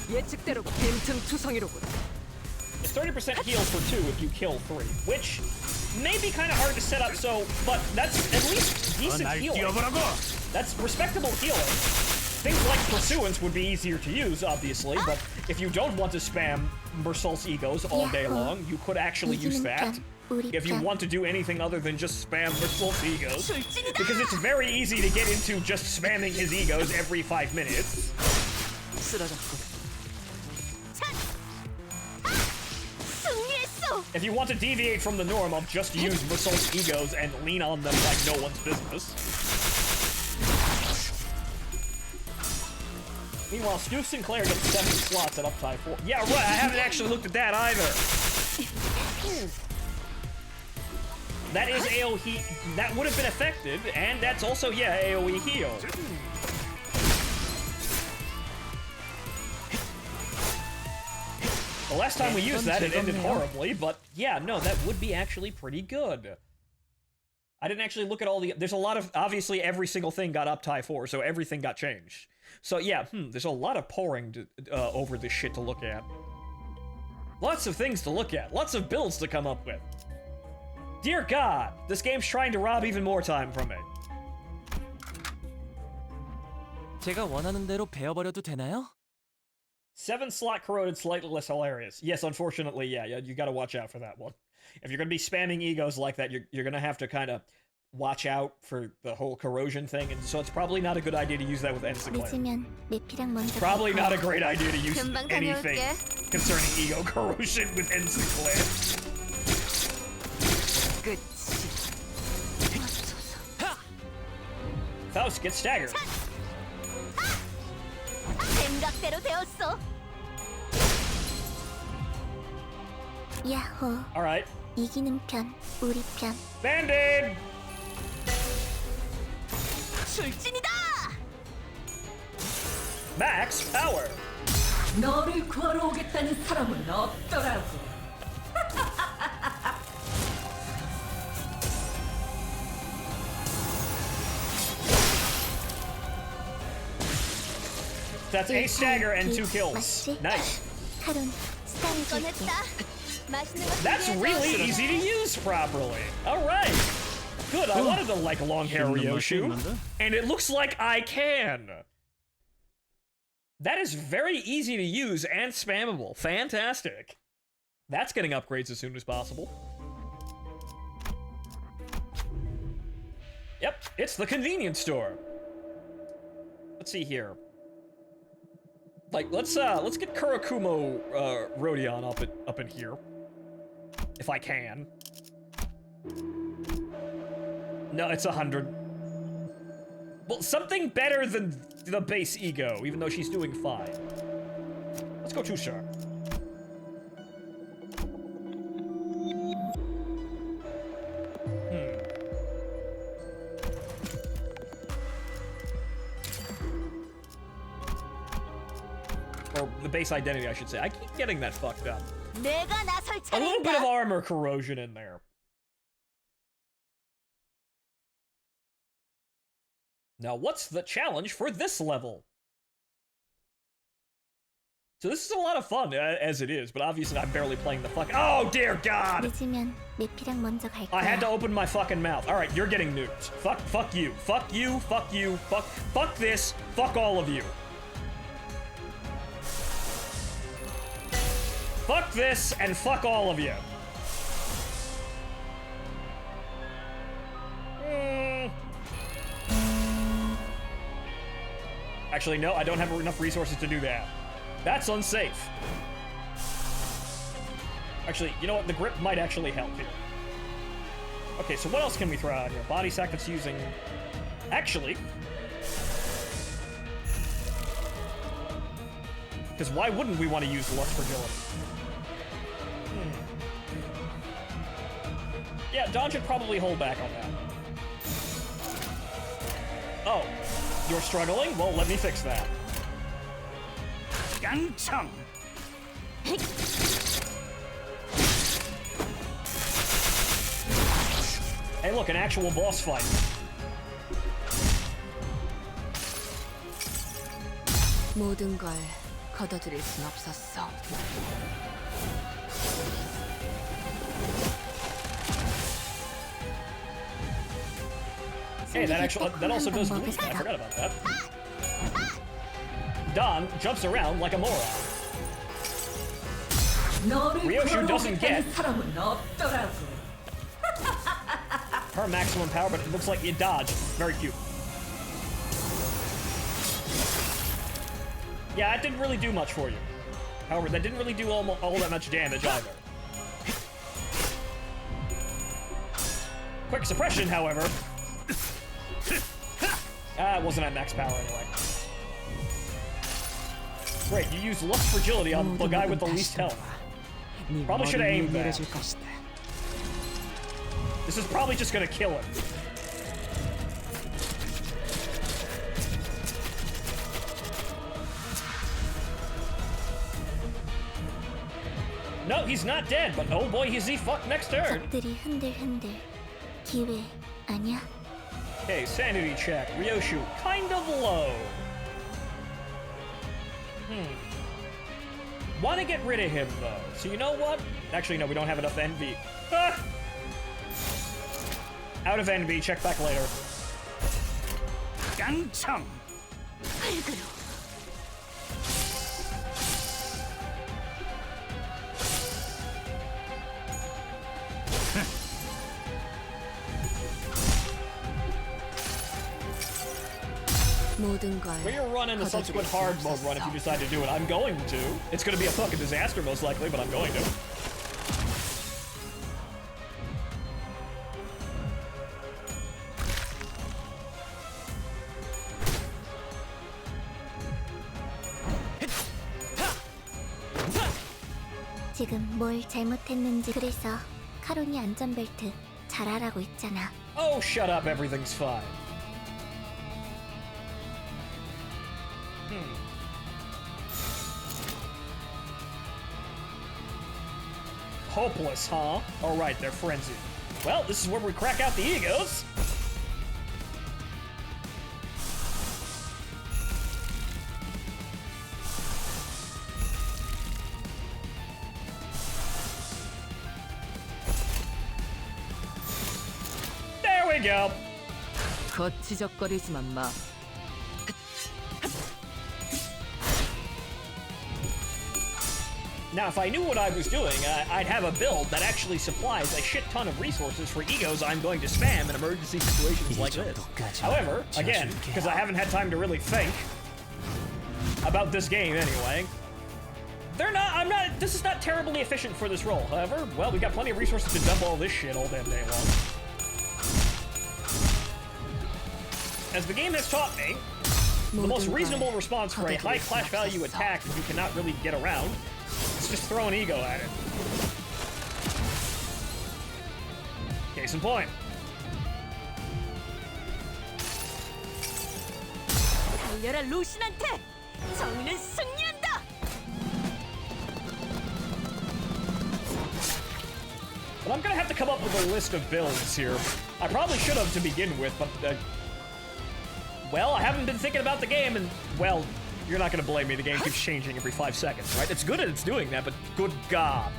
F: 예측대로 빈틈투성이로군.
A: It's 30% heals for 2 if you kill 3, which may be kind of hard to set up, but that's at least decent
C: 날
A: healing.
C: 뛰어보라고.
A: That's respectable healing. Things like Pursuance would be easier to use, obviously, but if you don't want to spam Mersul's egos all day long, you could actually use that. If you want to do anything other than just spam Mersul's egos, because it's very easy to get into just spamming his egos every 5 minutes.
F: 쓰러졌군.
B: 승리했어.
A: If you want to deviate from the norm of just use Mersul's egos and lean on them like no one's business. Meanwhile, Stu Sinclair gets 7 slots at Uptide 4. Yeah, right, I haven't actually looked at that either. That is AoE, that would have been effective, and that's also, yeah, AoE heal. The last time we used that, it ended horribly, but yeah, no, that would be actually pretty good. I didn't actually look at all the... There's a lot of... Obviously, every single thing got up tie 4, so everything got changed. So yeah, there's a lot of pouring over this shit to look at. Lots of things to look at. Lots of builds to come up with. Dear God, this game's trying to rob even more time from me.
G: 제가 원하는 대로 베어버려도 되나요?
A: 7-slot corroded, slightly less hilarious. Yes, unfortunately, yeah, you gotta watch out for that one. If you're gonna be spamming egos like that, you're gonna have to kind of watch out for the whole corrosion thing, and so it's probably not a good idea to use that with Sinclair.
E: 늦으면 매피랑 먼저
A: Probably not a great idea to use
B: 금방
A: anything
B: 다녀올게.
A: concerning ego corrosion with Sinclair.
F: 끝이.
A: Faust gets staggered.
B: 생각대로 되었어.
E: 야호.
A: Alright.
E: 이기는 편. 우리 편.
A: Band-Aid!
B: 출진이다.
A: Max power!
F: 너를 구하러 오겠다는 사람은 없더라고.
A: that's a stagger and 2 kills.
E: 맞지?
A: Nice.
E: 카론, 스타일 줄게.
B: 꺼냈다. 맛있는 거
A: That's
B: 준비해줘.
A: really easy to use properly. All right. Good. I wanted to like long hair Ryoshu, and it looks like I can. That is very easy to use and spammable. Fantastic. That's getting upgrades as soon as possible. Yep, it's the convenience store. Let's see here. Like, let's get Kurakumo Rodion up in here. If I can. No, it's 100. Well, something better than the base ego, even though she's doing fine. Let's go 2-star. Or the base identity, I should say. I keep getting that fucked up.
B: 내가 나설
A: A little bit of
B: 차례인가?
A: armor corrosion in there. Now, what's the challenge for this level? So this is a lot of fun, as it is, but obviously I'm barely playing the fuck. Oh, dear God!
E: 늦으면 매피랑 먼저 갈
A: I had to
E: 거야.
A: open my fucking mouth. All right, you're getting nuked. Fuck you. Fuck you. Fuck you. Fuck this. Fuck all of you. Fuck this and fuck all of you. Actually, no, I don't have enough resources to do that. That's unsafe. Actually, you know what? The grip might actually help here. Okay, so what else can we throw out here? Body sack that's using... Actually... Because why wouldn't we want to use Lust Fragility? Yeah, Dawn should probably hold back on that. Oh, you're struggling? Well, let me fix that.
C: 깡총.
A: Hey, look, an actual boss fight.
F: 모든 걸 걷어들일 순 없었어.
A: Hey, that also does movement. I forgot about that. Dawn jumps around like a moron.
F: 너를
A: Ryoshu doesn't get
F: 구하러 사람은 없더라고.
A: her maximum power, but it looks like you dodged. Very cute. Yeah, that didn't really do much for you. However, that didn't really do all that much damage either. Quick suppression, however. It wasn't at max power anyway. Great, you used Lust Fragility on the guy with the least health. Probably should have aimed that. This is probably just gonna kill him. No, he's not dead, but oh boy, is he fucked next turn.
E: 적들이 흔들흔들. 기회 아니야?
A: Okay, sanity check. Ryoshu, kind of low. Want to get rid of him, though. So you know what? Actually, no, we don't have enough NV. Ah! Out of NV, check back later.
C: 깡총.
F: 모든 걸
A: We're gonna run in the subsequent hard mode run if you decide to do it. I'm going to. It's gonna be a fucking disaster, most likely, but I'm going to.
E: 지금 뭘 잘못했는지. 그래서 카론이 안전벨트 잘하라고 있잖아.
A: Oh, shut up, everything's fine. Hopeless, huh? Alright, they're frenzied. Well, this is where we crack out the egos. we go.
F: 거치적거리지만 마.
A: Now, if I knew what I was doing, I'd have a build that actually supplies a shit ton of resources for egos I'm going to spam in emergency situations like this. However, again, because I haven't had time to really think about this game anyway, this is not terribly efficient for this role. However, well, we got plenty of resources to dump all this shit all damn day long. As the game has taught me, the most reasonable response for a high clash value attack that you cannot really get around is just throw an ego at it. Case in point.
B: 달려라 루신한테! 정의는 승리한다!
A: But I'm gonna have to come up with a list of builds here. I probably should have to begin with, but, well, I haven't been thinking about the game, and, well, you're not gonna blame me, the game keeps changing every 5 seconds, right? It's good at it's doing that, but good God.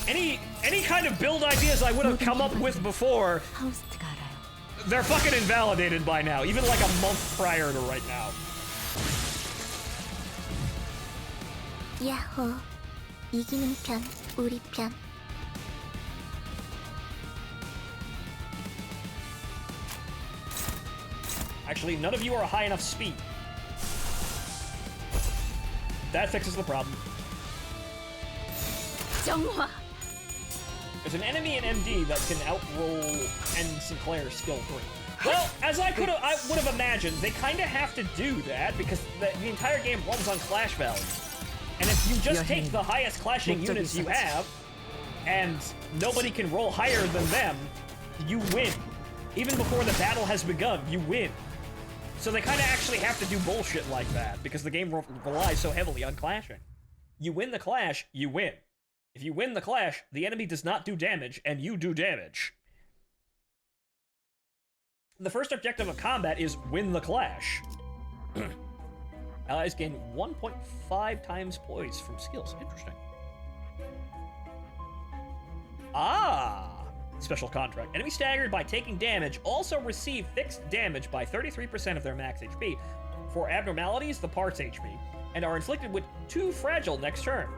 A: Any kind of build ideas I would have come up with before,
F: 하우스트가 알아요.
A: they're fucking invalidated by now, even like a month prior to right now.
E: 야호. 이기는 편, 우리 편.
A: Actually, none of you are high enough speed. That fixes the problem.
B: 정화!
A: There's an enemy in MD that can outroll N. Sinclair's skill 3. Well, as I would have imagined, they kind of have to do that because the entire game runs on clash value. And if you just take the highest clashing units you have, and nobody can roll higher than them, you win. Even before the battle has begun, you win. So they kind of actually have to do bullshit like that, because the game relies so heavily on clashing. You win the clash, you win. If you win the clash, the enemy does not do damage, and you do damage. The first objective of combat is win the clash. Allies gain 1.5 times poise from skills. Interesting. Ah! Special contract. Enemy staggered by taking damage also receive fixed damage by 33% of their max HP. For abnormalities, the parts HP, and are inflicted with 2 fragile next turn.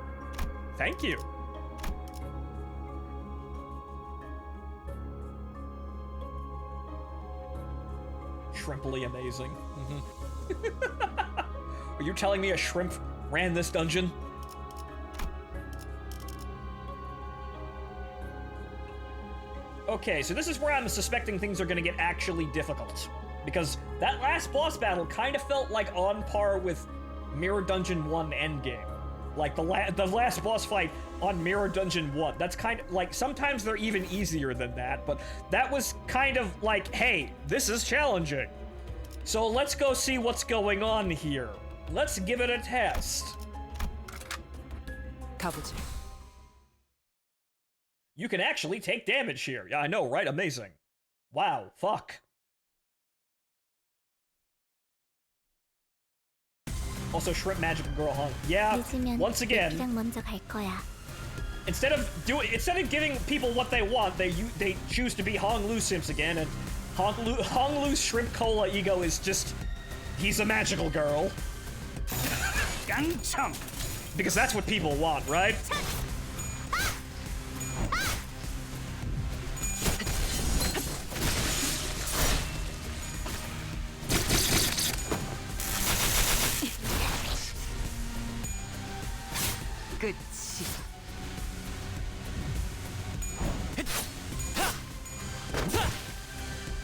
A: Thank you. Shrimply amazing. Are you telling me a shrimp ran this dungeon? Okay, so this is where I'm suspecting things are gonna get actually difficult. Because that last boss battle kind of felt like on par with Mirror Dungeon 1 Endgame. Like the last boss fight on Mirror Dungeon 1. That's kind of like, sometimes they're even easier than that, but that was kind of like, hey, this is challenging. So let's go see what's going on here. Let's give it a test.
F: 가보지.
A: You can actually take damage here. Yeah, I know, right? Amazing. Wow, fuck. Also, Shrimp Magical Girl hung. Yeah, once again,
E: 내피랑 먼저 갈 거야.
A: instead of giving people what they want, they choose to be Hong Lu simps again, and Hong Lu's Shrimp Cola ego is just, he's a magical girl.
C: 깡총.
A: Because that's what people want, right?
F: 끝이.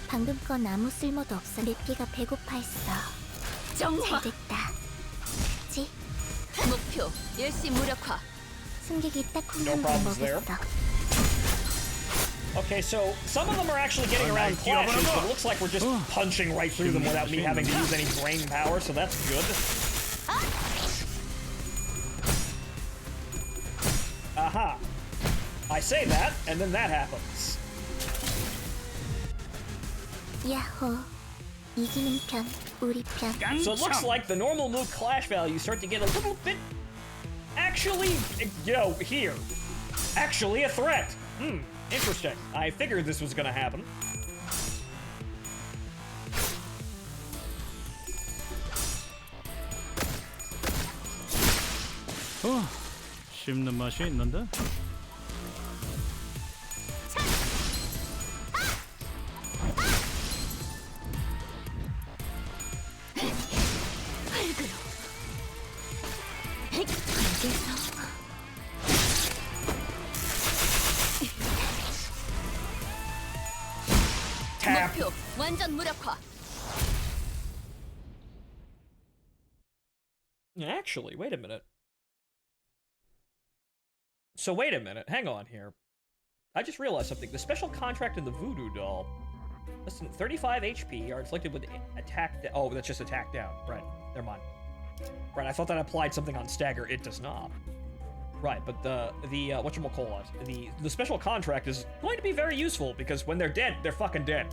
E: 방금 건 아무 쓸모도 없어. 내 피가 배고파했어.
B: 정화!
E: 잘됐다. 그치?
F: 목표 일시 무력화.
E: 승객이 딱콩
A: No
E: 한번
A: problems there.
E: 먹였어.
A: Okay, so some of them are actually getting around clashes, but it looks like we're just punching right through them without me having to use any brain power, so that's good. Aha. I say that, and then that happens.
E: 야호. 이기는 편, 우리 편.
A: So it looks like the normal move clash values start to get a little bit... Actually, here. Actually a threat. Interesting. I figured this was gonna happen.
C: 씹는 맛이 있는데?
A: Tap.
F: 목표 완전 무력화.
A: Actually, wait a minute. So wait a minute, hang on here. I just realized something. The special contract in the Voodoo doll. Listen, 35 HP are inflicted with attack. Oh, that's just attack down. Right. Never mind. Right. I thought that applied something on stagger. It does not. Right. But the whatchamacallit, the special contract is going to be very useful because when they're dead, they're fucking dead.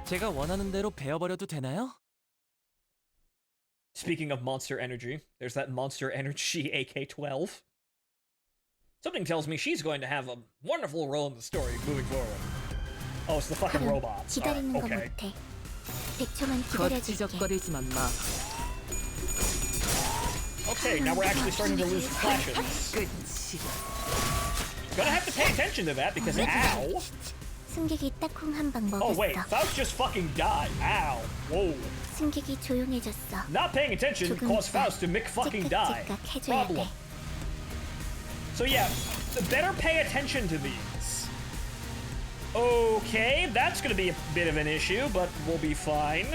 G: 제가 원하는 대로 베어버려도 되나요?
A: Speaking of monster energy, there's that monster energy AK-12. Something tells me she's going to have a wonderful role in the story moving forward. Oh, it's the fucking
E: 하루
A: robots.
E: 기다리는 거
A: Okay.
E: 못해. 100초만 기다려줄게.
F: 거치적거리지만 마.
A: Okay, now we're actually starting to lose flashes.
F: 끝이.
A: Gonna have to pay attention to that because ow.
E: 승객이 딱콩 한 방
A: Oh wait,
E: 먹였어.
A: Faust just fucking died. Ow. Whoa.
E: 승객이 조용해졌어.
A: Not paying attention
E: 조금
A: caused
E: 있다.
A: Faust to fucking die.
E: 찌깍찌깍 해줘야
A: Problem.
E: 돼.
A: So yeah, better pay attention to these. Okay, that's gonna be a bit of an issue, but we'll be fine.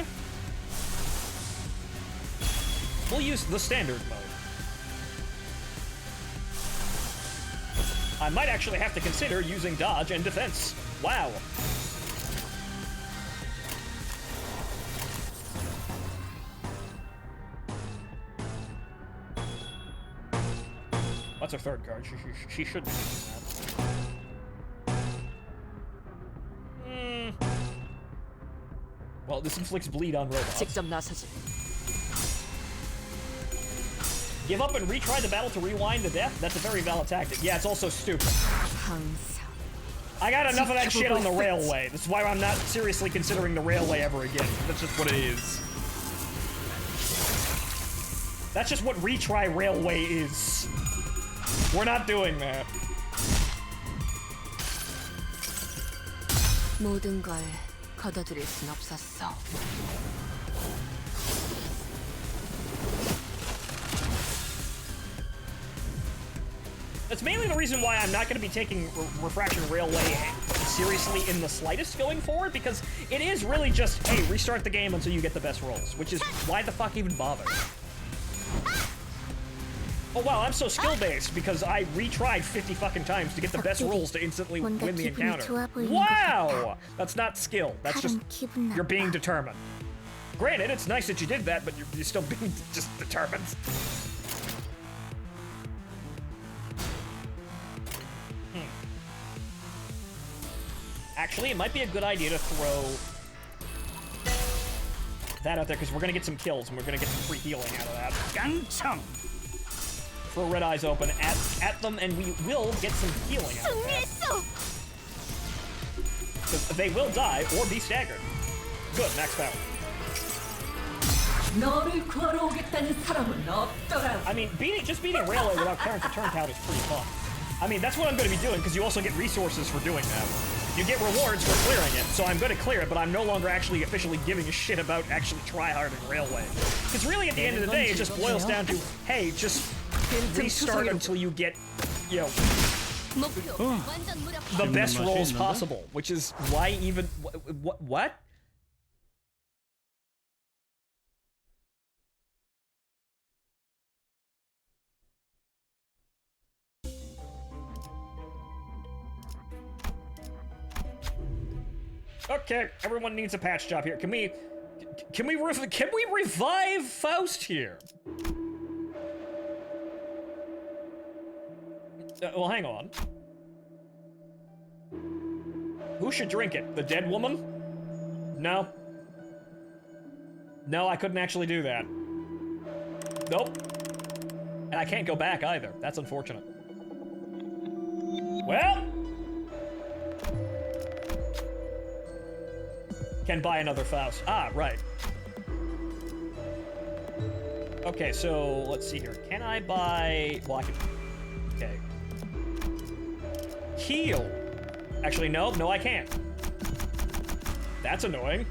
A: We'll use the standard mode. I might actually have to consider using dodge and defense. Wow. What's her third card? She should be using that. Well, this inflicts bleed on robots.
F: 직접 나서지.
A: Give up and retry the battle to rewind to death? That's a very valid tactic. Yeah, it's also stupid.
F: 항상.
A: I got enough of that shit on the railway. That's why I'm not seriously considering the railway ever again. That's just what it is. That's just what retry railway is. We're not doing that.
F: 모든 걸 걷어들일 순 없었어.
A: That's mainly the reason why I'm not going to be taking Refraction Railway seriously in the slightest going forward, because it is really just, hey, restart the game until you get the best rolls, which is why the fuck even bother? Oh wow, I'm so skill-based because I retried 50 fucking times to get the best rolls to instantly win the encounter. Wow! That's not skill. That's just, you're being determined. Granted, it's nice that you did that, but you're still being just determined. Actually, it might be a good idea to throw that out there, because we're going to get some kills, and we're going to get some free healing out of that.
C: 깡총!
A: Throw Red Eyes open at them, and we will get some healing out of that.
B: 승리했어.
A: Because they will die, or be staggered. Good, max power.
F: 너를 구하러 오겠다는 사람은 없더라.
A: I mean, just beating Railway without character turn count is pretty fun. I mean, that's what I'm going to be doing, because you also get resources for doing that. You get rewards for clearing it, so I'm going to clear it, but I'm no longer actually officially giving a shit about actually tryharding Railway. Because really, at the end of the day, it just boils down to, hey, just restart until you get, you know,
F: 목표 완전 무력화.
A: the best rolls possible, which is why even... What? Okay, everyone needs a patch job here. Can we revive Faust here? Well, hang on. Who should drink it? The dead woman? No. No, I couldn't actually do that. Nope. And I can't go back either. That's unfortunate. Well... Can buy another Faust. Ah, right. Okay, so let's see here. Can I buy... Well, I can... Okay. Heal. Actually, no, I can't. That's annoying.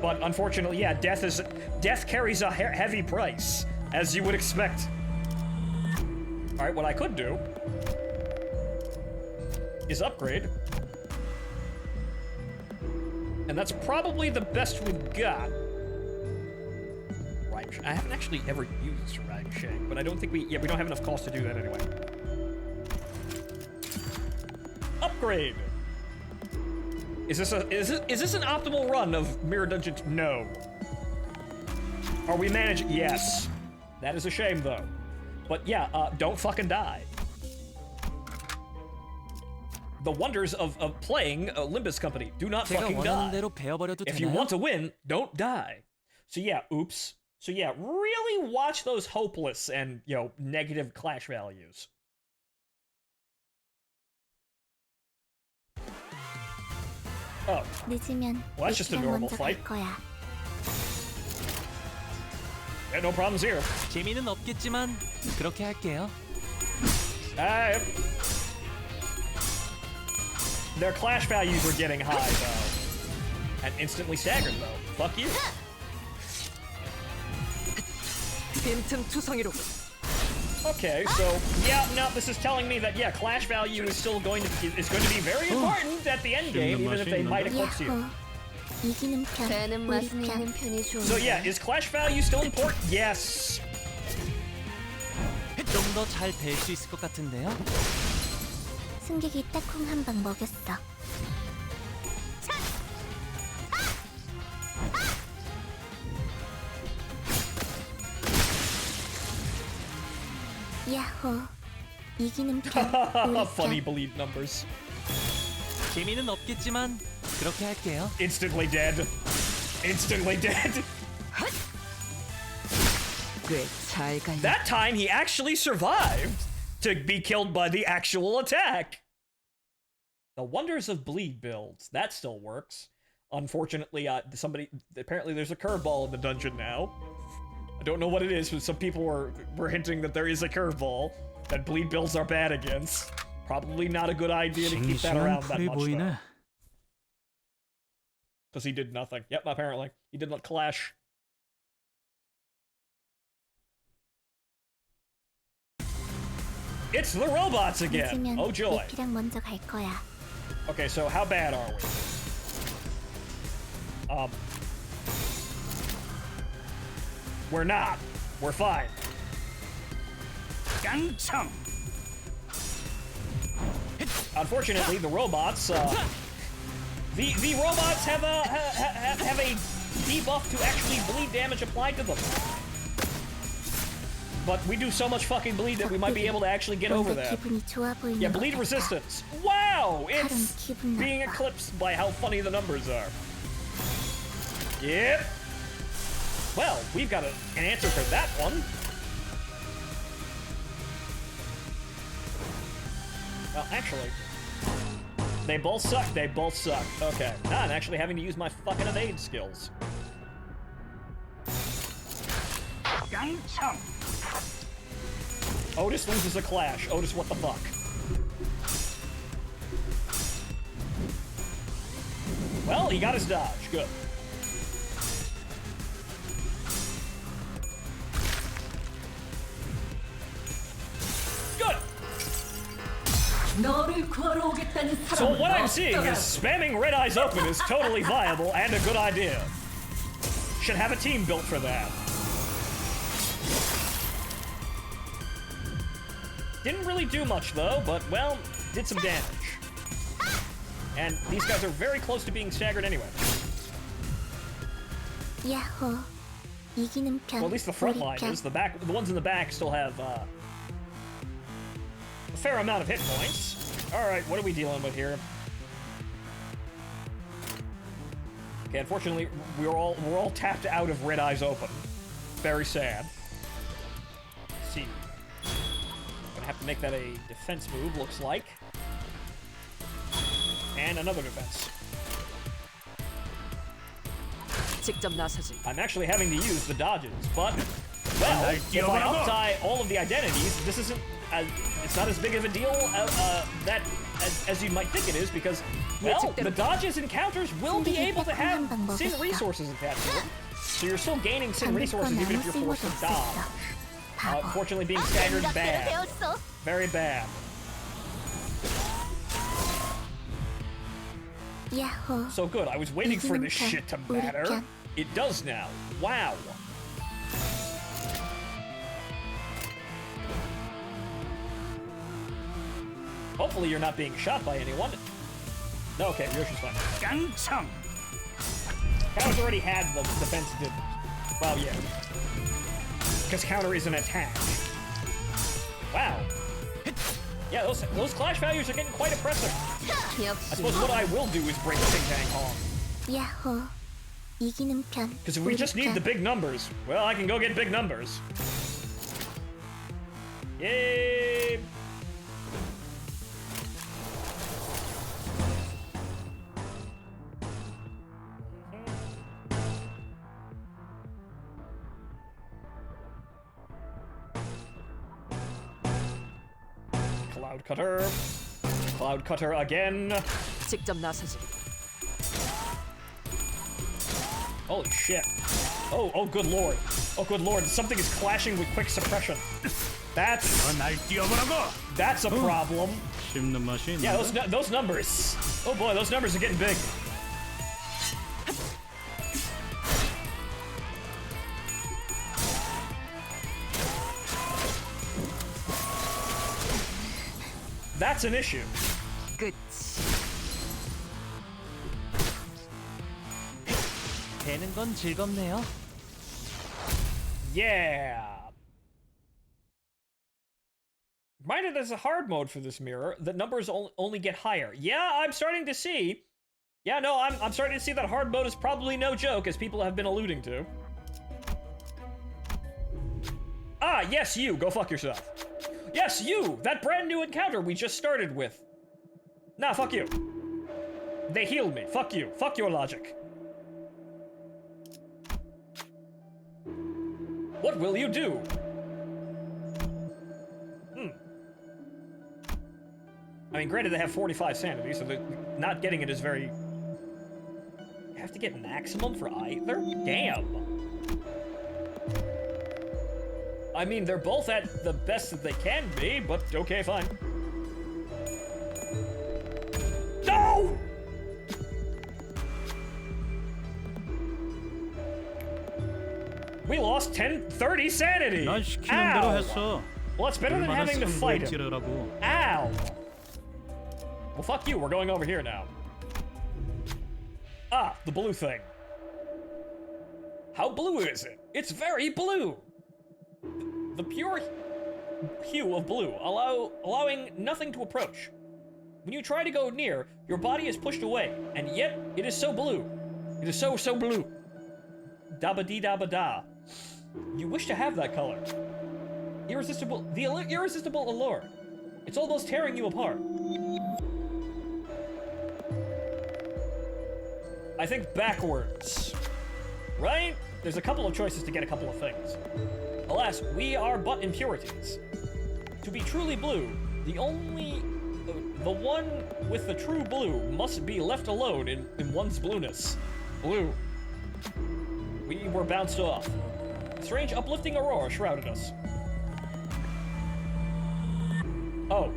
A: But unfortunately, yeah, death carries a heavy price, as you would expect. All right, what I could do is upgrade. And that's probably the best we've got. I haven't actually ever used Rhyme Shank, but I don't think we don't have enough calls to do that anyway. Upgrade. Is this an optimal run of Mirror Dungeons? No. Are we managing? Yes. That is a shame though. But yeah, don't fucking die. The wonders of playing Limbus Company. Do not fucking die. If you want to win, don't die. So yeah, oops. So yeah, really watch those hopeless and, you know, negative clash values. Oh.
E: 늦으면
A: Well, that's just a
E: 니키랑
A: normal
E: 먼저
A: fight.
E: 갈 거야.
A: Yeah, no problems here.
G: 재미는 없겠지만 그렇게 할게요.
A: Their clash values were getting high, though. And instantly staggered, though. Fuck you. Okay, so yeah, no, this is telling me that yeah, clash value is still going to be very important at the end game, even if they might eclipse you.
E: 야호. 이기는 편,
F: 배는
E: 우리
F: 맛은 있는
E: 편.
F: 편이 좋은데.
A: So yeah, is clash value still important? Yes.
G: 좀 더 잘 뵐 수 있을 것 같은데요.
E: 승객이 딱콩 한 방 먹였어. 야호. 이기는 편, 우리
A: Funny
E: 편.
A: bleed numbers.
G: 재미는 없겠지만 그렇게 할게요.
A: Instantly dead. Instantly dead.
F: 꽤잘 가요.
A: That time he actually survived to be killed by the actual attack. The wonders of bleed builds. That still works. Unfortunately, apparently there's a curveball in the dungeon now. I don't know what it is, but some people were hinting that there is a curveball that bleed builds are bad against. Probably not a good idea to keep that around that much, though. Because he did nothing. Yep, apparently. He did not clash. It's the robots again!
E: 늦으면
A: Oh joy.
E: 니키랑 먼저 갈 거야.
A: Okay, so how bad are we? We're not. We're fine.
C: 깡총.
A: Unfortunately, the robots, the robots have a debuff to actually bleed damage applied to them. But we do so much fucking bleed that we might be able to actually get over
E: 뭔가
A: that.
E: 기분이 좋아 보이는
A: Yeah,
E: 것
A: bleed
E: 같아.
A: resistance. Wow! It's
E: 기분
A: being
E: 나빠.
A: eclipsed by how funny the numbers are. Yep. Well, we've got an answer for that one. Well, actually, they both suck. They both suck. Okay. Now I'm actually having to use my fucking evade skills.
C: 깡총.
A: Otis loses a clash. Otis, what the fuck? Well, he got his dodge. Good. Good.
F: 너를 구하러 오겠다는
A: So
F: 사람은
A: what I'm seeing
F: 없더라고.
A: is spamming Red Eyes Open is totally viable and a good idea. Should have a team built for that. Didn't really do much though, but well, did some damage. And these guys are very close to being staggered anyway.
E: 야호. 이기는 편,
A: Well, at least the front
E: 우리 편.
A: liners, the ones in the back still have a fair amount of hit points. All right, what are we dealing with here? Okay, unfortunately, we're all tapped out of Red Eyes Open. Very sad. Let's see. Gonna have to make that a defense move, looks like. And another defense.
F: 직접 나서지.
A: I'm actually having to use the dodges, but well, if I uptie all of the identities, this isn't it's not as big of a deal as you might think it is, because well, the dodges and counters will be able to have sin resources attached to them, so you're still gaining sin resources even if you're forced to dodge. Unfortunately, being staggered bad,
B: 배웠어.
A: very bad.
E: 야호.
A: So good. I was waiting for this shit to matter. It does now. Wow. Hopefully you're not being shot by anyone. No, okay, Yoshi's fine.
C: 깡총.
A: Counter's already had the defense didn't. Well, yeah. Because counter is an attack. Wow. Yeah, those clash values are getting quite impressive. I suppose what I will do is break Ting Tang Hong.
E: 야호. 이기는 편.
A: Because if we just need the big numbers, well, I can go get big numbers. Yay! Cloud Cutter. Cloud Cutter again.
F: 직접 나서지.
A: Holy shit. Oh good lord. Oh good lord, something is clashing with quick suppression. That's
C: 날 뛰어보라고.
A: a problem.
C: 씹는 맛이 있는데.
A: Yeah, those numbers. Oh boy, those numbers are getting big. That's an issue.
F: 끝.
G: 되는 건 즐겁네요.
A: Yeah. Minded there's a hard mode for this mirror. The numbers only get higher. Yeah, I'm starting to see. Yeah, no, I'm starting to see that hard mode is probably no joke, as people have been alluding to. Ah, yes, you. Go fuck yourself. Yes, you! That brand new encounter we just started with. Nah, fuck you. They healed me. Fuck you. Fuck your logic. What will you do? I mean, granted, they have 45 sanity, so not getting it is very... You have to get maximum for either? Damn. I mean, they're both at the best that they can be, but okay, fine. No! We lost 30 sanity!
C: 난 시키는 대로
A: Ow!
C: 했어.
A: Well, it's better than
C: 얼마나
A: having to fight him.
C: 승부욕지르라고.
A: Ow! Well, fuck you, we're going over here now. Ah, the blue thing. How blue is it? It's very blue! The pure hue of blue, allowing nothing to approach. When you try to go near, your body is pushed away, and yet it is so blue. It is so blue. Dabba-dee-dabba-da. You wish to have that color. The irresistible allure. It's almost tearing you apart. I think backwards. Right? There's a couple of choices to get a couple of things. Alas, we are but impurities. To be truly blue, the one with the true blue must be left alone in one's blueness. Blue. We were bounced off. Strange uplifting aurora shrouded us. Oh.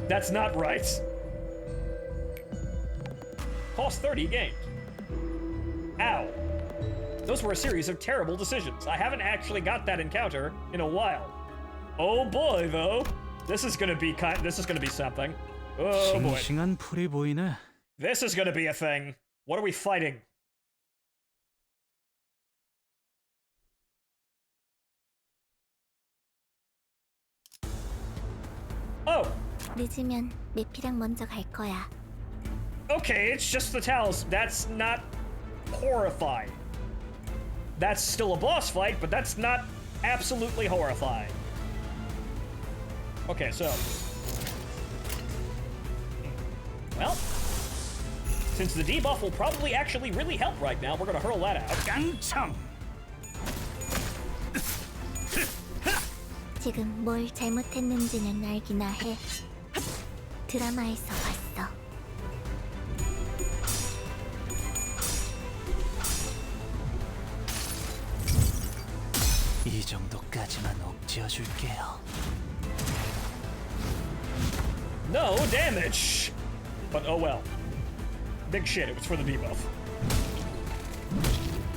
A: That's not right. Cost 30 gained. Ow. Those were a series of terrible decisions. I haven't actually got that encounter in a while. Oh boy, though. This is gonna be something. Oh boy.
C: 싱싱한 풀이 보이네.
A: This is gonna be a thing. What are we fighting? Oh.
E: 늦으면 내피랑 먼저 갈 거야.
A: Okay, it's just the towels. That's not horrifying. That's still a boss fight, but that's not absolutely horrifying. Okay, so... Well... Since the debuff will probably actually really help right now, we're gonna hurl that out.
C: 깡청.
E: 지금 뭘 잘못했는지는 알기나 해. 드라마에서 봤어.
D: 이 정도까지만 옥지어줄게요.
A: No damage! But oh well. Big shit, it was for the debuff.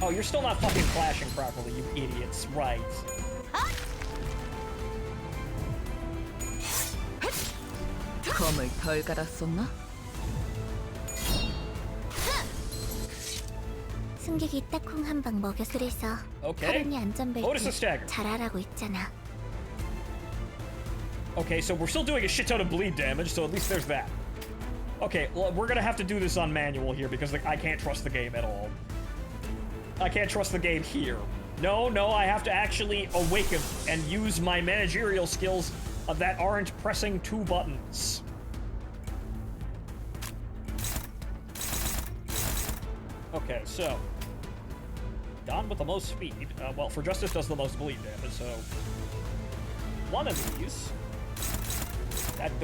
A: Oh, you're still not fucking flashing properly, you idiots. Right.
F: 검을 덜 갈았었나?
E: 승객이 딱콩 한 방 먹여. 그래서
A: Okay.
E: 카론이 안전벨트
A: Otis the stagger.
E: 잘하라고 있잖아.
A: Okay, so we're still doing a shit ton of bleed damage, so at least there's that. Okay, well, we're gonna have to do this on manual here because I can't trust the game at all. I can't trust the game here. No, I have to actually awaken and use my managerial skills that aren't pressing 2 buttons. Okay, so Don with the most speed. Well, for Justice does the most bleed damage, so one of these.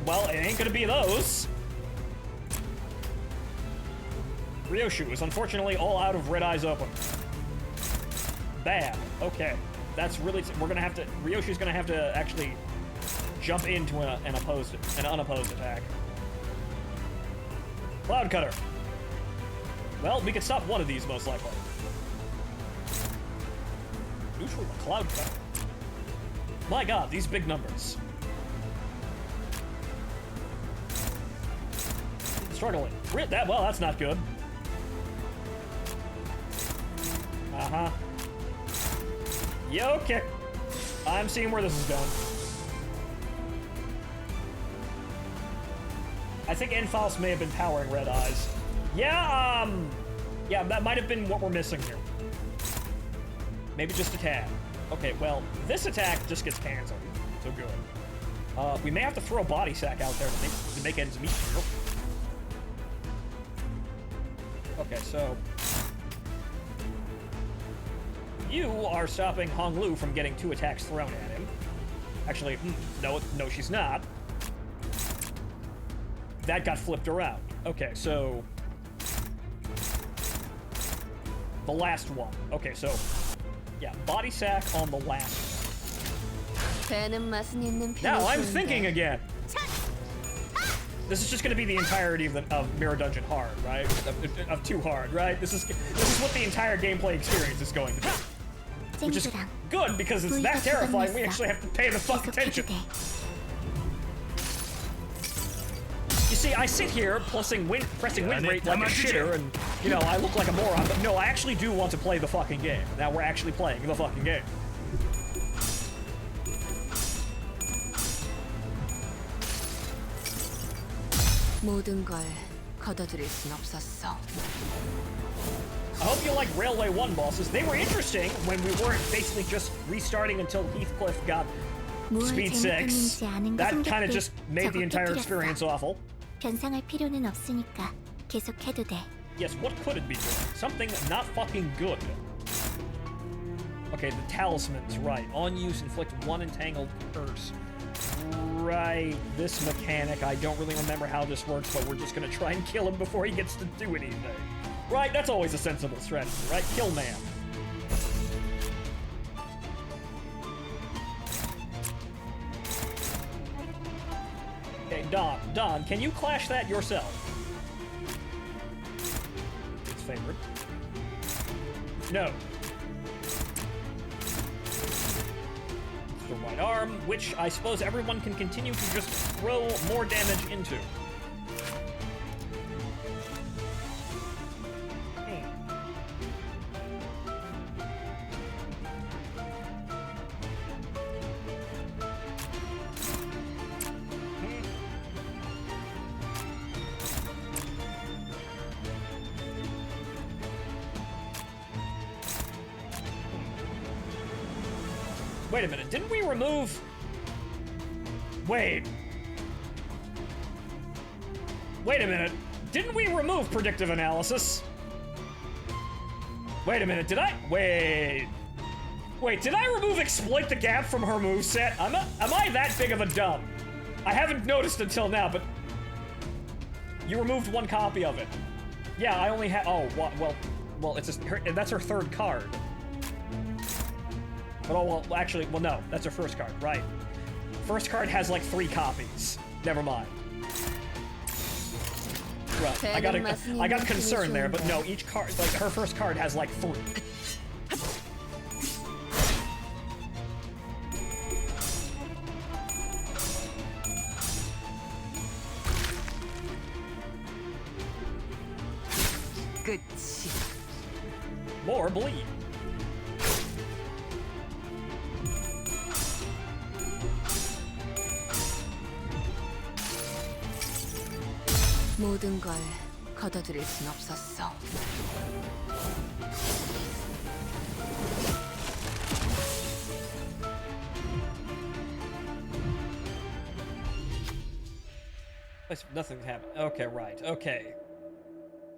A: Well, it ain't gonna be those. Ryoshu is unfortunately all out of red eyes open. Bad. Okay, that's really. We're gonna have to. Ryoshu's gonna have to actually jump into an unopposed attack. Cloud Cutter. Well, we could stop one of these most likely. Neutral Cloud Cutter. My God, these big numbers. Struggling. Well, that's not good. Uh-huh. Yo, kick. I'm seeing where this is going. I think Enfaust may have been powering red eyes. Yeah, that might have been what we're missing here. Maybe just a tad. Okay, well, this attack just gets canceled. So good. We may have to throw a body sack out there to make ends meet here. Okay, so you are stopping Hong Lu from getting 2 attacks thrown at him. Actually, no, she's not. That got flipped around. Okay, so the last one. Okay, so yeah, body sack on the last one.
B: 배는 맛은 있는
A: Now I'm
B: 편이신데.
A: thinking again. This is just going to be the entirety of Mirror Dungeon hard, right? Of 2 hard, right? This is what the entire gameplay experience is going to be. Which is
E: 쨍그랑
A: good because it's that terrifying. We actually have to pay the fuck attention.
E: 계속해도 돼.
A: You see, I sit here pressing win rate like a shitter, and you know I look like a moron. But no, I actually do want to play the fucking game. Now we're actually playing the fucking game.
F: 모든 걸 걷어들일 순 없었어.
A: I hope you like Railway 1 bosses. They were interesting when we weren't basically just restarting until Heathcliff got
E: 뭘
A: Speed 6.
E: 잘못했는지 아는 그
A: That kind of
E: 성격들
A: just made the
E: 저거
A: entire
E: 깨뜨렸어.
A: experience awful.
E: 변상할 필요는 없으니까 계속해도 돼.
A: Yes, what could it be doing? Something not fucking good. Okay, the talismans, right. On use, inflict 1 entangled curse. Right, this mechanic, I don't really remember how this works, but we're just gonna try and kill him before he gets to do anything. Right, that's always a sensible strategy, right? Kill man. Okay, Don, can you clash that yourself? His favorite. No. The right arm, which I suppose everyone can continue to just throw more damage into. Wait a minute, didn't we remove... Wait a minute. Didn't we remove predictive analysis? Wait a minute, did I? Wait, did I remove exploit the gap from her moveset? Am I that big of a dumb? I haven't noticed until now, but you removed one copy of it. Yeah, I only have. Oh, well, that's her third card. But well, actually, well, no, that's her first card, right? First card has like 3 copies. Never mind. Right, I got concerned there, but no, each card, like her first card has like 3.
F: 끝이.
A: More bleed.
F: 모든 걸 거둬들일 순 없었어.
A: Nothing happened. Okay, right. Okay.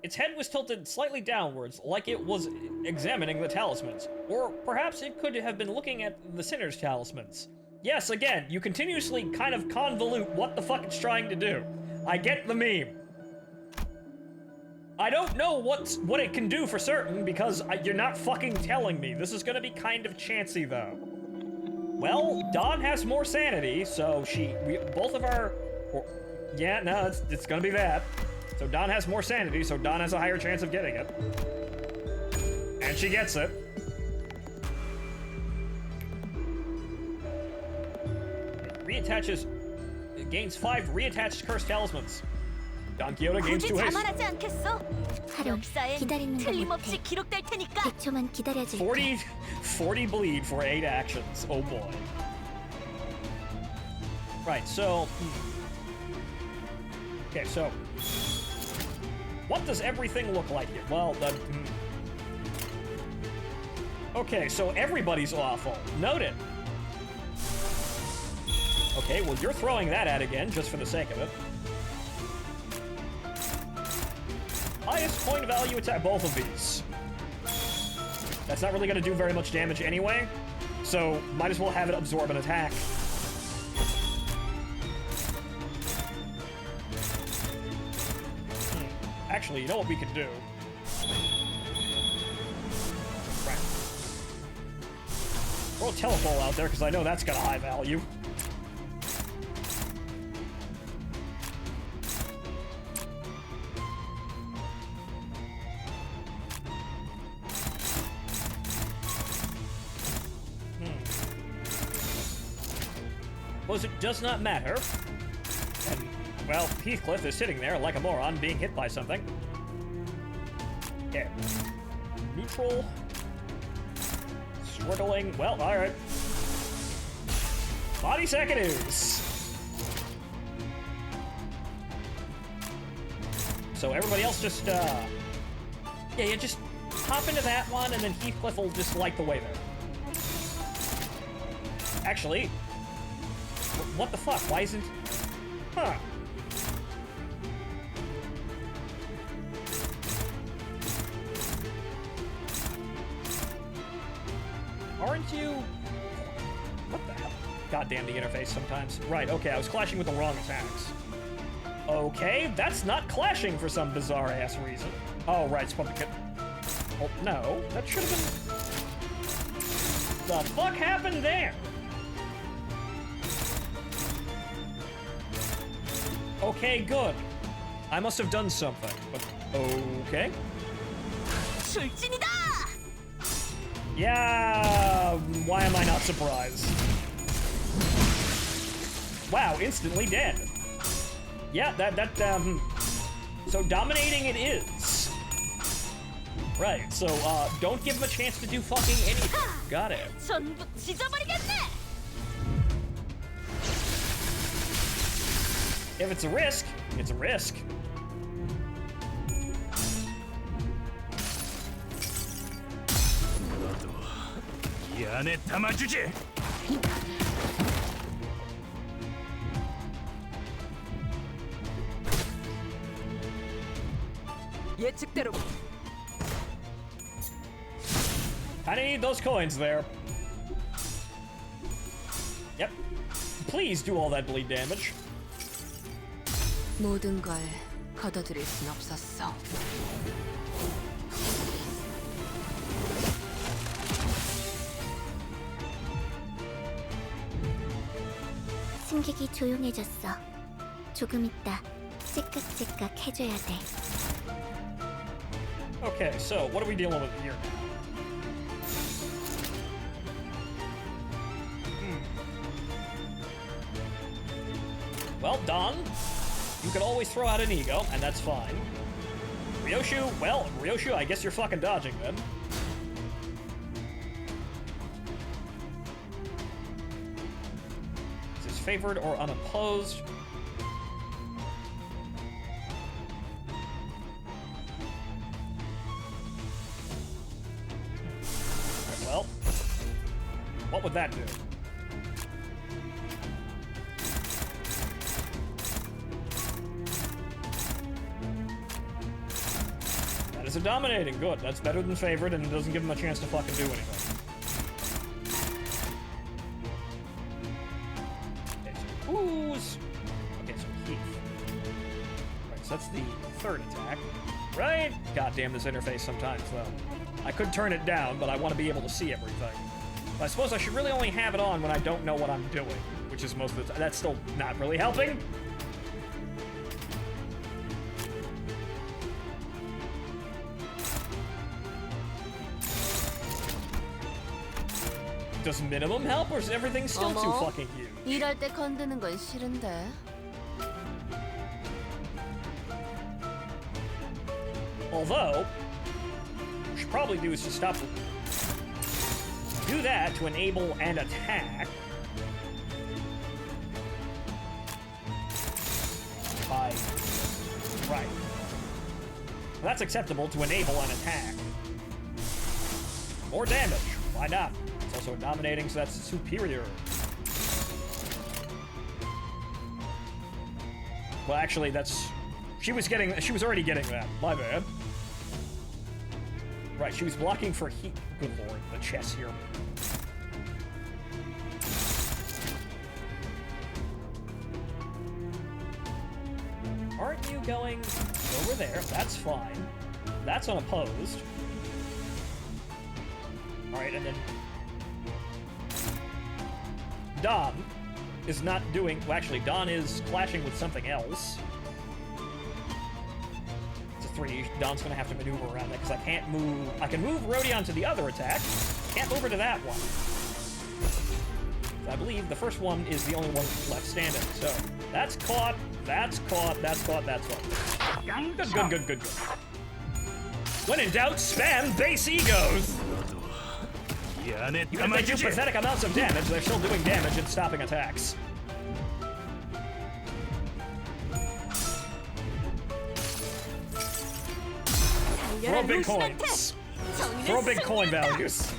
A: Its head was tilted slightly downwards, like it was examining the talismans. Or perhaps it could have been looking at the sinner's talismans. Yes, again, you continuously kind of convolute what the fuck it's trying to do. I get the meme. I don't know what it can do for certain, because you're not fucking telling me. This is gonna be kind of chancy, though. Well, Dawn has more sanity, so both of our... yeah, no, it's gonna be that. So Dawn has more sanity, so Dawn has a higher chance of getting it. And she gets it. It reattaches... It gains 5 reattached cursed talismans. Don Quixote gains 2 haste.
B: 자만하지 않겠어? 역사엔 틀림없이 기록될 테니까.
E: 100초만 기다려줄게.
A: 40 bleed for 8 actions. Oh boy. Right, so... Okay, so... What does everything look like here? Well, okay, so everybody's awful. Noted. Okay, well, you're throwing that at again, just for the sake of it. Highest coin value attack, both of these. That's not really going to do very much damage anyway, so might as well have it absorb an attack. Actually, you know what we could do? Right. Throw a telepole out there, because I know that's got a high value. Suppose it does not matter. And, well, Heathcliff is sitting there like a moron being hit by something. Okay. Neutral. Struggling. Well, alright. Body sack it is. So everybody else just, yeah, you just hop into that one, and then Heathcliff will just light the way there. Actually, what the fuck? Why isn't... Huh. Aren't you... What the hell? Goddamn the interface sometimes. Right, okay, I was clashing with the wrong attacks. Okay, that's not clashing for some bizarre-ass reason. Oh, right, it's probably... Oh, no, that should have been... The fuck happened there? Okay, good. I must have done something, but okay.
B: 출진이다!
A: Yeah, why am I not surprised? Wow, instantly dead. Yeah, so dominating it is. Right, so, don't give him a chance to do fucking anything. Got it.
B: 전부 찢어버리겠네!
A: If it's a risk, it's a risk.
C: 이 안에 담아주지.
F: 예측대로
A: Kinda need those coins there. Yep. Please do all that bleed damage.
F: 모든 걸 거둬들일 순 없었어.
E: 승객이 조용해졌어. 조금 있다 째깍째깍 해줘야 돼.
A: Okay, so what are we dealing with here? Well, Don, you can always throw out an ego, and that's fine. Ryoshu, well, Ryoshu, I guess you're fucking dodging then. Is this favored or unopposed? Well, what would that do? That is a dominating. Good. That's better than favored, and it doesn't give him a chance to fucking do anything. Okay, so who's... Okay, so Heath. Right, so that's the third attack. Right? God damn this interface sometimes, though. I could turn it down, but I want to be able to see everything. But I suppose I should really only have it on when I don't know what I'm doing, which is most of the time. That's still not really helping. Does minimum help, or is everything still too
F: 어머.
A: fucking huge?
F: 일할 때 건드는 건 싫은데.
A: Although, what we should probably do is just stop. Do that to enable an attack. By... Right. Well, that's acceptable to enable an attack. More damage. Why not? It's also dominating, so that's superior. Well, actually, that's... She was already getting that. My bad. Right, she was blocking for heat. Good lord, the chess here. Aren't you going over there? That's fine. That's unopposed. Alright, and then... Don is not doing... Well, actually, Don is clashing with something else. It's a 3. Don's gonna have to maneuver around that, because I can't move... I can move Rodion to the other attack. Can't move her to that one. I believe the first one is the only one left standing, so... That's caught, that's caught, that's caught, that's caught. Good, good, good, good, good. When in doubt, spam base egos! Even if they do pathetic amounts of damage, they're still doing damage and stopping attacks. Throw big coins. Throw big coin values.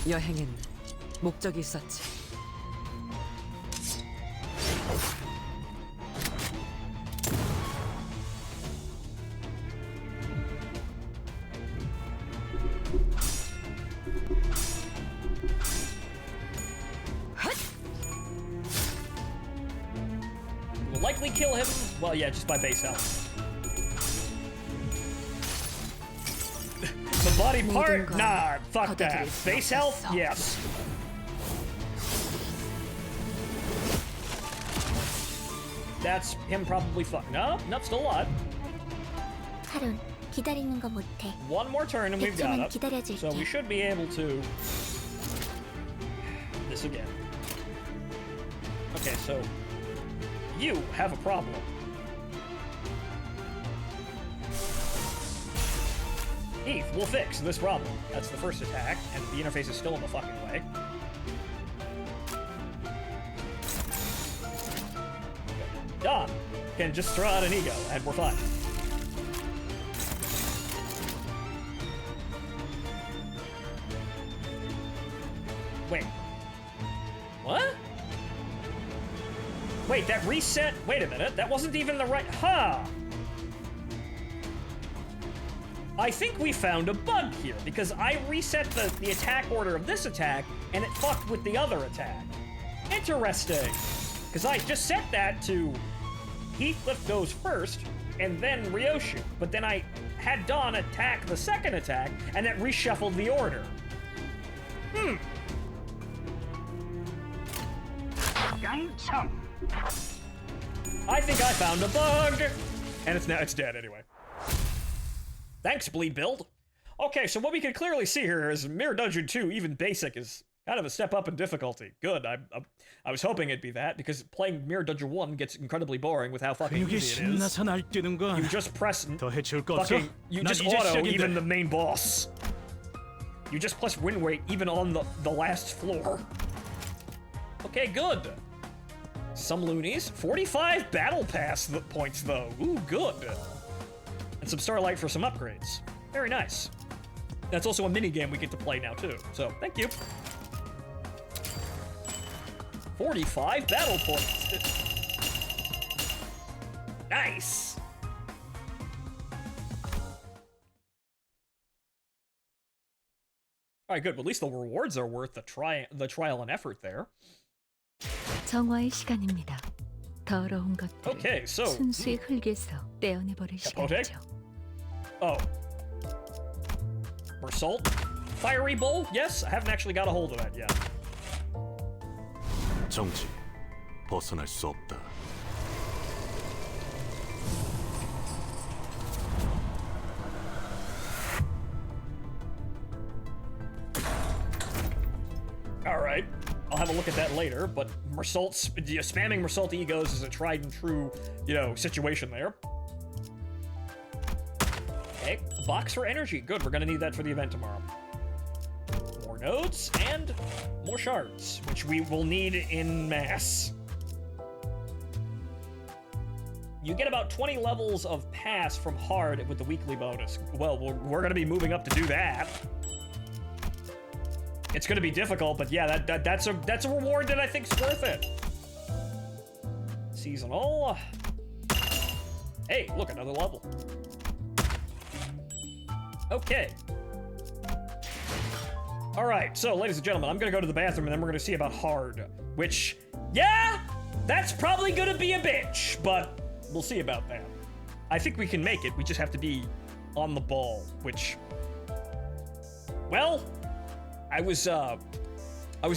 F: 여행엔 목적이 있었지.
A: Will likely kill him. Well, yeah, just by base health. The body part? Nah, fuck that. Base health? Yes. That's him probably fuck. No, nope, still alive.
E: 하론, 기다리는 거 못해.
A: One more turn and we've got it.
E: 기다려줄게.
A: So we should be able to... This again. Okay, so... You have a problem. Heath will fix this problem. That's the first attack, and the interface is still in the fucking way. Don can just throw out an ego, and we're fine. Wait. What? Wait, that reset... Wait a minute, that wasn't even the right... Huh! I think we found a bug here, because I reset the attack order of this attack, and it fucked with the other attack. Interesting! Because I just set that to... Heathcliff goes first, and then Ryoshu. But then I had Dawn attack the second attack, and that reshuffled the order. I think I found a bug! And it's dead anyway. Thanks, Bleed Build. Okay, so what we can clearly see here is Mirror Dungeon 2, even basic, is kind of a step up in difficulty. Good, I was hoping it'd be that, because playing Mirror Dungeon 1 gets incredibly boring with how fucking
C: 근육이
A: easy it is.
C: 신나서 날뛰는군.
A: You just press
C: 더 해칠 거 없어?
A: fucking, you
C: 난
A: just
C: 이제
A: auto
C: 시작인데.
A: even the main boss. You just press win rate even on the last floor. Okay, good. Some loonies. 45 battle pass points though. Ooh, good. And some starlight for some upgrades. Very nice. That's also a mini game we get to play now too. So thank you. 45 battle points. Nice. All right, good. But at least the rewards are worth the trial and effort there.
E: 정화의 시간입니다. 더러운 것들을
A: Okay, so
E: 순수의 흙에서 떼어내버릴 시간이죠.
A: oh, Mersault, Fiery Bowl. Yes, I haven't actually got a hold of that yet.
C: 정지. 벗어날 수 없다.
A: All right, I'll have a look at that later. But Mersault's spamming Mersault egos is a tried and true, situation there. Okay, box for energy. Good, we're gonna need that for the event tomorrow. More nodes and more shards, which we will need in mass. You get about 20 levels of pass from hard with the weekly bonus. Well, we're gonna be moving up to do that. It's gonna be difficult, but yeah, that's a reward that I think's worth it. Seasonal. Hey, look, another level. Okay. All right, so ladies and gentlemen, I'm gonna go to the bathroom and then we're gonna see about hard, which, yeah, that's probably gonna be a bitch, but we'll see about that. I think we can make it. We just have to be on the ball, which, well, I was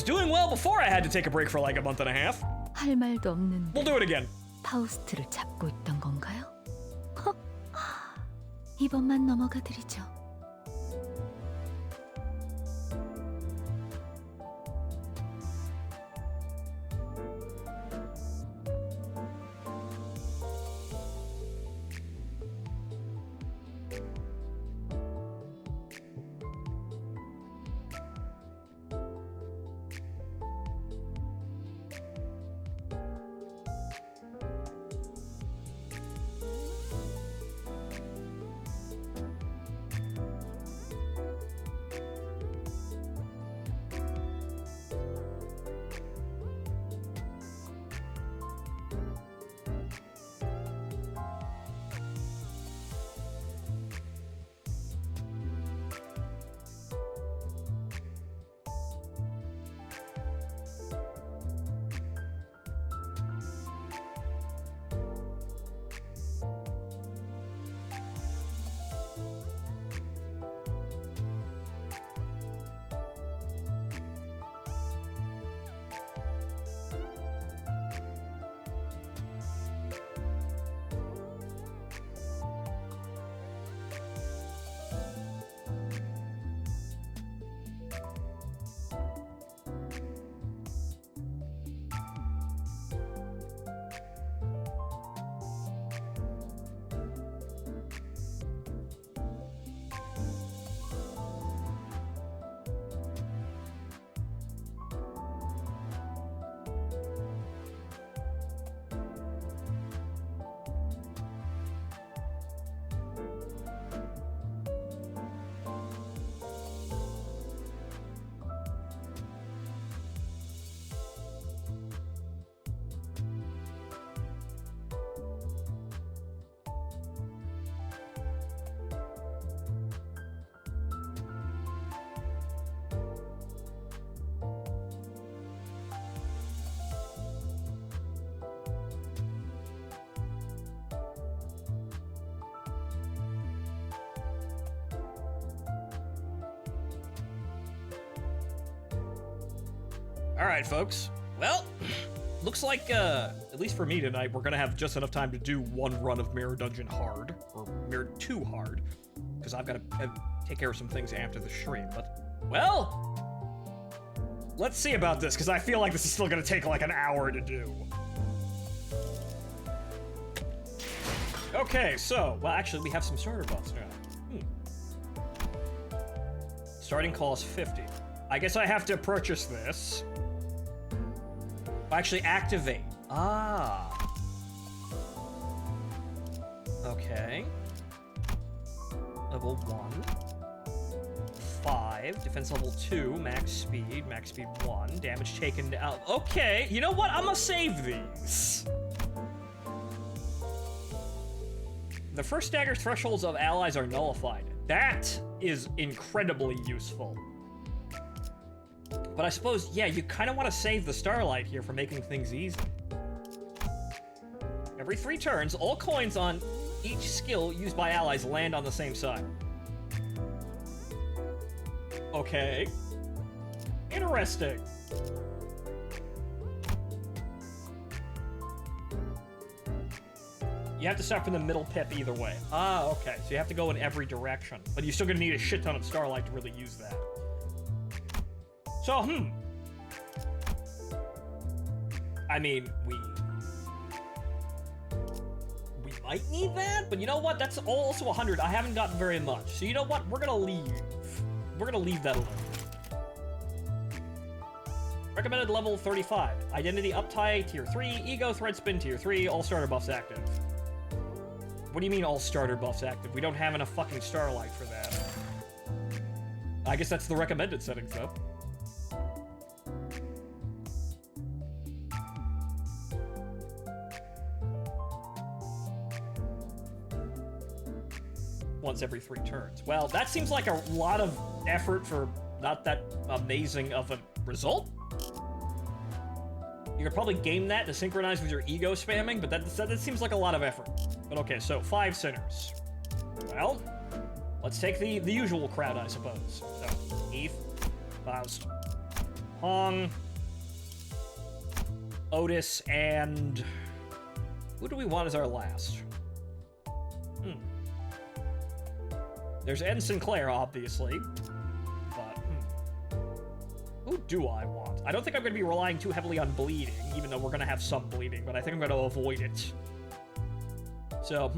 A: doing well before I had to take a break for like a month and a half.
E: 할 말도 없는데
A: We'll do it again.
E: 파우스트를 잡고 있던 건가요? 허? 이번만 넘어가 드리죠.
A: Alright, folks. Well, looks like, at least for me tonight, we're gonna have just enough time to do one run of Mirror Dungeon hard. Or Mirror 2 hard. Because I've got to take care of some things after the stream. But, well, let's see about this, because I feel like this is still gonna take like an hour to do. Okay, so, well, actually, we have some starter buffs now. Starting cost 50. I guess I have to purchase this. Actually, activate. Ah. Okay. Level 1. 5. Defense level 2. Max speed 1. Damage taken out. Okay, you know what? I'm gonna save these. The first stagger thresholds of allies are nullified. That is incredibly useful. But I suppose, yeah, you kind of want to save the Starlight here for making things easy. Every 3 turns, all coins on each skill used by allies land on the same side. Okay. Interesting. You have to start from the middle pip either way. Ah, okay. So you have to go in every direction. But you're still gonna need a shit ton of Starlight to really use that. So, I mean, we might need that, but you know what? That's also 100. I haven't gotten very much. So you know what? We're gonna leave. We're gonna leave that alone. Recommended level 35. Identity uptie tier 3. Ego thread spin tier 3. All starter buffs active. What do you mean all starter buffs active? We don't have enough fucking Starlight for that. I guess that's the recommended settings, though. Once every 3 turns. Well, that seems like a lot of effort for not that amazing of a result. You could probably game that to synchronize with your ego spamming, but that seems like a lot of effort. But okay, so 5 sinners. Well, let's take the usual crowd, I suppose. So, Eve, Faust, Hong, Otis, and who do we want as our last? There's Ed Sinclair, obviously, but who do I want? I don't think I'm going to be relying too heavily on bleeding, even though we're going to have some bleeding, but I think I'm going to avoid it. So,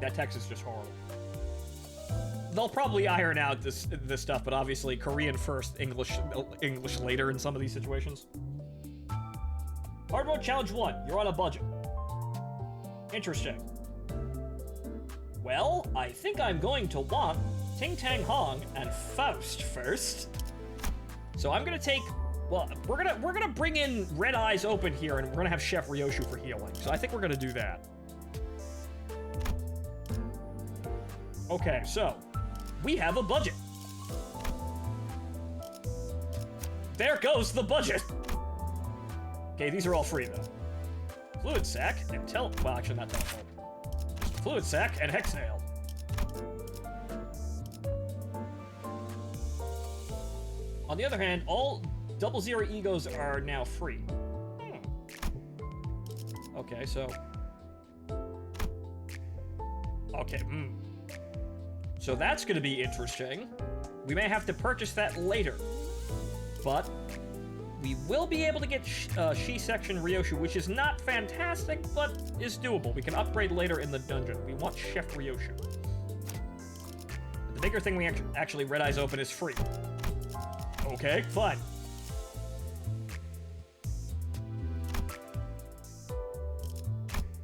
A: That text is just horrible. They'll probably iron out this stuff, but obviously Korean first, English later in some of these situations. Hard mode challenge 1. You're on a budget. Interesting. Well, I think I'm going to want Ting Tang Hong and Faust first. So I'm gonna take. Well, we're gonna bring in Red Eyes Open here, and we're gonna have Chef Ryoshu for healing. So I think we're gonna do that. Okay, so we have a budget. There goes the budget. Okay, these are all free though. Fluid sac and well, actually not teleport. Just fluid sac and hexnail. On the other hand, all 00 egos are now free. Okay, so. Okay, So that's gonna be interesting. We may have to purchase that later. But we will be able to get She-Section Ryoshu, which is not fantastic, but is doable. We can upgrade later in the dungeon. We want Chef Ryoshu. But the bigger thing we actually Red Eyes Open is free. Okay, fine.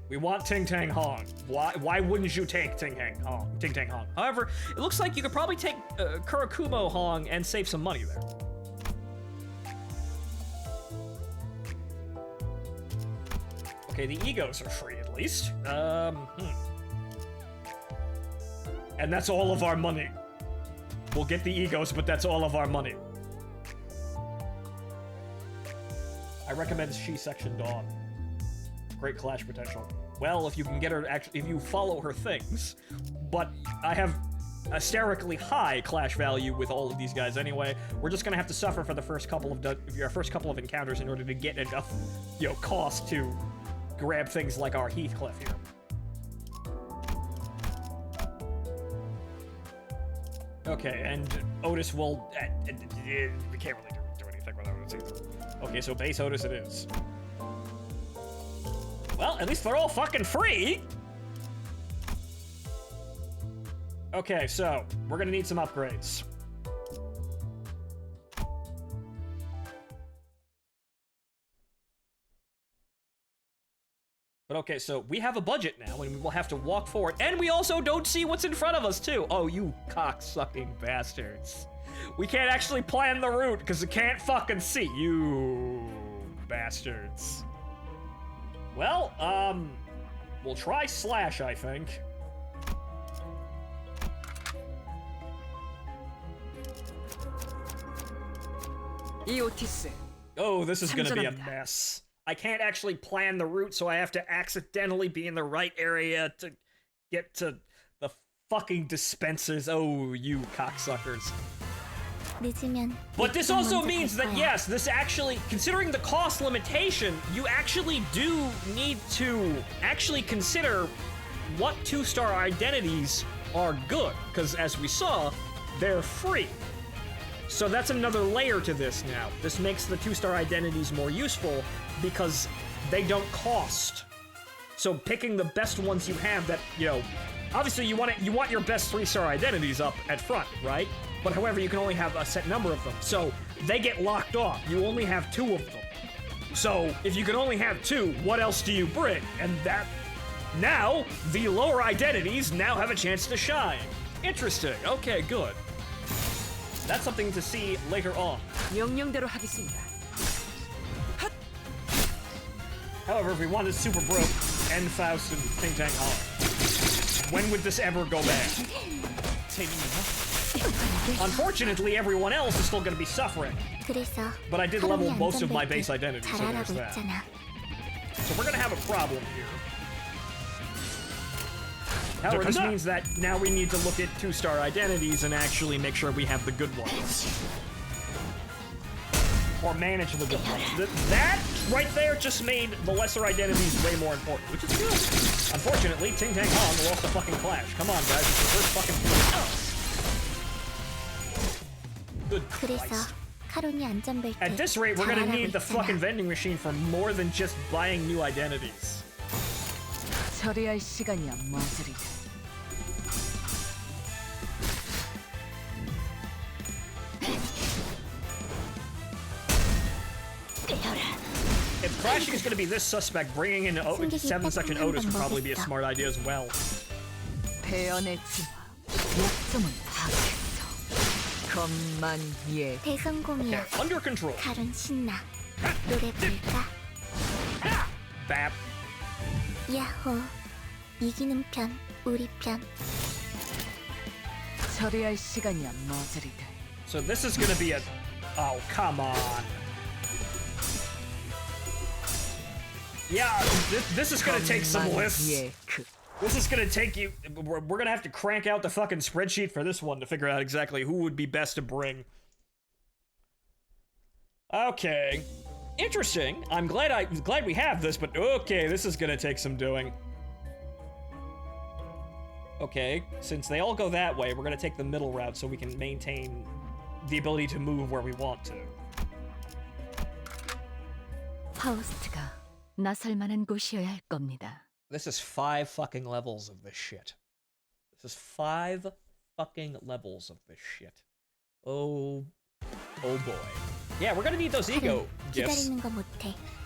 A: We want Ting Tang Hong. Why wouldn't you take Ting Tang Hong? However, it looks like you could probably take Kurakumo Hong and save some money there. Okay, the egos are free at least. And that's all of our money. We'll get the egos, but that's all of our money. I recommend She-Section Dawn. Great clash potential. Well, if you can get her, if you follow her things. But I have hysterically high clash value with all of these guys anyway. We're just gonna have to suffer for the first couple of encounters in order to get enough, cost to grab things like our Heathcliff here. Okay, and Otis will... we can't really do anything with Otis either. Okay, so base Otis it is. Well, at least they're all fucking free! Okay, so, we're gonna need some upgrades. But okay, so we have a budget now, and we will have to walk forward. And we also don't see what's in front of us, too. Oh, you cocksucking bastards. We can't actually plan the route, because we can't fucking see. You bastards. Well, we'll try slash, I think. Oh, this is gonna be a mess. I can't actually plan the route, so I have to accidentally be in the right area to get to the fucking dispensers. Oh, you cocksuckers. But this also means that, yes, this actually, considering the cost limitation, you actually do need to actually consider what 2-star identities are good, because as we saw, they're free. So that's another layer to this now. This makes the 2-star identities more useful because they don't cost. So picking the best ones you have that, obviously you want your best 3-star identities up at front, right? But however, you can only have a set number of them. So they get locked off. You only have 2 of them. So if you can only have 2, what else do you bring? And that, now, the lower identities now have a chance to shine. Interesting. Okay, good. That's something to see later on.
F: 명령대로 하겠습니다.
A: However, if we wanted Super Broke, and Faust and Ting Tang Hall, when would this ever go bad? Unfortunately, everyone else is still going to be suffering. But I did level most of my base identity, so there's that. So we're going to have a problem here. However, this means that now we need to look at 2-star identities and actually make sure we have the good ones. Or manage the good ones. That right there just made the lesser identities way more important, which is good. Unfortunately, Ting Tang Hong lost a fucking clash. Come on, guys, it's the first fucking... Good Christ. At this rate, we're gonna need the fucking vending machine for more than just buying new identities.
F: 처리할 시간이야, 머저리들.
A: If crashing is going to be this suspect, bringing in 7th section Otis would probably be a smart idea as well.
F: 배연의 진화, 약점은 파악했어. 것만예.
A: Okay, under control. Bap.
E: 야호. 이기는 편, 우리 편.
F: 처리할 시간이야, 머저리들.
A: So this is going to be a... Oh, come on. Yeah, this is gonna take some lists. This is gonna take you... We're gonna have to crank out the fucking spreadsheet for this one to figure out exactly who would be best to bring. Okay. Interesting. I'm glad we have this, but okay, this is gonna take some doing. Okay, since they all go that way, we're gonna take the middle route so we can maintain the ability to move where we want to.
H: 파우스트가 나설 만한 곳이어야 할 겁니다.
A: This is 5 fucking levels of this shit. This is 5 fucking levels of this shit. Oh boy. Yeah, we're gonna need those ego gifts.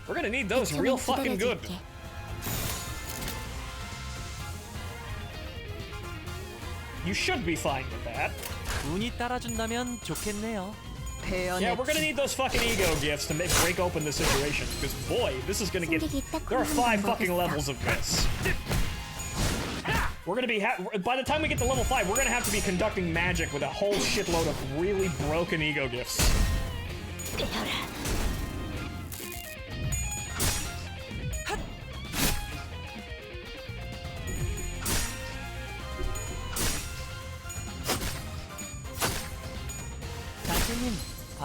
A: We're gonna need those real fucking good. You should be fine with that.
G: 운이 따라준다면 좋겠네요.
A: Yeah, we're gonna need those fucking ego gifts to break open the situation, because boy, this is gonna get... There are 5 fucking levels of this. We're gonna be... By the time we get to level 5, we're gonna have to be conducting magic with a whole shitload of really broken ego gifts.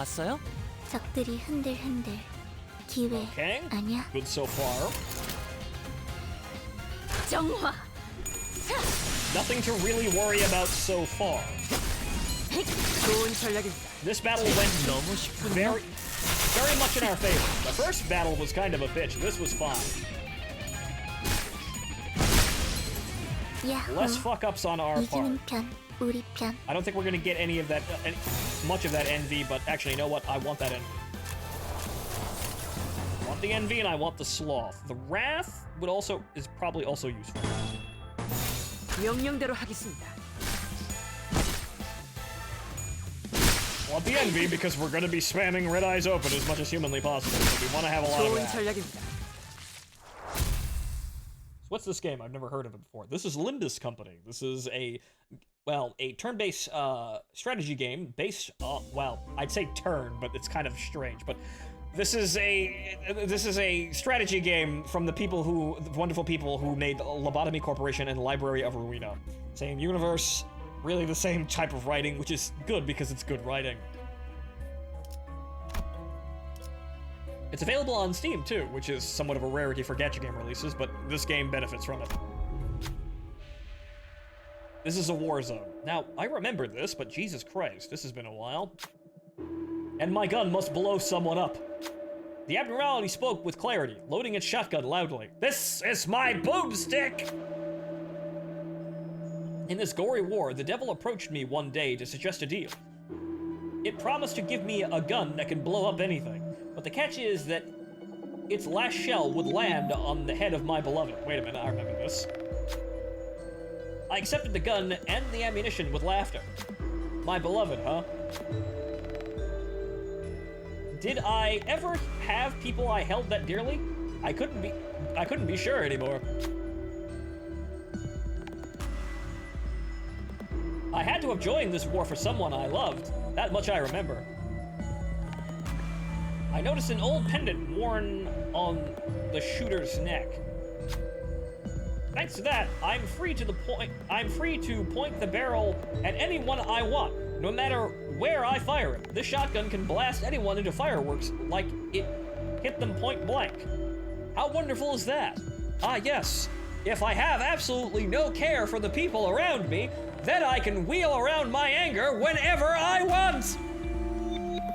G: 봤어요?
E: 적들이 흔들흔들. 기회
A: Okay,
E: 아니야?
A: good so far.
B: 정화.
A: Nothing to really worry about so far.
F: 좋은 전략입니다.
A: This battle went
G: 너무 쉽군요.
A: very much in our favor. The first battle was kind of a bitch. This was fine.
E: 야호.
A: Less fuck-ups on our part.
E: 이기는 편, 우리 편.
A: I don't think we're gonna get any of that, much of that envy, but actually, you know what? I want that envy. I want the envy and I want the sloth. The wrath is probably also useful.
F: 명령대로 하겠습니다.
A: I want the envy because we're gonna be spamming red eyes open as much as humanly possible, so we want to have a lot of
F: 좋은
A: that.
F: 전략입니다.
A: What's this game? I've never heard of it before. This is Limbus Company. This is a turn-based strategy game based well, I'd say turn, but it's kind of strange. But this is a strategy game from the wonderful people who made Lobotomy Corporation and Library of Ruina. Same universe, really the same type of writing, which is good because it's good writing. It's available on Steam too, which is somewhat of a rarity for gacha game releases, but this game benefits from it. This is a war zone. Now, I remember this, but Jesus Christ, this has been a while. And my gun must blow someone up. The Admiralty spoke with clarity, loading its shotgun loudly. This is my boomstick! In this gory war, the devil approached me one day to suggest a deal. It promised to give me a gun that can blow up anything, but the catch is that its last shell would land on the head of my beloved. Wait a minute, I remember this. I accepted the gun and the ammunition with laughter. My beloved, huh? Did I ever have people I held that dearly? I couldn't be sure anymore. I had to have joined this war for someone I loved. That much I remember. I noticed an old pendant worn on the shooter's neck. Thanks to that, I'm free to point the barrel at anyone I want, no matter where I fire it. This shotgun can blast anyone into fireworks like it hit them point blank. How wonderful is that? Ah, yes. If I have absolutely no care for the people around me, then I can wheel around my anger whenever I want!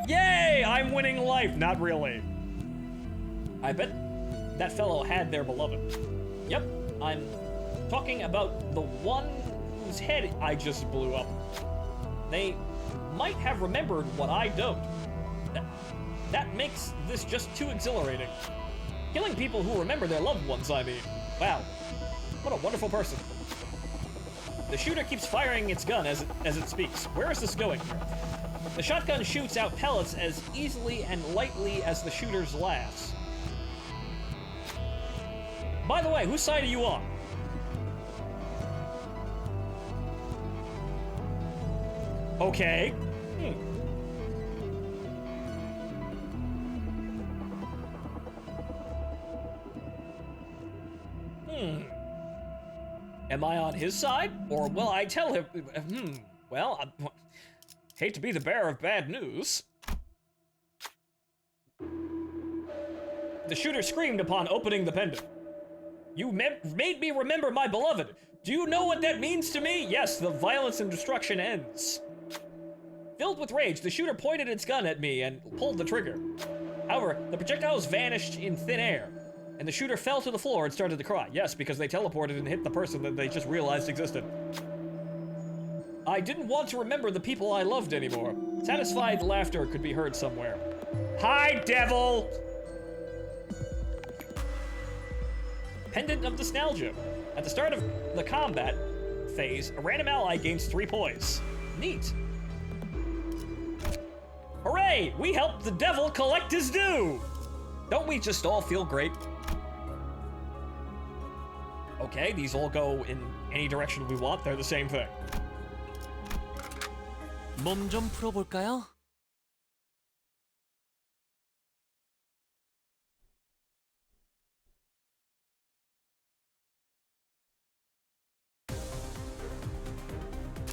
A: Yay! I'm winning life. Not really. I bet that fellow had their beloved. Yep, I'm talking about the one whose head I just blew up. They might have remembered what I don't. That makes this just too exhilarating. Killing people who remember their loved ones, I mean. Wow. What a wonderful person. The shooter keeps firing its gun as it speaks. Where is this going? The shotgun shoots out pellets as easily and lightly as the shooter's laughs. By the way, whose side are you on? Okay. Am I on his side? Or will I tell him? Well, hate to be the bearer of bad news. The shooter screamed upon opening the pendant. You made me remember my beloved. Do you know what that means to me? Yes, the violence and destruction ends. Filled with rage, the shooter pointed its gun at me and pulled the trigger. However, the projectiles vanished in thin air, and the shooter fell to the floor and started to cry. Yes, because they teleported and hit the person that they just realized existed. I didn't want to remember the people I loved anymore. Satisfied laughter could be heard somewhere. Hi, devil! Pendant of Nostalgia. At the start of the combat phase, a random ally gains 3 poise. Neat. Hooray! We helped the devil collect his due! Don't we just all feel great? Okay, these all go in any direction we want. They're the same thing.
G: 몸 좀 풀어볼까요?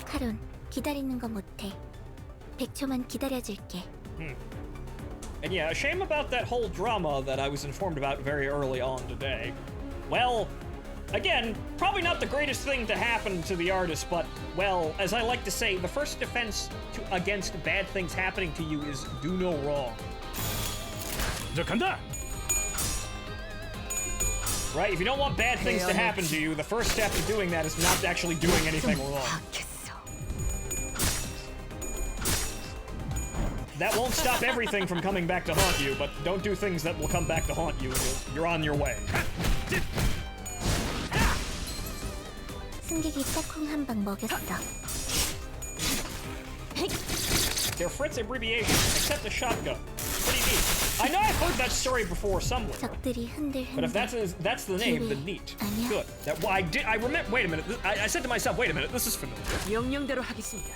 E: 카론, 기다리는 거 못해. 100초만 기다려줄게.
A: And yeah, a shame about that whole drama that I was informed about very early on today. Well, again, probably not the greatest thing to happen to the artist, but, well, as I like to say, the first defense against bad things happening to you is do no wrong.
C: 자 간다.
A: Right? If you don't want bad things to happen to you, the first step to doing that is not actually doing anything wrong.
H: 박했어.
A: That won't stop everything from coming back to haunt you, but don't do things that will come back to haunt you, and you're on your way.
E: 승객이 딱콩 한 방 먹였어.
A: They're Fritz abbreviations, except a shotgun. Pretty neat. I know I've heard that story before somewhere.
E: 적들이
A: But if
E: 흔들흔들.
A: that's the name, then neat. Good. That, well, I remember. Wait a minute. I said to myself, wait a minute. This is familiar.
F: 명령대로 하겠습니다.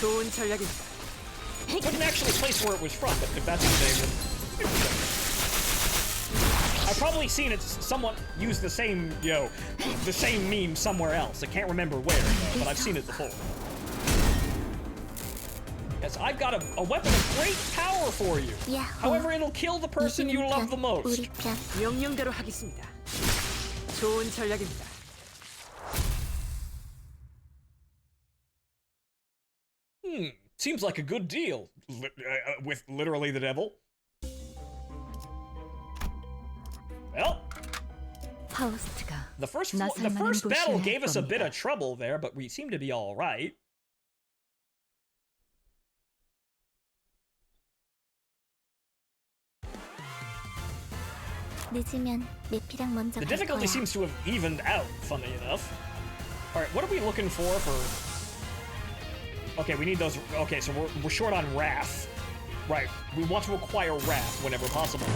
F: 좋은 전략입니다.
A: Couldn't actually place where it was from, but if that's the name, then I've probably seen it. Someone use the same, the same meme somewhere else. I can't remember where, though, but I've seen it before. Yes, I've got a weapon of great power for you. However, it'll kill the person you love the most.
E: 우리 편.
F: 명령대로 하겠습니다. 좋은 전략입니다.
A: Seems like a good deal. With literally the devil. Well,
H: 파우스트가
A: the first
H: 나설 만한
A: battle
H: 곳이어야
A: gave us a bit
H: 겁니다.
A: of trouble there, but we seem to be all right.
E: 늦으면 내피랑 먼저
A: The
E: 갈
A: difficulty
E: 거야.
A: seems to have evened out, funny enough. Alright, what are we looking for? Okay, we need those. Okay, so we're short on Wrath. Right, we want to acquire Wrath whenever possible.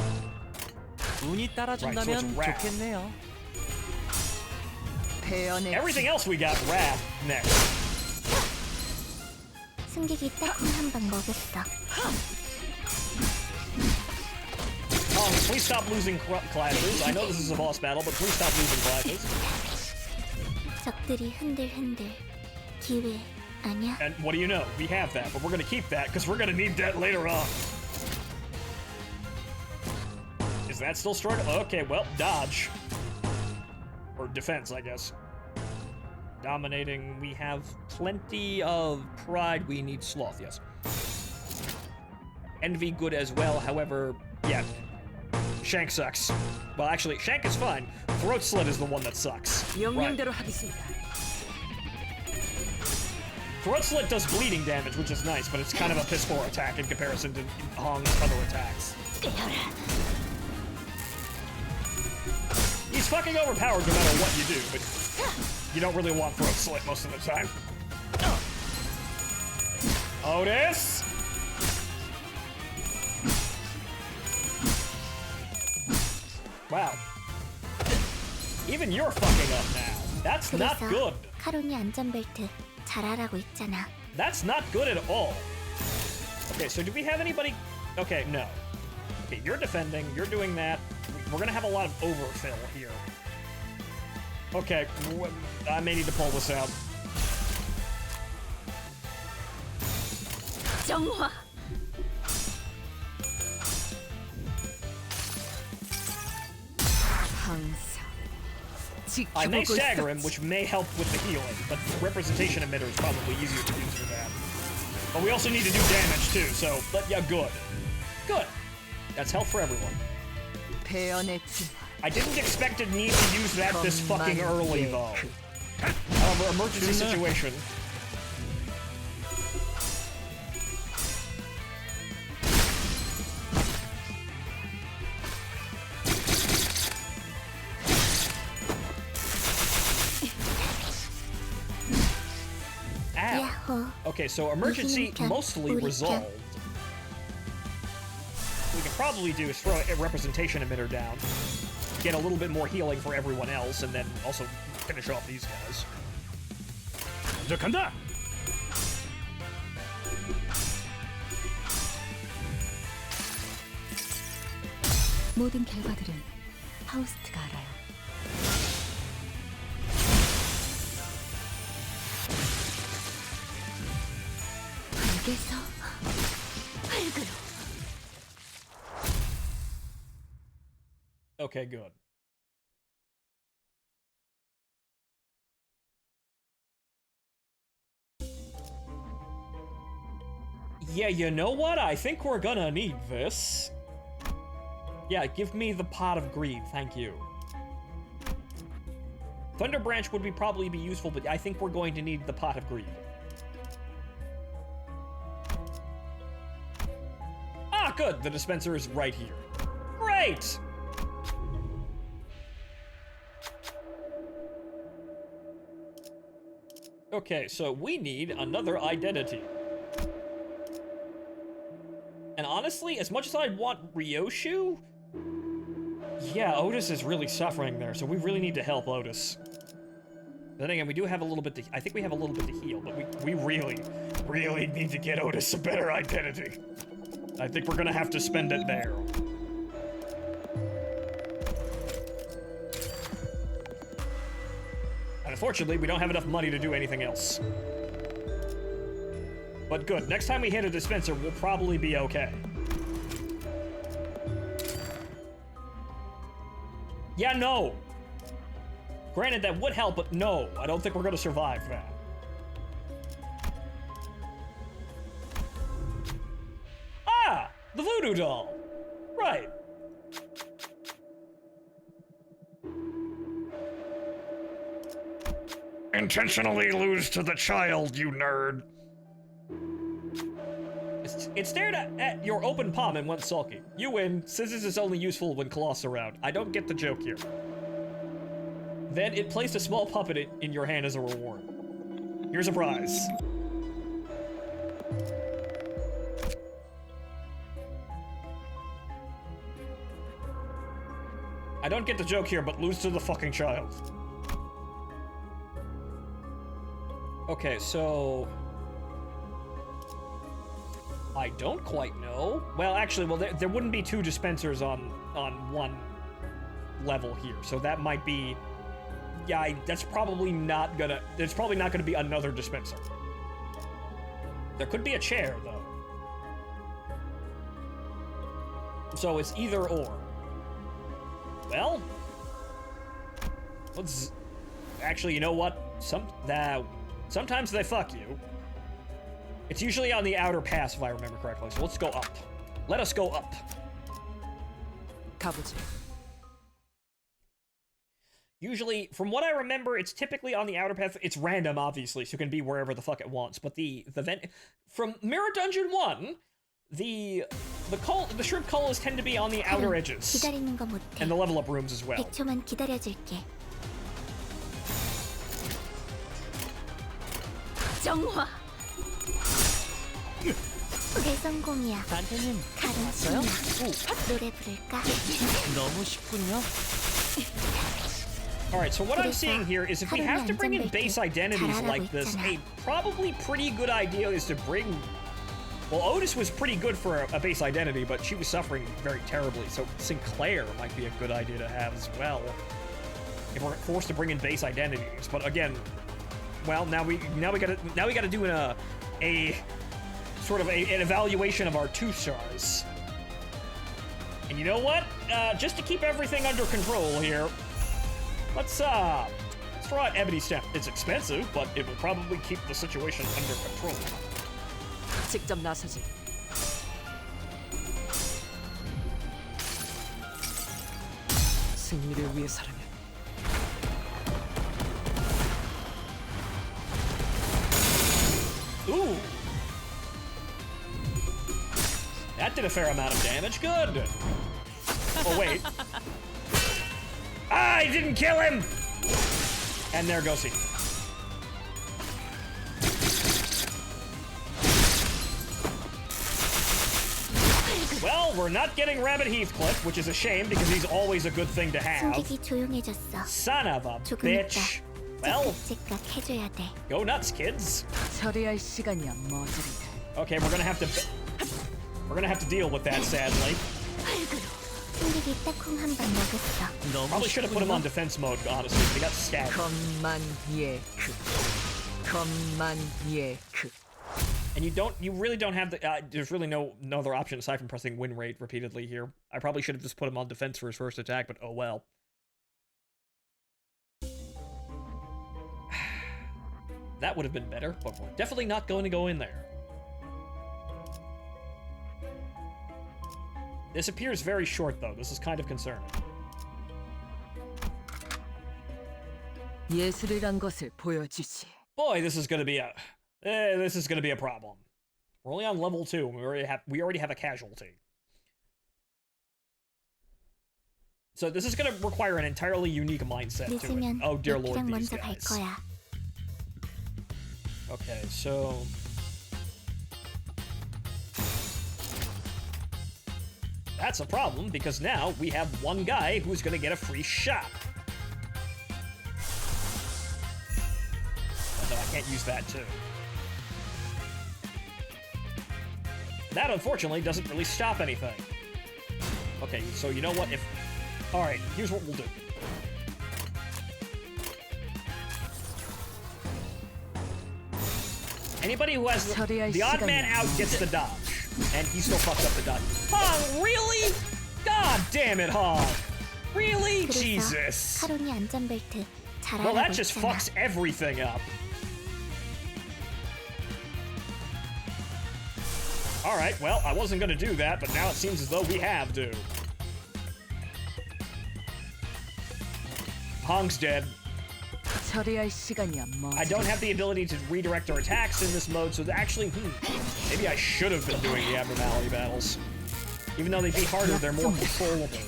G: 운이 따라준다면
A: Right, so it's
G: 좋겠네요.
H: 배연의
A: Everything else we got Wrath next.
E: 승객이 딱콩 한 방 먹였어.
A: Please stop losing classes. I know this is a boss battle, but please stop losing classes.
E: 적들이 흔들흔들. 기회 아니야?
A: And what do you know? We have that, but we're gonna keep that, because we're gonna need that later on. Is that still struggle? Okay, well, dodge. Or defense, I guess. Dominating, we have plenty of pride, we need sloth, yes. Envy good as well, however, yeah. Shank sucks. Well, actually, Shank is fine. Throat Slit is the one that sucks. Right.
F: 명령대로 하겠습니다.
A: Throat Slit does bleeding damage, which is nice, but it's kind of a piss poor attack in comparison to Hong's other attacks. He's fucking overpowered no matter what you do, but you don't really want Throat Slit most of the time. Otis! Wow. Even you're fucking up now. That's not
E: 그래서
A: good.
E: 카론이 안전벨트 잘하라고 있잖아.
A: That's not good at all. Okay, so do we have anybody? Okay, no. Okay, you're defending, you're doing that. We're gonna have a lot of overfill here. Okay, I may need to pull this out.
B: 정화.
H: 항상
A: I may
H: 지켜보고
A: stagger him,
H: 있었지.
A: which may help with the healing, but representation emitter is probably easier to use for that. But we also need to do damage too, so, but yeah, good. Good. That's health for everyone.
H: 배연의 진화.
A: I didn't expect to need to use that this fucking early, though. However, emergency situation. Ow.
E: 야호.
A: Okay, so emergency mostly resolved. We can probably do is throw a representation emitter down, get a little bit more healing for everyone else, and then also finish off these guys.
C: 자 간다.
H: 모든 결과들은 파우스트가 알아요. 알겠어.
A: Okay, good. Yeah, you know what? I think we're gonna need this. Yeah, give me the Pot of Greed, thank you. Thunder Branch would probably be useful, but I think we're going to need the Pot of Greed. Ah, good! The dispenser is right here. Great! Okay, so we need another identity. And honestly, as much as I want Ryoshu, yeah, Otis is really suffering there, so we really need to help Otis. Then again, we do have a little bit to, I think we have a little bit to heal, but we really, really need to get Otis a better identity. I think we're gonna have to spend it there. And unfortunately, we don't have enough money to do anything else. But good, next time we hit a dispenser, we'll probably be okay. Yeah, no! Granted, that would help, but no, I don't think we're gonna survive that. Ah! The voodoo doll! Right. Intentionally lose to the child, you nerd. It stared at your open palm and went sulky. You win. Scissors is only useful when cloth's around. I don't get the joke here. Then it placed a small puppet in your hand as a reward. Here's a prize. I don't get the joke here, but lose to the fucking child. Okay, so... I don't quite know. Well, actually, there wouldn't be two dispensers on one level here, so that might be... Yeah, that's probably not gonna... There's probably not gonna be another dispenser. There could be a chair, though. So it's either or. Well... Let's... Actually, you know what? Sometimes they fuck you. It's usually on the outer pass, if I remember correctly, so let's go up. Let us go up.
F: 가보지.
A: Usually, from what I remember, it's typically on the outer path. It's random, obviously, so it can be wherever the fuck it wants. But the vent from Mirror Dungeon 1, the shrimp colas tend to be on the outer edges,
E: 기다리는 거 못해.
A: and the level up rooms as well.
E: 100초만 기다려줄게.
B: 정화.
E: 대성공이야.
G: 단테님
E: 가른
G: 왔어요?
E: 신나. 노래 부를까?
G: 너무 쉽군요.
A: Alright, so what I'm seeing here is if we have to bring in base identities like this, a probably pretty good idea is to bring... Well, Otis was pretty good for a base identity, but she was suffering very terribly, so Sinclair might be a good idea to have as well. If we're forced to bring in base identities. But again, well, now we gotta do a sort of an evaluation of our 2 stars. And you know what? Just to keep everything under control here, let's throw out Ebony Step. It's expensive, but it will probably keep the situation under control.
F: 직접 나서지. 승리를 위해서라면.
A: Ooh! That did a fair amount of damage. Good! Oh, wait. I didn't kill him! And there goes he. Well, we're not getting Rabbit Heathcliff, which is a shame because he's always a good thing to have.
E: 승객이 조용해졌어.
A: Son of a
E: 조금
A: bitch.
E: 있다.
A: Well,
E: 찌깍 해줘야 돼.
A: go nuts, kids.
F: 처리할 시간이야, 머저리.
A: Okay, we're gonna have to deal with that, sadly.
E: 승객이 딱콩 한 방 먹었어.
G: 너무
A: Probably should have put him on defense mode, honestly. They got scattered.
F: 겉만 예크. 겉만 예크.
A: And you really don't have the, there's really no other option aside from pressing win rate repeatedly here. I probably should have just put him on defense for his first attack, but oh well. That would have been better, but we're definitely not going to go in there. This appears very short, though. This is kind of concerning.
F: 예술이란 것을 보여주지.
A: Boy, this is gonna be a problem. We're only on level 2, and we already have a casualty. So this is gonna require an entirely unique mindset to it.
E: 늦으면
A: Oh dear lord,
E: 렉키랑
A: these
E: 먼저 갈
A: guys.
E: 거야.
A: Okay, so that's a problem because now we have one guy who's gonna get a free shot. No, I can't use that too. That unfortunately doesn't really stop anything. Okay, so you know what? Alright, here's what we'll do. Anybody who has the odd man out gets the dodge. And he still fucked up the dodge. Hong, really? God damn it, Hong. Really?
E: 그래서
A: Jesus.
E: 카론이 안전벨트 잘
A: Well, that
E: 알아고
A: just
E: 있잖아.
A: fucks everything up. Alright, well, I wasn't gonna do that, but now it seems as though we have to. Hong's dead.
F: 처리할 시간이야 뭐.
A: I don't have the ability to redirect our attacks in this mode, so actually, maybe I should have been doing the abnormality battles. Even though they'd be harder, they're more controllable.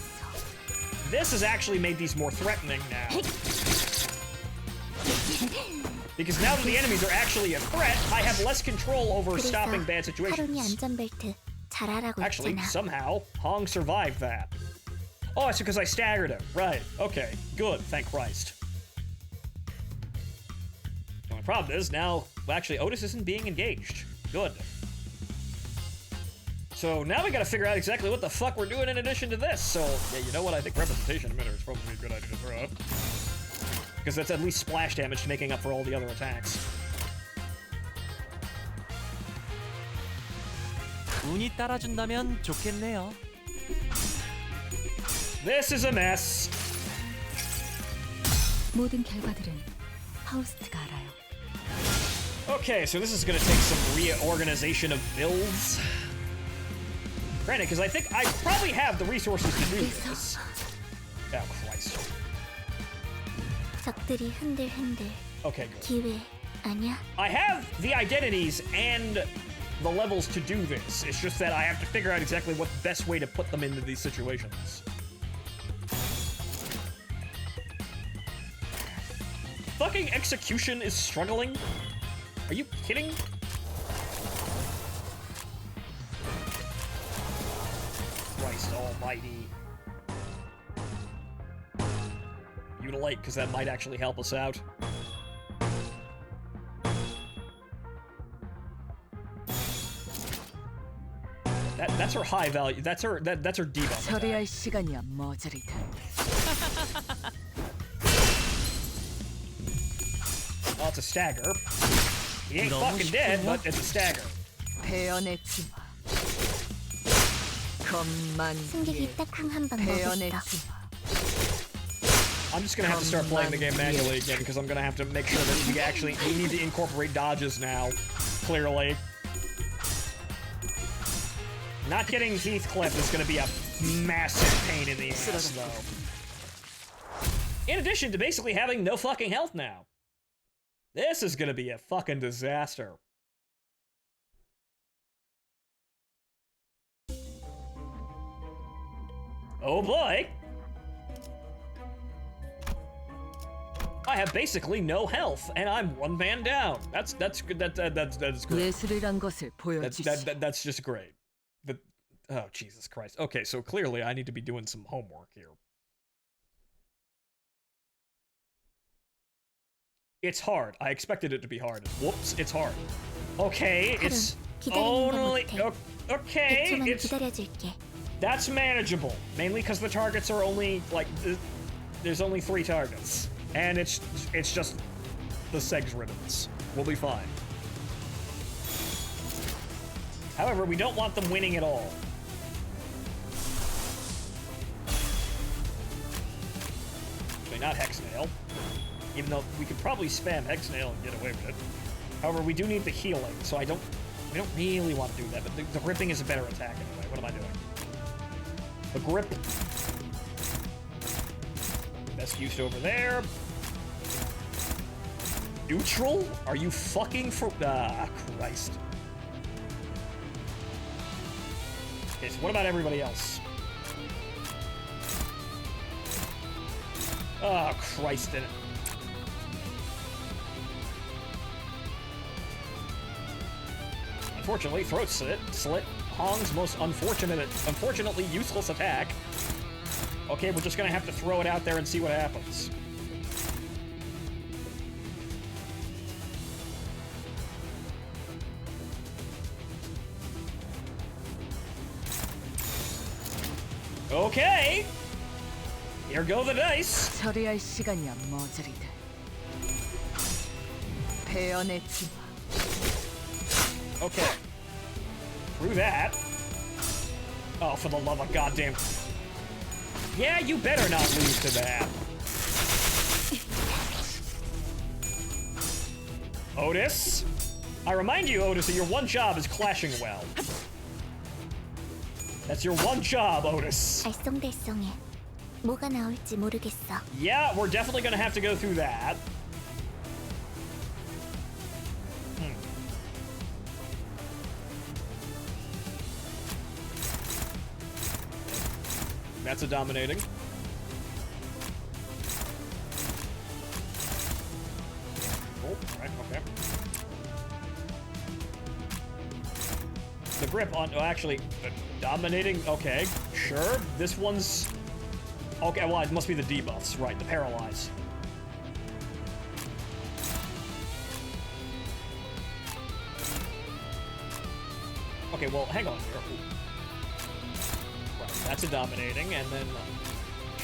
A: This has actually made these more threatening now. Because now that the enemies are actually a threat, I have less control over
E: 그래서
A: stopping bad
E: 카론이
A: situations.
E: 안전벨트 잘 알아고
A: Actually,
E: 있잖아.
A: somehow, Hong survived that. Oh, it's because I staggered him. Right, okay, good, thank Christ. The only problem is now, well, actually, Otis isn't being engaged. Good. So now we gotta figure out exactly what the fuck we're doing in addition to this. So, yeah, you know what? I think representation emitter is probably a good idea to throw out. Because that's at least splash damage making up for all the other attacks.
G: 운이 따라준다면 좋겠네요.
A: This is a mess.
H: 모든 결과들은 파우스트가 알아요.
A: Okay, so this is gonna take some reorganization of builds. Granted, because I think I probably have the resources to do this. Oh, Christ.
E: 적들이 흔들흔들.
A: Okay, good.
E: 기회 아니야?
A: I have the identities and the levels to do this. It's just that I have to figure out exactly what the best way to put them into these situations. Fucking execution is struggling? Are you kidding? Christ almighty. Mutilate, because that might actually help us out. That's her high value. That's her debuff.
F: 처리할 시간이야 머저리들.
A: Oh, it's a stagger. He ain't fucking dead, but it's a stagger.
F: 베어내지 마. 겁만
E: 승객이 딱쿵 한 방 먹었어.
F: 베어내지 마.
A: I'm just gonna have to start playing the game manually again because I'm gonna have to make sure that we need to incorporate dodges now. Clearly. Not getting Heathcliff is gonna be a massive pain in the ass, though. In addition to basically having no fucking health now. This is gonna be a fucking disaster. Oh boy! I have basically no health, and I'm one man down. That's good. That's great.
F: 예술이란 것을 보여주시.
A: That's just great. Oh, Jesus Christ. Okay, so clearly I need to be doing some homework here. It's hard. I expected it to be hard. Whoops, it's hard. Okay, it's only... Okay, it's...
E: 기다려줄게.
A: That's manageable. Mainly because the targets are only, like... There's only 3 targets. And it's just the Segs ribbons. We'll be fine. However, we don't want them winning at all. Actually, not Hexnail. Even though we could probably spam Hexnail and get away with it. However, we do need the healing, so we don't really want to do that, but the gripping is a better attack anyway. What am I doing? The grip. Best used over there. Neutral? Are you fucking for... Ah, Christ. Okay, so what about everybody else? Oh, Christ, in it. Unfortunately, Throat Slit, Hong's most unfortunately useless attack. Okay, we're just gonna have to throw it out there and see what happens. Okay! Here go the dice!
F: 처리할 시간이야 머저리들. 배연의 치마.
A: Okay. Through that. Oh, for the love of goddamn... Yeah, you better not lose to that. Otis? I remind you, Otis, that your one job is clashing well. That's your one job, Otis.
E: 알쏭달쏭해. 뭐가 나올지 모르겠어.
A: Yeah, we're definitely gonna have to go through that. That's a dominating. Oh, right, okay. The grip on, oh, actually, dominating, okay, sure. This one's, okay, well, it must be the debuffs, right, the paralyze. Okay, well, hang on here. Right, that's a dominating, and then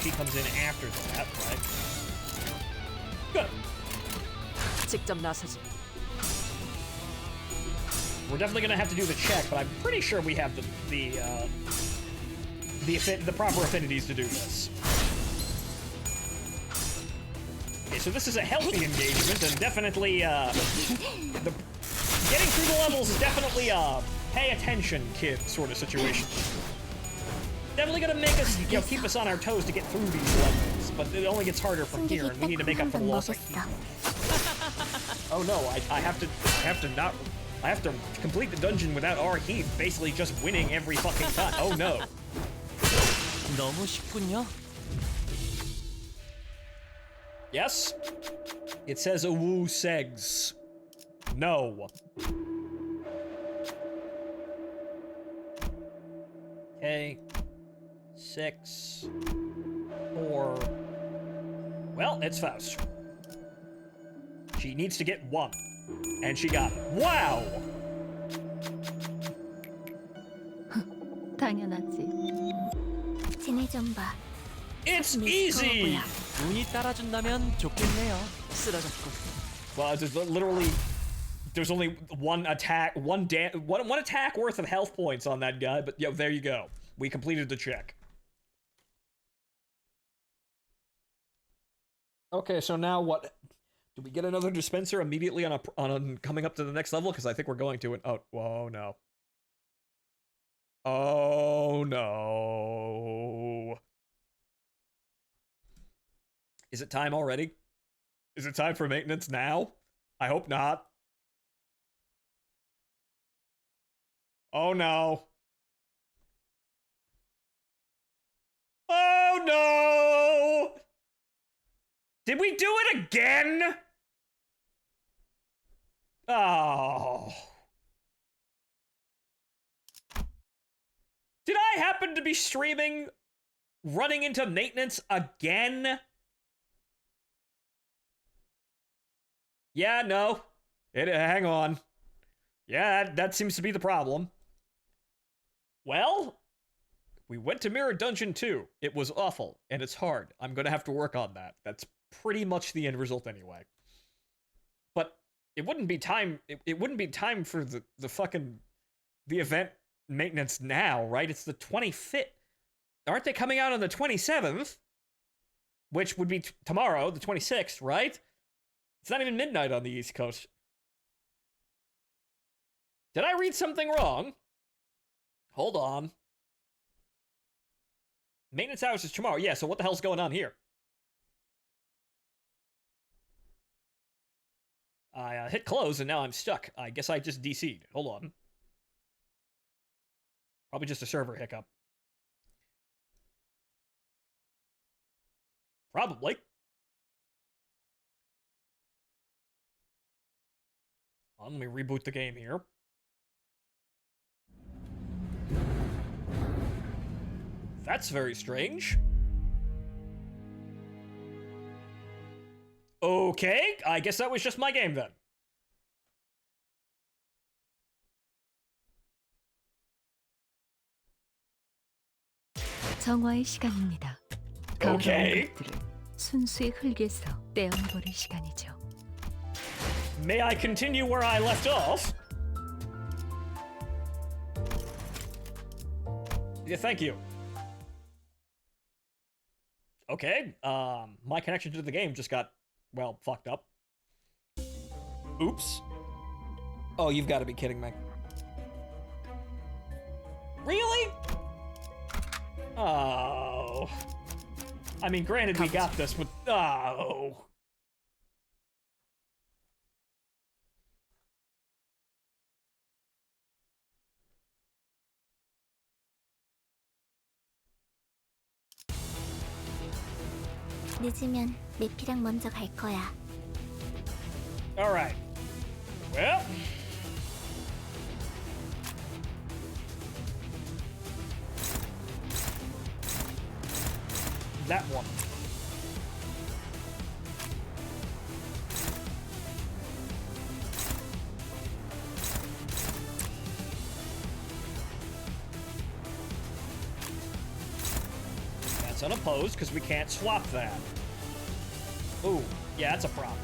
A: she comes in after that, right? Good.
F: 직접 나서지.
A: We're definitely gonna have to do the check, but I'm pretty sure we have the proper affinities to do this. Okay, so this is a healthy engagement, and definitely getting through the levels is definitely a pay attention, kid sort of situation. Definitely gonna make us, you know, keep us on our toes to get through these levels, but it only gets harder from here, and we need to make up for the loss of heat. Oh no, I have to complete the dungeon without our heat, basically just winning every fucking time. Oh no.
G: 너무 쉽군요.
A: Yes? It says a woo segs. No. Okay. 6. 4. Well, it's Faust. She needs to get 1. And she got it. Wow!
H: 당연하지.
E: 지네 좀 봐.
A: It's easy!
G: 운이 따라준다면 좋겠네요.
F: 쓰러졌고.
A: Well, there's literally... There's only one attack worth of health points on that guy, but yeah, there you go. We completed the check. Okay, so now what? Do we get another dispenser immediately on a coming up to the next level? Because I think we're going to it. Oh, whoa, no. Oh no. Is it time already? Is it time for maintenance now? I hope not. Oh no. Oh no! Did we do it again? Oh. Did I happen to be streaming running into maintenance again? Yeah, no. Hang on. Yeah, that seems to be the problem. Well, we went to Mirror Dungeon 2. It was awful, and it's hard. I'm gonna have to work on that. That's pretty much the end result anyway. But it wouldn't be time. It wouldn't be time for the fucking the event maintenance now, right? It's the 25th. Aren't they coming out on the 27th? Which would be tomorrow, the 26th, right? It's not even midnight on the East Coast. Did I read something wrong? Hold on. Maintenance hours is tomorrow. Yeah, so what the hell's going on here? I hit close and now I'm stuck. I guess I just DC'd. Hold on. Probably just a server hiccup. Probably. Let me reboot the game here. That's very strange. Okay, I guess that was just my game then.
H: 정화의 시간입니다.
A: 오케이.
H: 것들을 순수의 흙에서 떼어내버릴 시간이죠.
A: May I continue where I left off? Yeah, thank you. Okay, my connection to the game just got, well, fucked up. Oops. Oh, you've got to be kidding me. Really? Oh. I mean, granted, we got this, but... Oh.
E: 늦으면 내피랑 먼저 갈 거야.
A: Alright. Well... that one. That's unopposed, because we can't swap that. Ooh, yeah, that's a problem.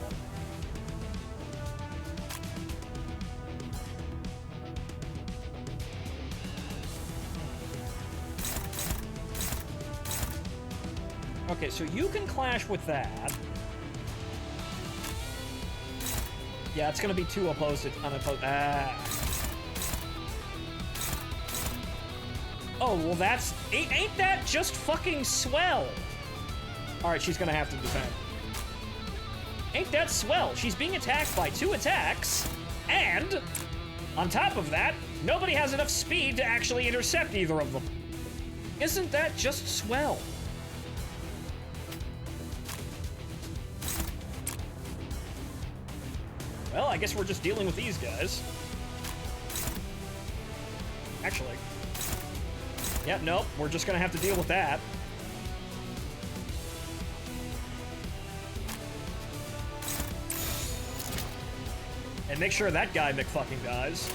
A: Okay, so you can clash with that. Yeah, it's gonna be two opposed, unopposed. Ah. Oh, well that's... Ain't that just fucking swell? Alright, she's gonna have to defend. Ain't that swell? She's being attacked by two attacks, and... on top of that, nobody has enough speed to actually intercept either of them. Isn't that just swell? Well, I guess we're just dealing with these guys. Actually. Yep, nope, we're just gonna have to deal with that. And make sure that guy McFucking dies.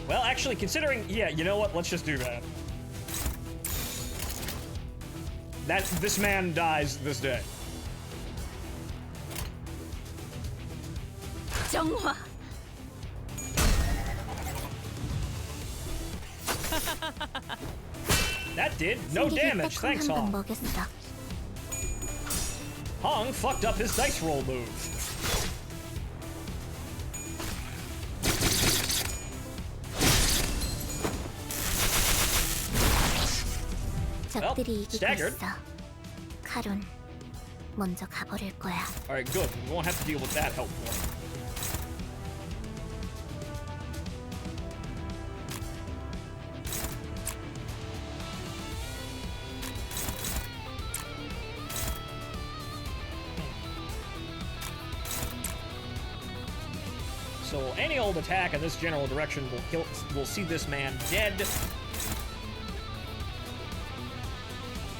A: Well, actually, considering... Yeah, you know what? Let's just do that. This man dies this day.
B: 정화.
A: That did no damage. Thanks, Hong.
E: 먹였어.
A: Hong fucked up his dice roll move.
E: 적들이 이기고
A: staggered.
E: 있어. 카론, 먼저 가버릴 거야.
A: Alright, good. We won't have to deal with that helpful. So any old attack in this general direction will see this man dead.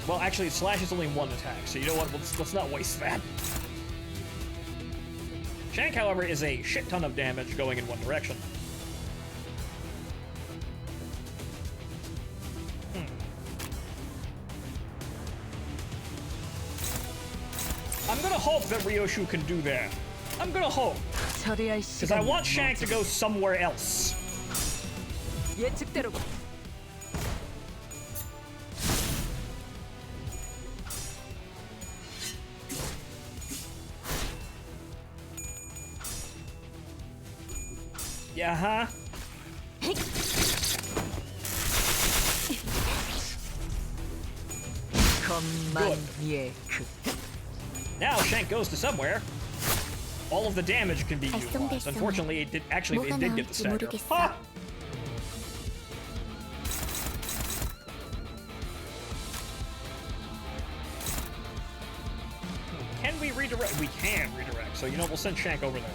A: Well, actually, slash is only one attack, so you know what? Let's not waste that. Shank, however, is a shit ton of damage going in one direction. I'm gonna hope that Ryoshu can do that. I'm gonna hope.
F: 처리할
A: Because I
F: 시간이
A: want Shank to
F: 모자라.
A: go somewhere else.
F: 예측대로.
A: Yeah, huh?
F: 것만 예크.
A: Now Shank goes to somewhere. All of the damage can be utilized. Unfortunately, it did get the stagger. Ha! Can we redirect? We can redirect. So, you know, we'll send Shank over there.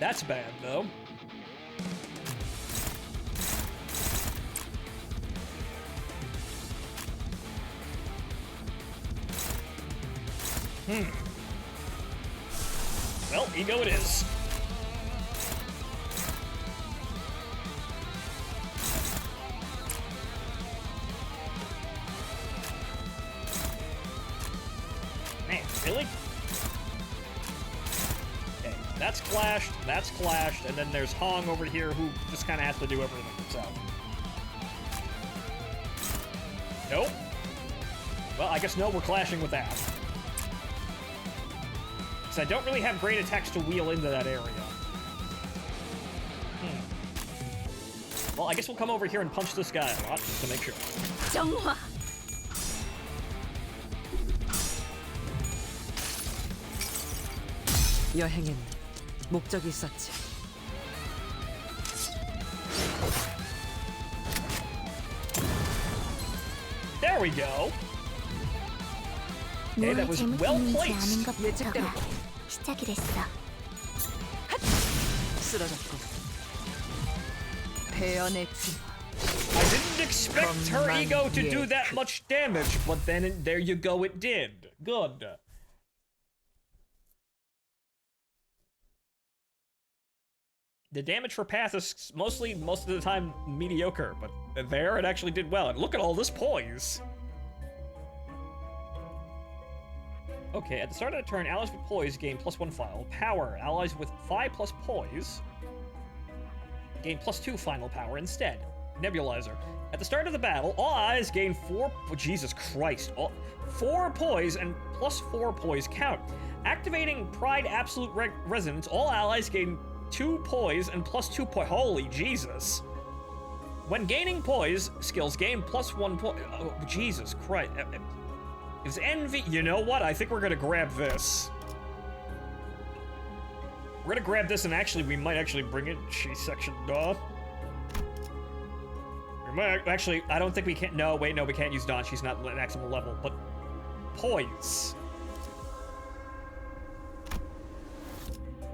A: That's bad, though. Well, ego it is. Man, really? Okay, that's clashed, and then there's Hong over here who just kind of has to do everything himself. Nope. Well, I guess no, we're clashing with that. I don't really have great attacks to wheel into that area. Well, I guess we'll come over here and punch this guy a lot, just to make sure.
B: 정화.
F: 여행엔 목적이 있었지.
A: There we go. Okay, that was well placed.
F: 예측대로.
E: 시작이랬어.
F: 쓰러졌고. 배연의 진.
A: I didn't expect her ego to do that much damage, but then there you go, it did. Good. The damage for Path is most of the time mediocre, but there it actually did well. And look at all this poise. Okay, at the start of the turn, allies with poise gain +1 final power. Allies with 5+ poise gain +2 final power instead. Nebulizer. At the start of the battle, all allies gain 4... Oh, Jesus Christ. 4 poise and +4 poise count. Activating Pride Absolute Resonance, all allies gain 2 poise and +2 poise. Holy Jesus. When gaining poise, skills gain +1 poise. Oh, Jesus Christ. Is envy... You know what? I think we're gonna grab this. We're gonna grab this, and actually, we might actually bring it. Section Dawn. We might actually... I don't think we can... No, wait, no, we can't use Dawn. She's not maximum level, but... Poise.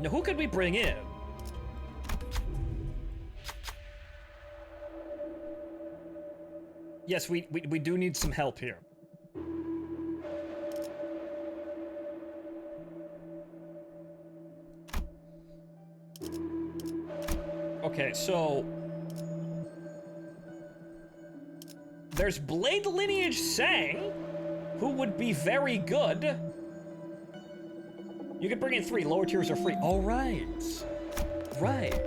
A: Now, who could we bring in? Yes, we do need some help here. Okay, so... There's Blade Lineage Sang, who would be very good. You can bring in 3, lower tiers are free. Oh, right. Right.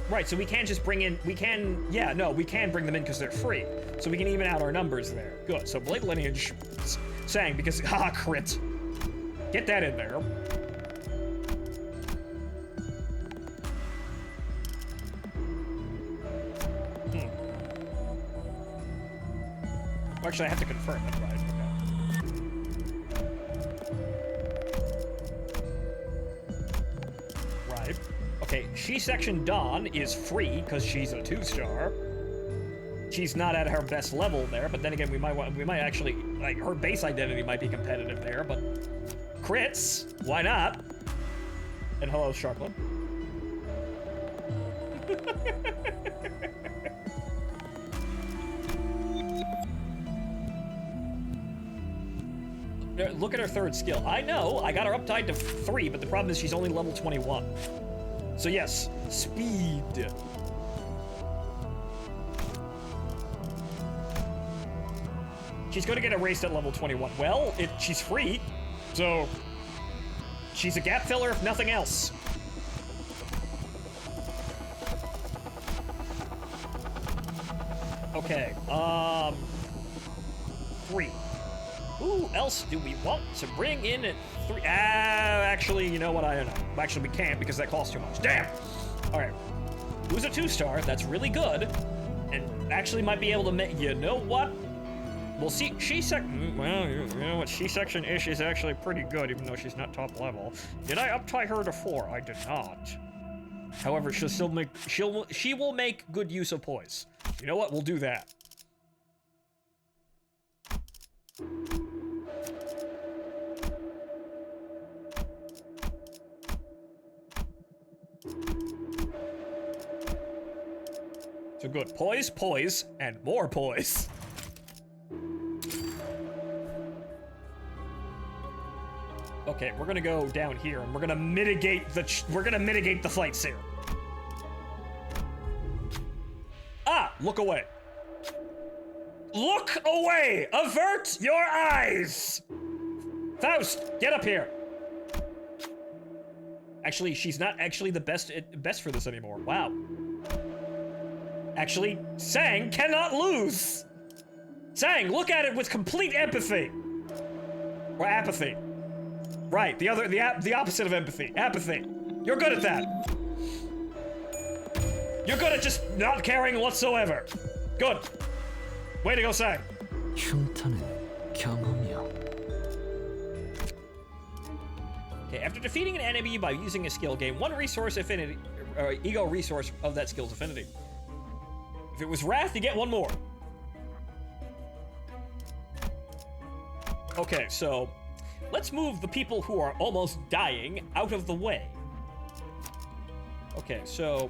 A: Right, so we can't just bring in, we can bring them in because they're free. So we can even out our numbers there. Good, so Blade Lineage Sang, because, crit. Get that in there. Actually, I have to confirm that, right? Okay. Right. Okay, She-Section Dawn is free because she's a 2-star. She's not at her best level there, but then again, we might actually, like, her base identity might be competitive there, but crits, why not? And hello, Sharkland. Look at her 3rd skill. I know, I got her uptied to 3, but the problem is she's only level 21. So yes, speed. She's gonna get erased at level 21. Well, she's free, so she's a gap filler if nothing else. Okay, 3. Who else do we want to bring in at 3? Actually, you know what? I don't know. Actually, we can't because that costs too much. Damn! Alright. Who's a 2-star? That's really good. And actually might be able to make... You know what? Well, see, well, you know what? C-section Ish is actually pretty good, even though she's not top level. Did I uptie her to 4? I did not. However, she'll still make... She will make good use of poise. You know what? We'll do that. So good. Poise, poise, and more poise. Okay, we're gonna go down here, and we're gonna mitigate the fights here. Ah! Look away. Look away! Avert your eyes! Faust, get up here! Actually, she's not actually the best for this anymore. Wow. Actually, Sang cannot lose! Sang, look at it with complete empathy! Or apathy. Right, the opposite of empathy. Apathy. You're good at that. You're good at just not caring whatsoever. Good. Way to go, Sang.
D: 흉터는 경험이요.
A: Okay, after defeating an enemy by using a skill, gain 1 resource affinity, ego resource of that skill's affinity. If it was Wrath, you get 1 more. Okay, so let's move the people who are almost dying out of the way. Okay, so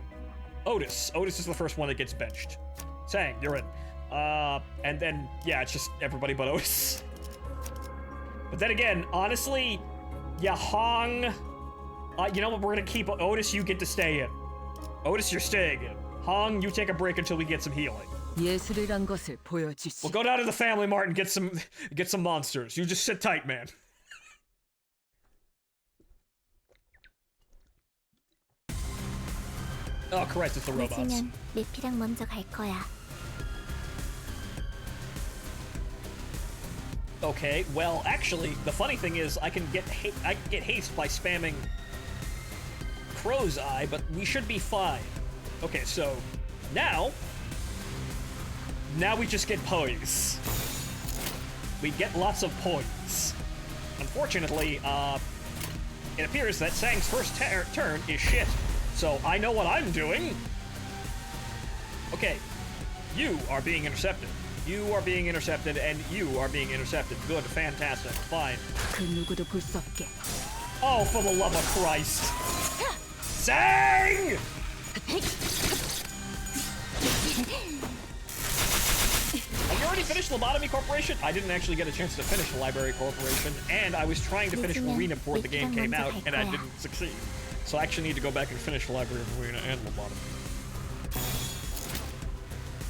A: Otis. Otis is the first one that gets benched. Sang, you're in. And then, yeah, it's just everybody but Otis. But then again, honestly, yeah, Hong, you know what, we're gonna keep Otis, you get to stay in. Otis, you're staying in. Hong, you take a break until we get some healing.
F: 예술이란 것을 보여주지.
A: We'll go down to the Family Mart and get some monsters. You just sit tight, man. Oh, correct, it's the robots.
E: 늦으면 내피랑 먼저 갈 거야.
A: Okay, well, actually, the funny thing is, I can get haste by spamming Crow's Eye, but we should be fine. Okay, so now we just get poise. We get lots of poise. Unfortunately, it appears that Sang's first turn is shit. So I know what I'm doing. Okay, you are being intercepted. You are being intercepted, and you are being intercepted. Good, fantastic, fine.
F: 그 누구도 볼 수 없게.
A: Oh, for the love of Christ! Sang! Have you already finished Lobotomy Corporation? I didn't actually get a chance to finish the Library Corporation, and I was trying to finish Arena before the game came out, and I didn't succeed. So I actually need to go back and finish Library of Arena and Lobotomy.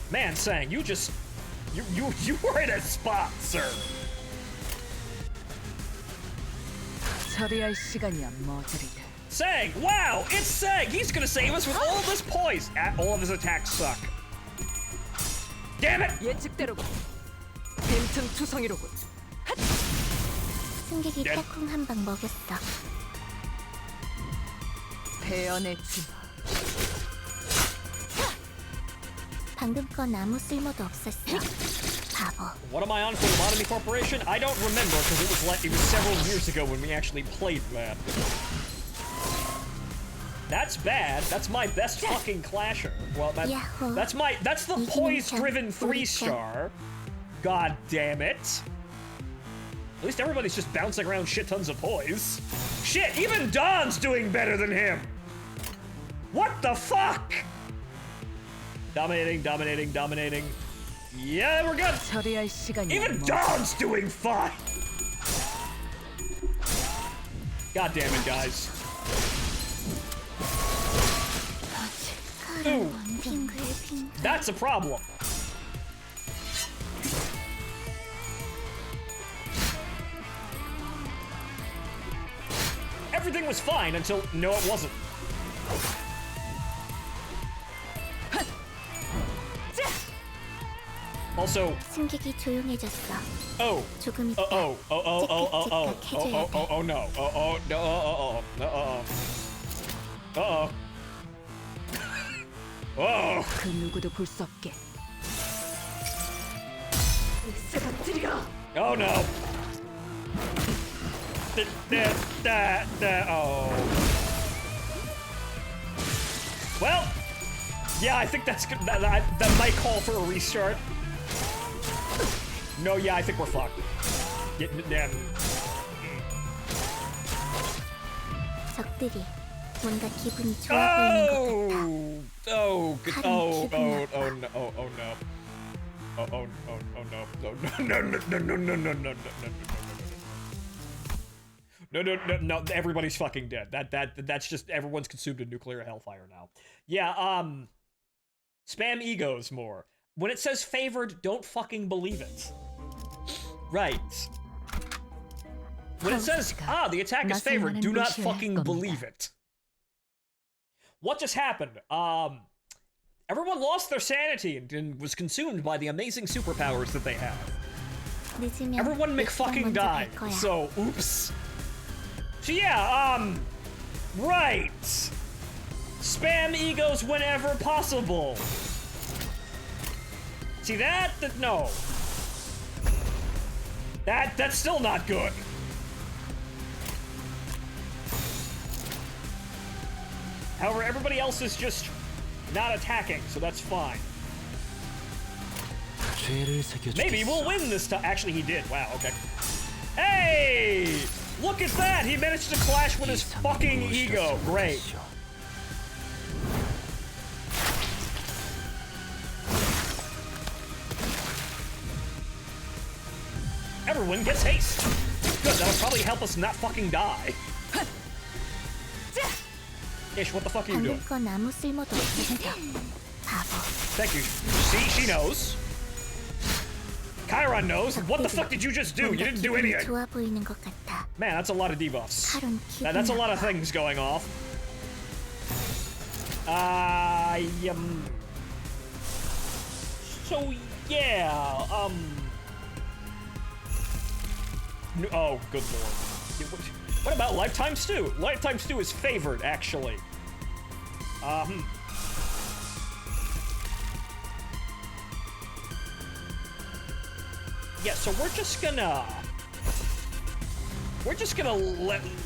A: Man, Sang, you just... You were in a spot, sir!
F: 처리할 시간이야, 머저리들.
A: Sang! Wow! It's Sang! He's gonna save us with all this poise! All of his attacks suck. Damn it!
F: 예측대로군. 빈틈 투성이로군.
E: 승객이 딱콩 한 방 먹였어.
F: 베어내지 마.
E: 방금 건 아무 쓸모도 없었어. 바보.
A: What am I on for Lobotomy Corporation? I don't remember because it was several years ago when we actually played that. That's bad. That's my best fucking clasher. Well, that's the poise-driven 3-star. God damn it. At least everybody's just bouncing around shit tons of poise. Shit, even Don's doing better than him. What the fuck? Dominating, dominating, dominating. Yeah, we're good.
F: 처리할 시간이야.
A: Even Don's doing fine. God damn it, guys. Ooh, that's a problem. Everything was fine until no, it wasn't. Also,
E: 승객이 조용해졌어.
A: oh,
E: 조금 있다.
A: oh no, oh.
F: 그 누구도 볼 수 없게.
A: Oh no. Oh. Well, yeah, I think that's good. That might call for a restart. No, yeah, I think we're fucked.
E: 적들이 뭔가 기분이 좋아 보이는 것 같아.
A: Oh, good. Oh no. No, everybody's fucking dead. That's just everyone's consumed in nuclear hellfire now. Yeah, spam egos more. When it says favored, don't fucking believe it. Right. When it says, the attack is favored, do not fucking believe it. What just happened? Everyone lost their sanity and was consumed by the amazing superpowers that they have.
E: 늦으면
A: Everyone
E: 내가
A: McFucking
E: 먼저
A: died,
E: 갈 거야.
A: so oops. So yeah, right. Spam egos whenever possible. See that? No. That's still not good. However, everybody else is just not attacking, so that's fine.
D: 죄를 새겨주겠어.
A: Maybe we'll win this time. Actually, he did. Wow, okay. Hey! Look at that! He managed to clash with his fucking ego. Great. Everyone gets haste. Good, that'll probably help us not fucking die. Ish, what the fuck are you doing?
E: 방금 건 아무 쓸모도 없었어. 바보.
A: Thank you. See, she knows. Chiron knows. What the fuck did you just do? You didn't do
E: 뭔가 기분이
A: anything.
E: 좋아 보이는 것 같아.
A: Man, that's a lot of debuffs.
E: 칼은
A: That's a
E: 기분
A: lot of
E: 나빠.
A: things going off. So yeah, oh, good lord. What about Lifetime Stew? Lifetime Stew is favored, actually. Yeah, so we're just gonna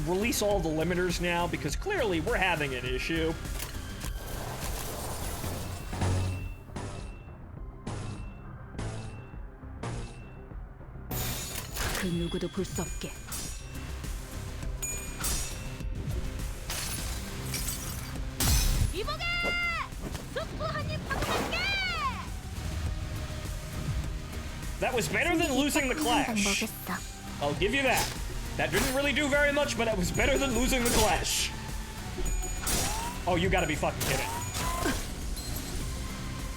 A: release all the limiters now because clearly we're having an issue.
F: 그 누구도 볼 수 없게.
B: 이보게! 수프 한입 하고 갈게!
A: That was better than losing the
E: 한방
A: clash.
E: 먹였어.
A: I'll give you that. That didn't really do very much, but it was better than losing the clash. Oh, you gotta be fucking kidding.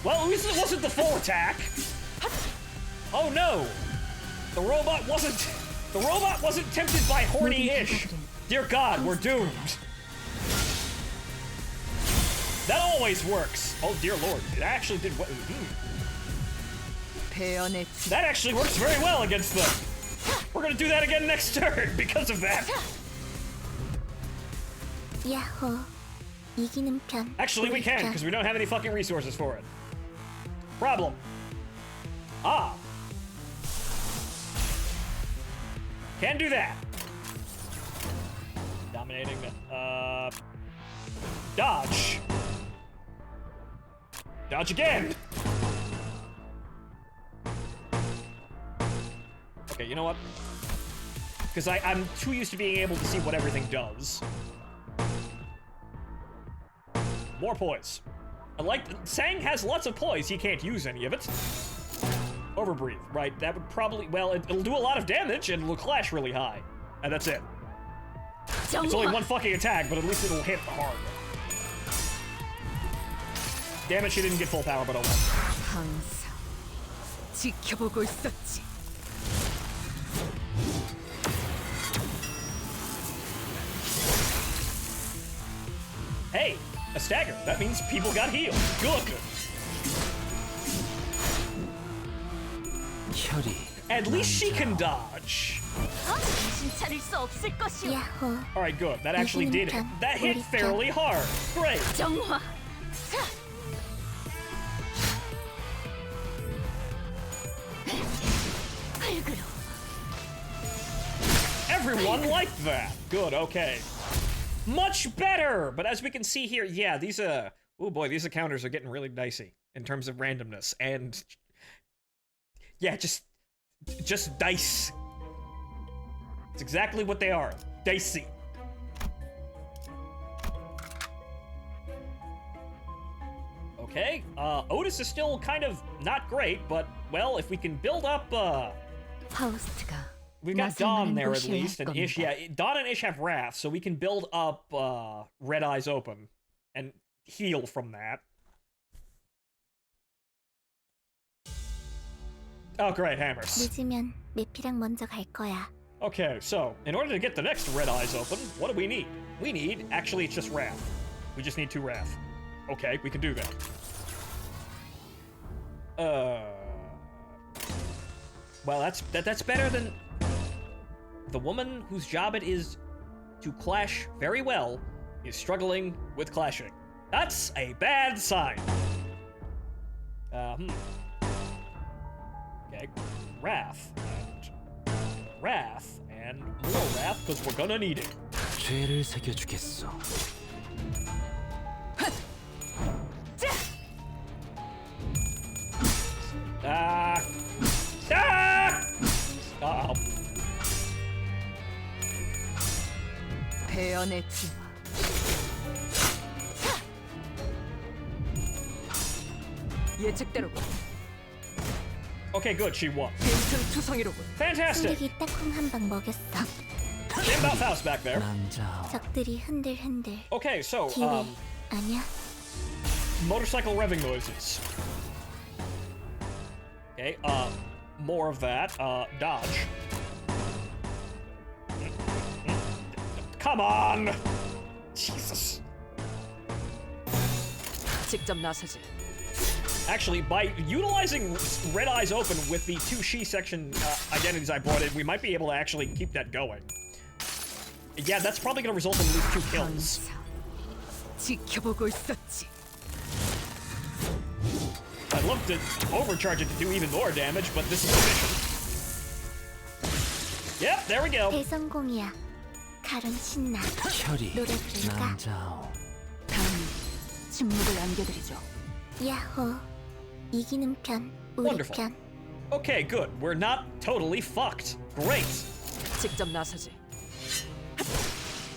A: Well, at least it wasn't the full attack. Oh no! The robot wasn't tempted by horny ish. Dear God, we're doomed. That always works. Oh dear lord, it actually did what?
F: 배연의 춤.
A: That actually works very well against them. We're gonna do that again next turn because of that.
E: 야호. 이기는 편.
A: Actually, we can because we don't have any fucking resources for it. Problem. Ah. Can do that. Dominating the, dodge. Dodge again. Okay, you know what? Because I'm too used to being able to see what everything does. More poise. I like Sang has lots of poise. He can't use any of it. Overbreathe, right? That would probably, well, it'll do a lot of damage and it'll clash really high. And that's it. It's only one fucking attack, but at least it'll hit hard. Damn it, she didn't get full power, but oh well.
F: 항상 지켜보고 있었지.
A: Hey, a stagger. That means people got healed. Good.
D: 혈이
A: At least she can dodge.
B: 정신 차릴 수 없을 것이오.
E: 야호.
A: Alright, good. That actually did it. That hit fairly hard. Great.
B: 정화. 흙으로.
A: Everyone liked that. Good, okay. Much better! But as we can see here, yeah, these, oh boy, these encounters are getting really dicey in terms of randomness. And, yeah, just dice. It's exactly what they are. Dicey. Okay, Otis is still kind of not great, but, well, if we can build up,
H: 파우스트가
A: we've got
H: 나설
A: Dawn
H: 만한
A: there at
H: 곳이어야
A: least,
H: 할
A: and Ish,
H: 겁니다.
A: yeah, Dawn and Ish have Wrath, so we can build up, Red Eyes Open, and heal from that. Oh, great, hammers.
E: 늦으면 매피랑 먼저 갈 거야.
A: Okay, so, in order to get the next Red Eyes Open, what do we need? We need, actually, it's just Wrath. We just need 2 Wrath. Okay, we can do that. Well, that's better than the woman whose job it is to clash very well is struggling with clashing. That's a bad sign. Okay, Wrath and more Wrath because we're gonna need it.
D: 죄를 새겨주겠소.
A: Uh-oh.
F: 배연의 진화. 예측대로
A: Okay, good, she won.
F: 빈틈 투성이로군.
A: Fantastic!
E: 승객이 딱콩 한 방 먹였어.
A: Inbound Faust back there.
D: 남자
E: 적들이 흔들흔들.
A: Okay, so,
E: 기회 아니야?
A: motorcycle revving noises. Okay, more of that. Dodge. Come on! Jesus.
F: 직접 나서지.
A: Actually, by utilizing Red Eyes Open with the 2 she section identities I brought in, we might be able to actually keep that going. Yeah, that's probably gonna result in at least 2 kills.
F: 항상 지켜보고 있었지.
A: I'd love to overcharge it to do even more damage, but this is efficient. Yep, there we go.
E: 대성공이야. 칼은 신나.
D: 혈이
E: 노래 부를까?
D: 남자오.
F: 다음은 침묵을 안겨드리죠.
E: 야호. 이기는 편, 우리
A: Wonderful.
E: 편.
A: Okay, good. We're not totally fucked. Great.
F: 직접 나서지.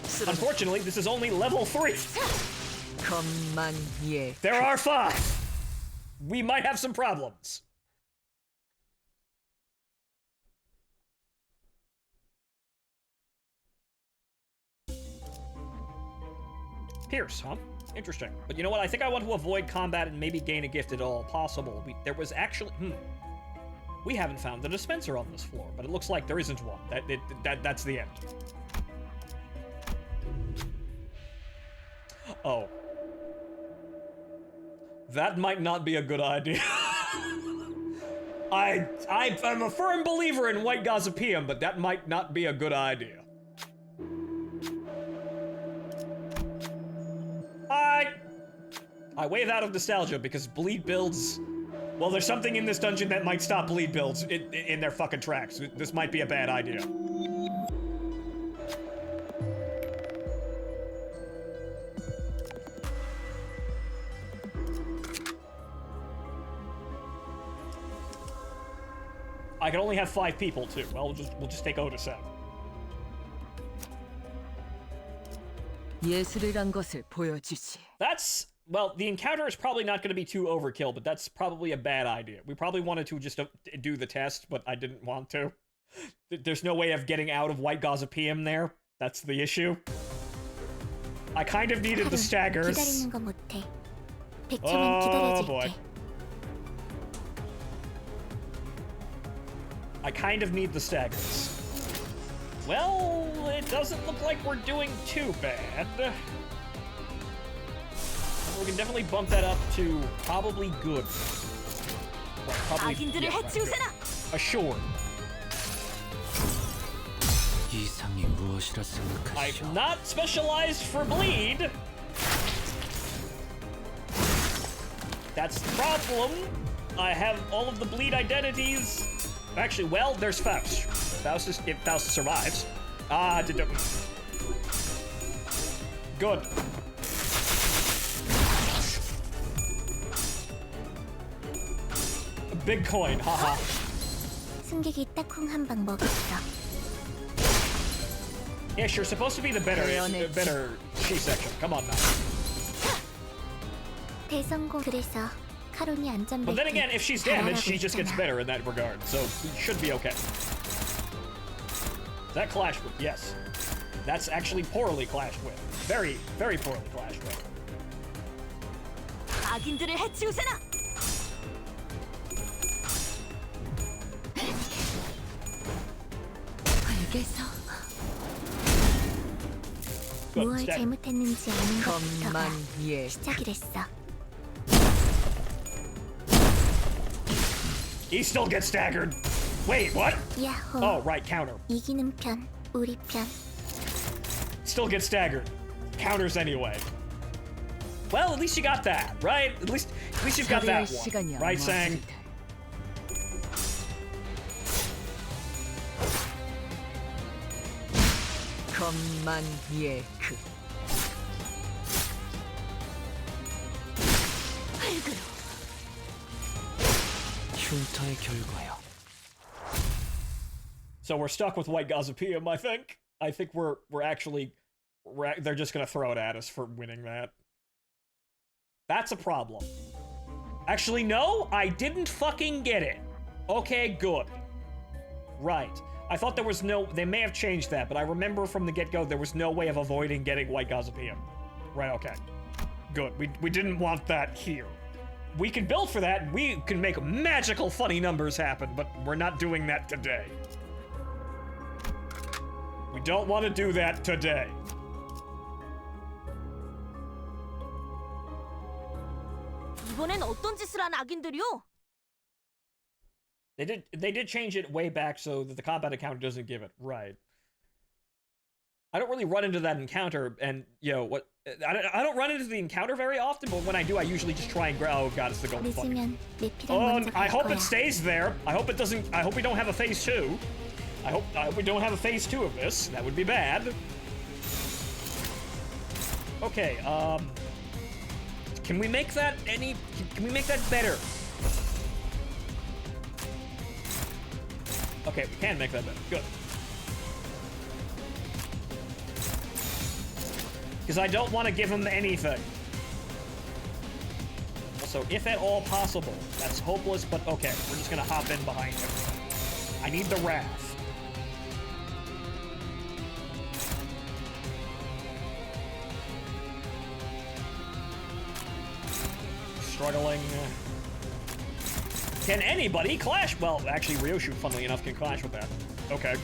F: 쓰러져.
A: Unfortunately, this is only level 3.
F: 것만 예.
A: There are 5. We might have some problems. Pierce, huh? Interesting. But you know what? I think I want to avoid combat and maybe gain a gift at all possible. There was actually... We haven't found the dispenser on this floor, but it looks like there isn't one. That's the end. Oh. That might not be a good idea. I'm a firm believer in white gauzopium, but that might not be a good idea. I wave out of nostalgia because bleed builds... Well, there's something in this dungeon that might stop bleed builds in their fucking tracks. This might be a bad idea. I can only have 5 people too. Well, we'll just take Otis out.
F: 예술이란 것을 보여주지.
A: That's... Well, the encounter is probably not going to be too overkill, but that's probably a bad idea. We probably wanted to just do the test, but I didn't want to. There's no way of getting out of white gauzopium there. That's the issue. I kind of needed the staggers.
E: 기다리는 거 못해. 백청은
A: Oh boy.
E: 기다려줄게.
A: I kind of need the staggers. Well, it doesn't look like we're doing too bad. We can definitely bump that up to probably good. Well, probably,
B: 악인들을
A: yeah,
B: 해치우세라.
A: Assured.
D: 이상이 무엇이라 생각하시오?
A: I'm not specialized for bleed. That's the problem. I have all of the bleed identities. Actually, well, there's Faust. If Faust survives. Good. A big coin, haha.
E: 승객이 딱콩 한 방 먹였어.
A: Ish, you're supposed to be the better C-section. Come on now.
E: 대성공. 그래서 카론이 안전벨트.
A: But then again, if she's damaged, she just gets better in that regard, so we should be okay. Is that clashed with? Yes. That's actually poorly clashed with. Very, very poorly clashed with.
B: 악인들을 해치우세나.
E: 알겠어.
A: Good.
E: 무얼
A: Stagger.
E: 잘못했는지 아는 것부터가
F: 것만 예.
E: 시작이랬어.
A: He still gets staggered. Wait, what?
E: 야호.
A: Oh, right, counter.
E: 이기는 편, 우리 편.
A: Still gets staggered. Counters anyway. Well, at least you got that, right? At least you've got that
F: 자리할 시간이
A: one,
F: 안
A: right,
F: 왔을
A: Sang?
F: 테. 것만 예.
D: 흉터의 결과요.
A: So we're stuck with White Gazapim, I think. I think they're just gonna throw it at us for winning that. That's a problem. Actually, no, I didn't fucking get it. Okay, good. Right. I thought there was they may have changed that, but I remember from the get-go there was no way of avoiding getting White Gazapim. Right, okay. Good. We didn't want that here. We can build for that, and we can make magical funny numbers happen, but we're not doing that today. We don't want to do that today.
B: 이번엔 어떤 짓을 한 악인들이요?
A: They did change it way back so that the combat encounter doesn't give it. Right. I don't really run into that encounter, and I don't run into the encounter very often, but when I do, I usually just try and grab. Oh god, it's the golden fucking.
E: 늦으면 내 피랑
A: Oh,
E: 먼저
A: I
E: 갈
A: hope
E: 거야.
A: it stays there. I hope it doesn't. I hope we don't have a phase 2. I hope we don't have a phase 2 of this. That would be bad. Okay. Can we make that Can we make that better? Okay, we can make that better. Good. Because I don't want to give him anything. Also, if at all possible, that's hopeless, but okay, we're just gonna hop in behind him. I need the wrath. Struggling. Can anybody clash? Well, actually, Ryoshu, funnily enough, can clash with that. Okay.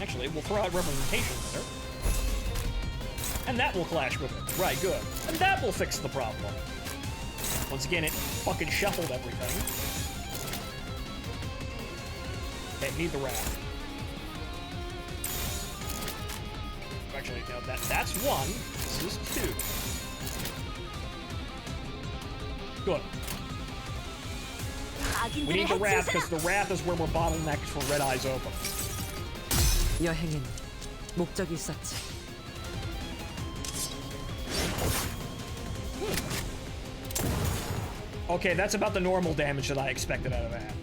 A: Actually, we'll throw out representation there. And that will clash with it. Right, good. And that will fix the problem. Once again, it fucking shuffled everything. Okay, need the wrath. Actually, no, that's 1. This is 2. Good. We need the wrath, because the wrath is where we're bottlenecked for Red Eyes open.
F: 여행엔 목적이 있었지.
A: Okay, that's about the normal damage that I expected out of that.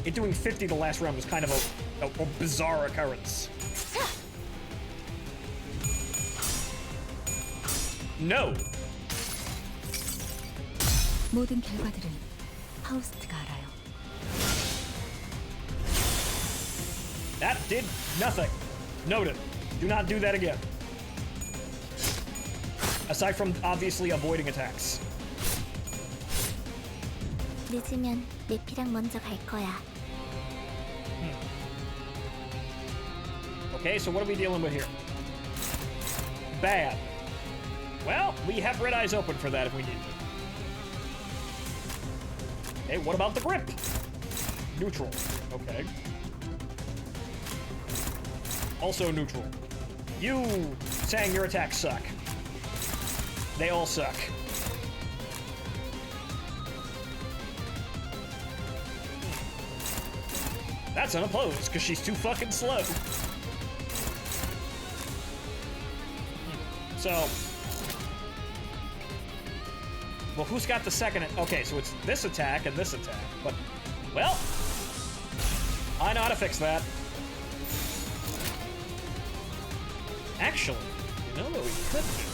A: It doing 50 the last round was kind of a bizarre occurrence. No!
H: 모든 결과들은 파우스트가 알아요.
A: That did nothing. Noted. Do not do that again. Aside from obviously avoiding attacks.
E: 늦으면 내 피랑 먼저 갈 거야.
A: Okay, so what are we dealing with here? Bad. Well, we have Red Eyes open for that if we need to. Okay, what about the grip? Neutral. Okay. Also neutral. You, saying your attacks suck. They all suck. That's unopposed, because she's too fucking slow. So... well, who's got the second... okay, so it's this attack and this attack, but... well... I know how to fix that. Actually, you know what we could do?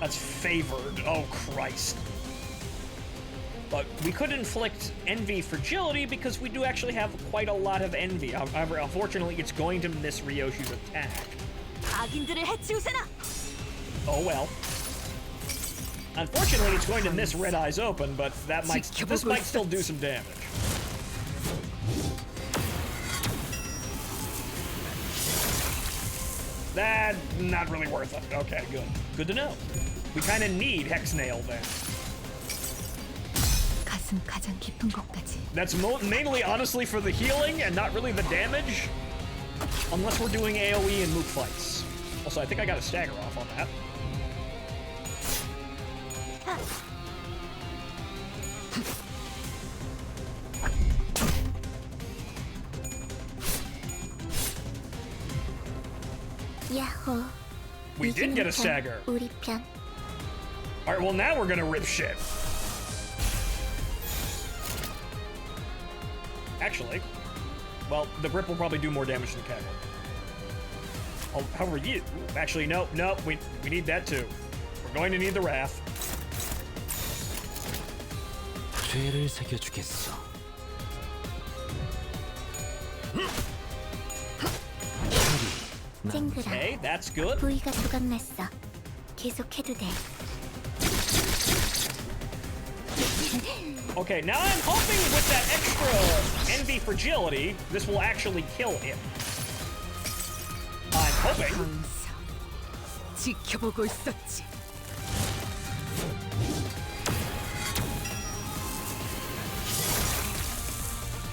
A: That's favored. Oh, Christ. But we could inflict envy fragility because we do actually have quite a lot of envy. However, unfortunately, it's going to miss Ryoshu's attack.
B: 악인들을 해치우세나.
A: Oh well. Unfortunately, it's going to miss Red Eyes Open, but that might this might still do some damage. That not really worth it. Okay, good. Good to know. We kind of need Hex Nail then.
H: 가슴 가장 깊은 곳까지.
A: That's mainly, honestly, for the healing and not really the damage. Unless we're doing AoE and mook fights. Also, I think I got a stagger off on that.
E: 야호.
A: We did get a stagger.
E: 우리 편.
A: Alright, well now we're gonna rip shit. Actually, well, the grip will probably do more damage than Kaggle. Oh, however, you... actually, no, we need that too. We're going to need the Wrath.
D: 죄를 새겨주겠어.
E: 쨍그라.
A: Okay, that's good.
E: 부위가 조각났어. 계속해도 돼.
A: Okay, now I'm hoping with that extra envy fragility, this will actually kill him. I'm hoping.
F: 항상 지켜보고 있었지.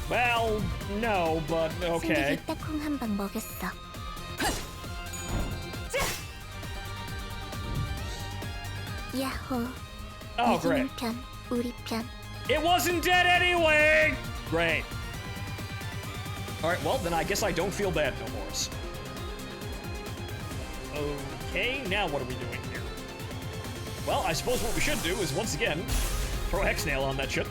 A: Well, no, but okay.
E: 승객이 딱콩 한 방 먹였어. 야호.
A: Oh, great.
E: 이기는 편, 우리 편.
A: It wasn't dead anyway! Great. Alright, well, then I guess I don't feel bad no more. Okay, now what are we doing here? Well, I suppose what we should do is, once again, throw Hex Nail on that shit.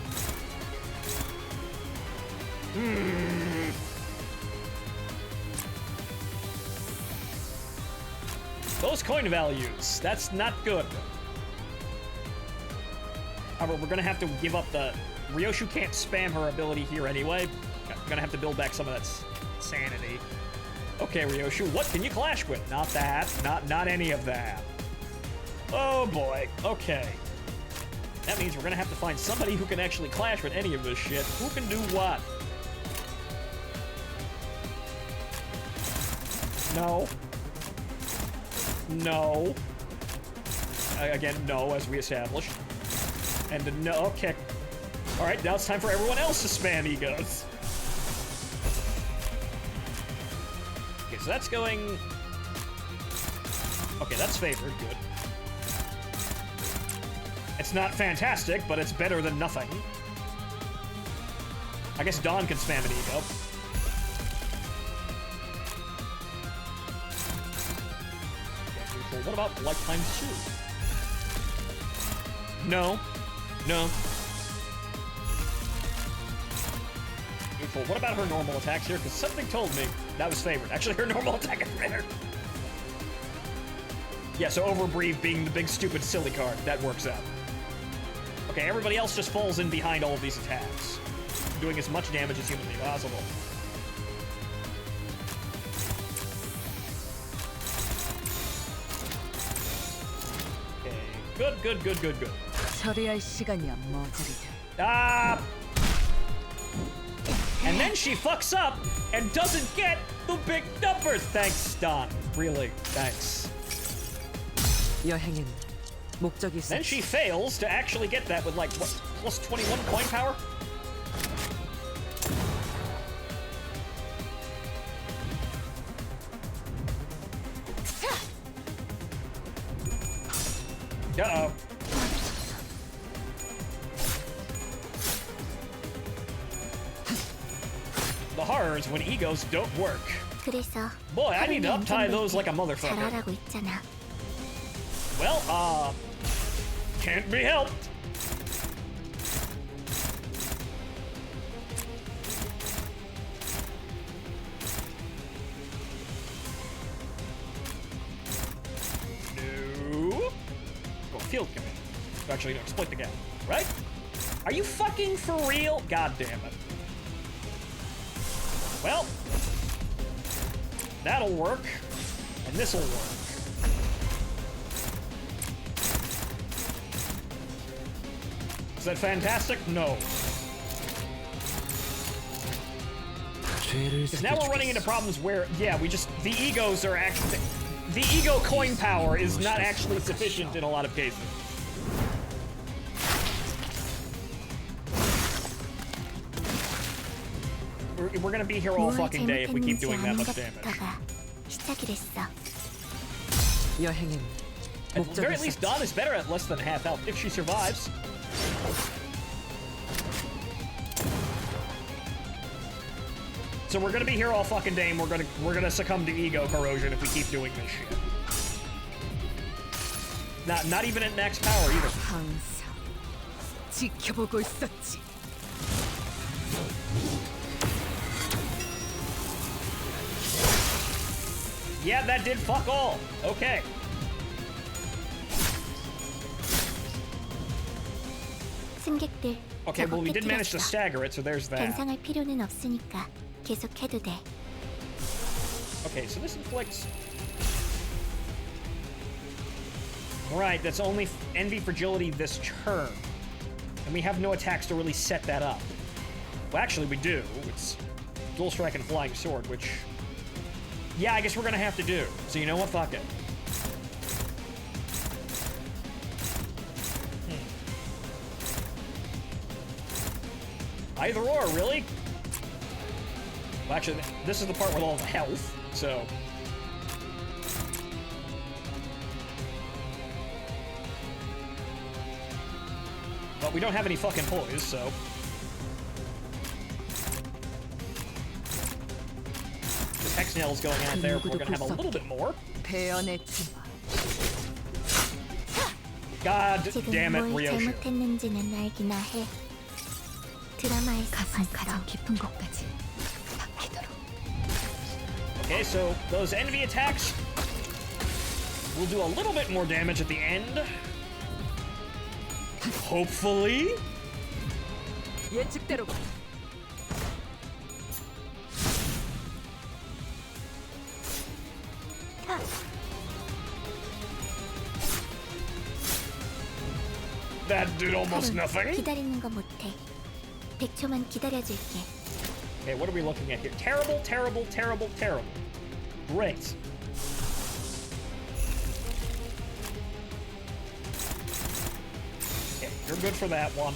A: Those coin values, that's not good. However, we're gonna have to give up the... Ryoshu can't spam her ability here anyway. I'm gonna have to build back some of that sanity. Okay, Ryoshu, what can you clash with? Not that. Not any of that. Oh boy. Okay. That means we're gonna have to find somebody who can actually clash with any of this shit. Who can do what? No. No. Again, no, as we established. And no, okay. Alright, now it's time for everyone else to spam egos. Okay, so that's going... okay, that's favored, good. It's not fantastic, but it's better than nothing. I guess Dawn can spam an ego. Okay, neutral. What about Lifetime 2? No. No. Neutral. What about her normal attacks here? Because something told me that was favored. Actually, her normal attack is favored. Yeah, so Overbreathe being the big, stupid, silly card. That works out. Okay, everybody else just falls in behind all of these attacks, doing as much damage as humanly possible. Okay, good.
F: 처리할 시간이야, 머저리들.
A: Ah! And then she fucks up and doesn't get the big numbers. Thanks, Don. Really, thanks.
F: 여행엔 목적이
A: Then
F: 있었지.
A: she fails to actually get that with like what, plus 21 coin power? Uh-oh. The horrors when egos don't work.
E: 그래서
A: Boy, I need to uptie those like a motherfucker.
E: 잘하라고 있잖아.
A: Well, can't be helped. No. Go field command. Actually, no, split the gap, right? Are you fucking for real? God damn it. Well, that'll work, and this'll work. Is that fantastic? No. Because now we're running into problems where, yeah, the egos are actually, the ego coin power is not actually sufficient in a lot of cases. We're gonna be here all fucking day if we keep doing that much damage.
E: 시작이랬어.
F: 여행은
A: At the very
F: 목적이
A: least,
F: 있었지.
A: Dawn is better at less than half health if she survives. So we're gonna be here all fucking day, and we're gonna succumb to ego corrosion if we keep doing this shit. Not even at max power either.
F: 항상 지켜보고 있었지.
A: Yeah, that did fuck all. Okay.
E: 승객들,
A: Okay, well, we did manage to
E: 깨뜨렸어.
A: stagger it, so there's that.
E: 변상할 필요는 없으니까 계속해도 돼.
A: Okay, so this inflicts... Right, that's only Envy Fragility this turn. And we have no attacks to really set that up. Well, actually, we do. It's Dual Strike and Flying Sword, which... Yeah, I guess we're gonna have to do. So you know what? Fuck it. Either or, really? Well, actually, this is the part with all the health, so... But we don't have any fucking poise, so... The Hex Nail's going out there, we're gonna have a little bit more.
F: 베어냈지 마.
A: God
E: 지금
A: damn it,
E: 뭘
A: Ryoshu.
E: 잘못했는지는 알기나 해. 드라마에서
H: 가슴
E: 봤어.
H: 가장 깊은 곳까지 박히도록.
A: Okay, so those envy attacks will do a little bit more damage at the end. Hopefully.
F: 예측대로 가.
A: That did almost
E: 칼은
A: nothing.
E: 기다리는 거 못해. 100초만 기다려줄게.
A: Okay, what are we looking at here? Terrible, terrible, terrible, terrible. Great. Okay, you're good for that one.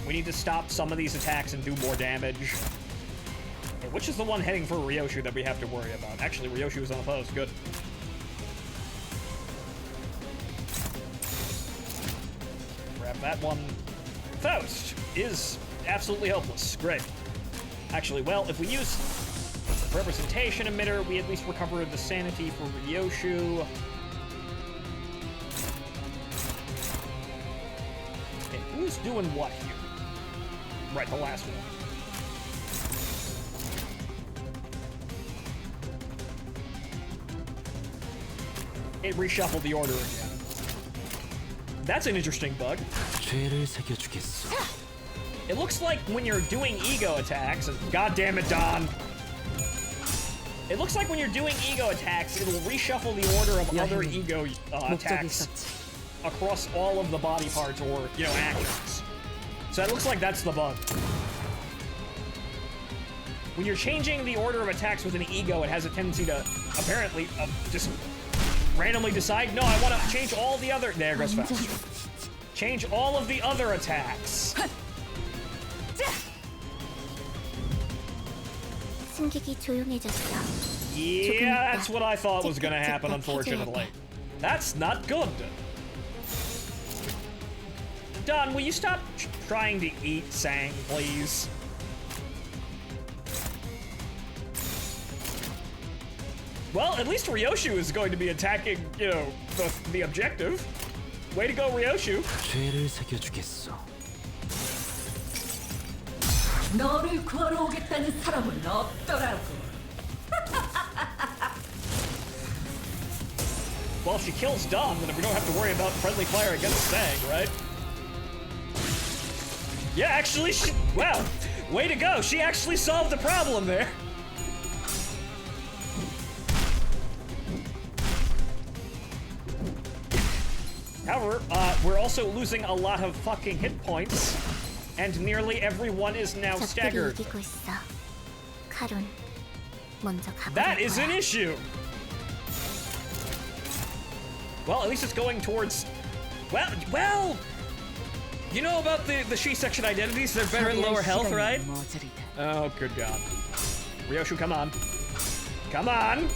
A: We need to stop some of these attacks and do more damage. Okay, which is the one heading for Ryoshu that we have to worry about? Actually, Ryoshu is unopposed. Good. Grab that one. Faust is absolutely helpless. Great. Actually, well, if we use representation emitter, we at least recover the sanity for Ryoshu. Okay, who's doing what here? Right, the last one. It reshuffled the order again. That's an interesting bug.
D: 죄를 새겨주겠어.
A: It looks like when you're doing ego attacks, and god damn it, Don. It looks like when you're doing ego attacks, it'll reshuffle the order of other ego
F: 목적이
A: attacks
F: 있었지.
A: across all of the body parts or, you know, actions. So it looks like that's the bug. When you're changing the order of attacks with an ego, it has a tendency to, apparently, just randomly decide, no, I want to change all the other... There goes faster. Change all of the other attacks.
E: 승객이 조용해졌어.
A: Yeah, that's what I thought was gonna happen, unfortunately. That's not good. Don, will you stop trying to eat Sang, please? Well, at least Ryoshu is going to be attacking, you know, the objective. Way to go, Ryoshu.
D: 죄를 새겨주겠어.
F: 너를 구하러 오겠다는 사람은 없더라고.
A: Well, if she kills Dom, then we don't have to worry about friendly fire against Sang, right? Yeah, actually, wow, way to go. She actually solved the problem there. However, we're also losing a lot of fucking hit points, and nearly everyone is now
E: 적들이
A: staggered.
E: 이기고 있어. 카론, 먼저 가보자.
A: That is an issue. Well, at least it's going towards. Well. You know about the she-section identities? They're better in lower health, right? Oh, good God. Ryoshu, come on. Come on!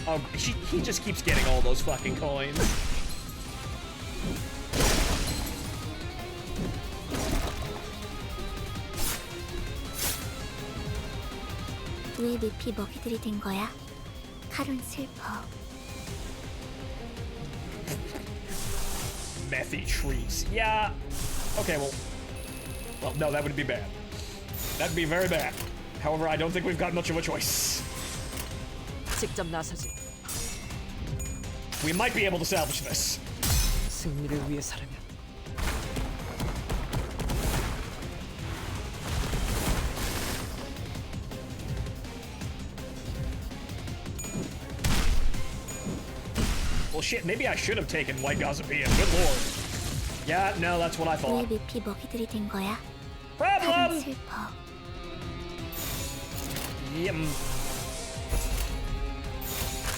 A: Oh, he just keeps getting all those fucking coins.
E: 왜 늪이 먹이들이 된 거야? 카론 슬퍼.
A: Methy trees. Yeah. Okay, well, no, that would be bad. That'd be very bad. However, I don't think we've got much of a choice.
F: 직접 나서지.
A: We might be able to salvage this.
F: 승리를 위해서라면.
A: Well, shit, maybe I should have taken White Gazapian. Good lord. Yeah, no, that's what I
E: 왜
A: thought.
E: 늪이 먹이들이 된 거야? 카론
A: Problem!
E: 슬퍼.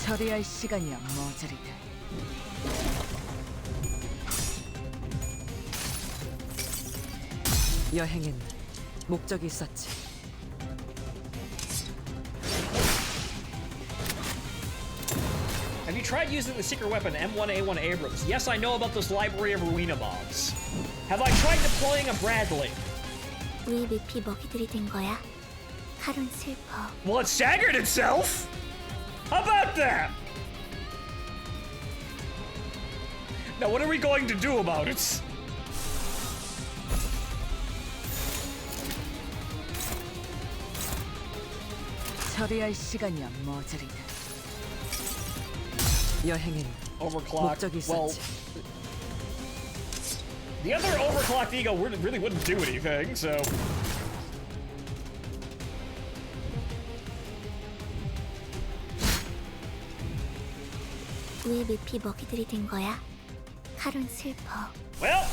F: 처리할 시간이야 모자리다. 여행엔 목적이 있었지.
A: Have you tried using the secret weapon M1A1 Abrams? Yes, I know about this library of arena mobs. Have I tried deploying a Bradley?
E: 왜 늪이 먹이들이 된 거야? 카론 슬퍼.
A: Well, it staggered itself! How about that? Now, what are we going to do about it?
F: 처리할 시간이야 모자리다. 여행엔
A: Overclock.
F: 목적이
A: Well,
F: 있었지.
A: the other overclocked ego really wouldn't do anything, so...
E: 왜 늪이 먹이들이 된 거야? 카론 슬퍼.
A: Well...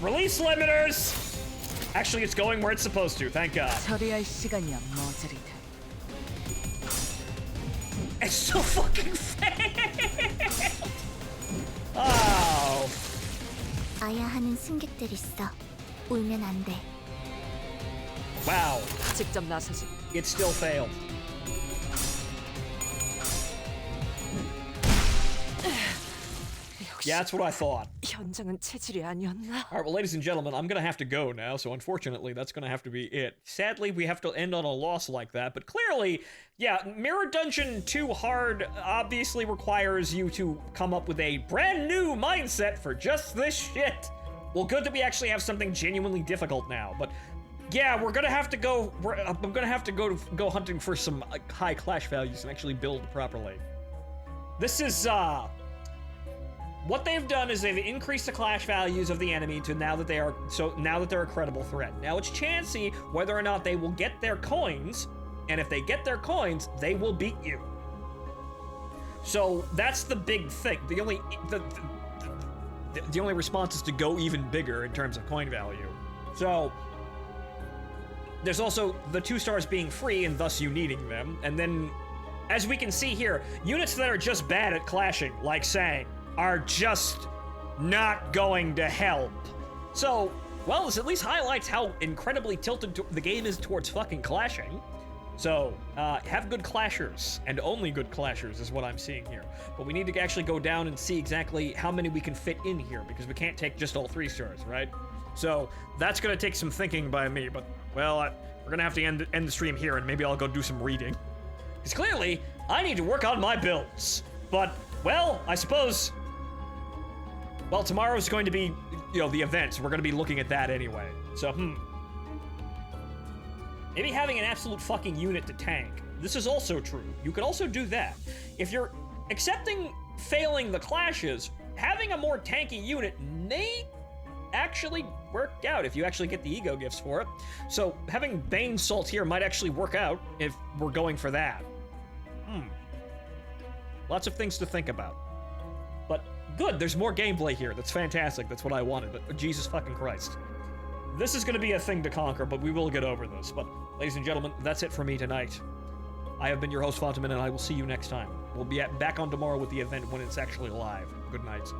A: Release limiters! Actually, it's going where it's supposed to, thank God.
F: 처리할 시간이야 모자리다.
A: It's so fucking fail! Oh...
E: 아야 하는 승객들 있어. 울면 안 돼.
A: Wow.
F: 직접 나서지.
A: It still failed. Yeah, that's what I thought.
F: 현장은 체질이 아니었나?
A: Alright, well, ladies and gentlemen, I'm gonna have to go now, so unfortunately, that's gonna have to be it. Sadly, we have to end on a loss like that, but clearly, yeah, Mirror Dungeon 2 Hard obviously requires you to come up with a brand new mindset for just this shit. Well, good that we actually have something genuinely difficult now, but yeah, we're gonna have to go, I'm gonna have to go hunting for some high clash values and actually build properly. This is, what they've done is they've increased the clash values of the enemy to now that they're a credible threat. Now it's chancy whether or not they will get their coins, and if they get their coins, they will beat you. So that's the big thing. The only response is to go even bigger in terms of coin value. So there's also the 2 stars being free and thus you needing them, and then as we can see here, units that are just bad at clashing, like Sang, are just not going to help. So, well, this at least highlights how incredibly tilted the game is towards fucking clashing. So, have good clashers, and only good clashers is what I'm seeing here. But we need to actually go down and see exactly how many we can fit in here, because we can't take just all 3 stars, right? So, that's gonna take some thinking by me, but, well, we're gonna have to end the stream here, and maybe I'll go do some reading. Because clearly, I need to work on my builds. But, well, I suppose... Well, tomorrow's going to be, you know, the event, so we're gonna be looking at that anyway. So, maybe having an absolute fucking unit to tank. This is also true. You could also do that. If you're accepting failing the clashes, having a more tanky unit may actually work out if you actually get the ego gifts for it. So having Bane Salt here might actually work out if we're going for that. Lots of things to think about. But good, there's more gameplay here. That's fantastic. That's what I wanted. But Jesus fucking Christ. This is going to be a thing to conquer, but we will get over this. But, ladies and gentlemen, that's it for me tonight. I have been your host, Phontomen, and I will see you next time. We'll be back on tomorrow with the event when it's actually live. Good night.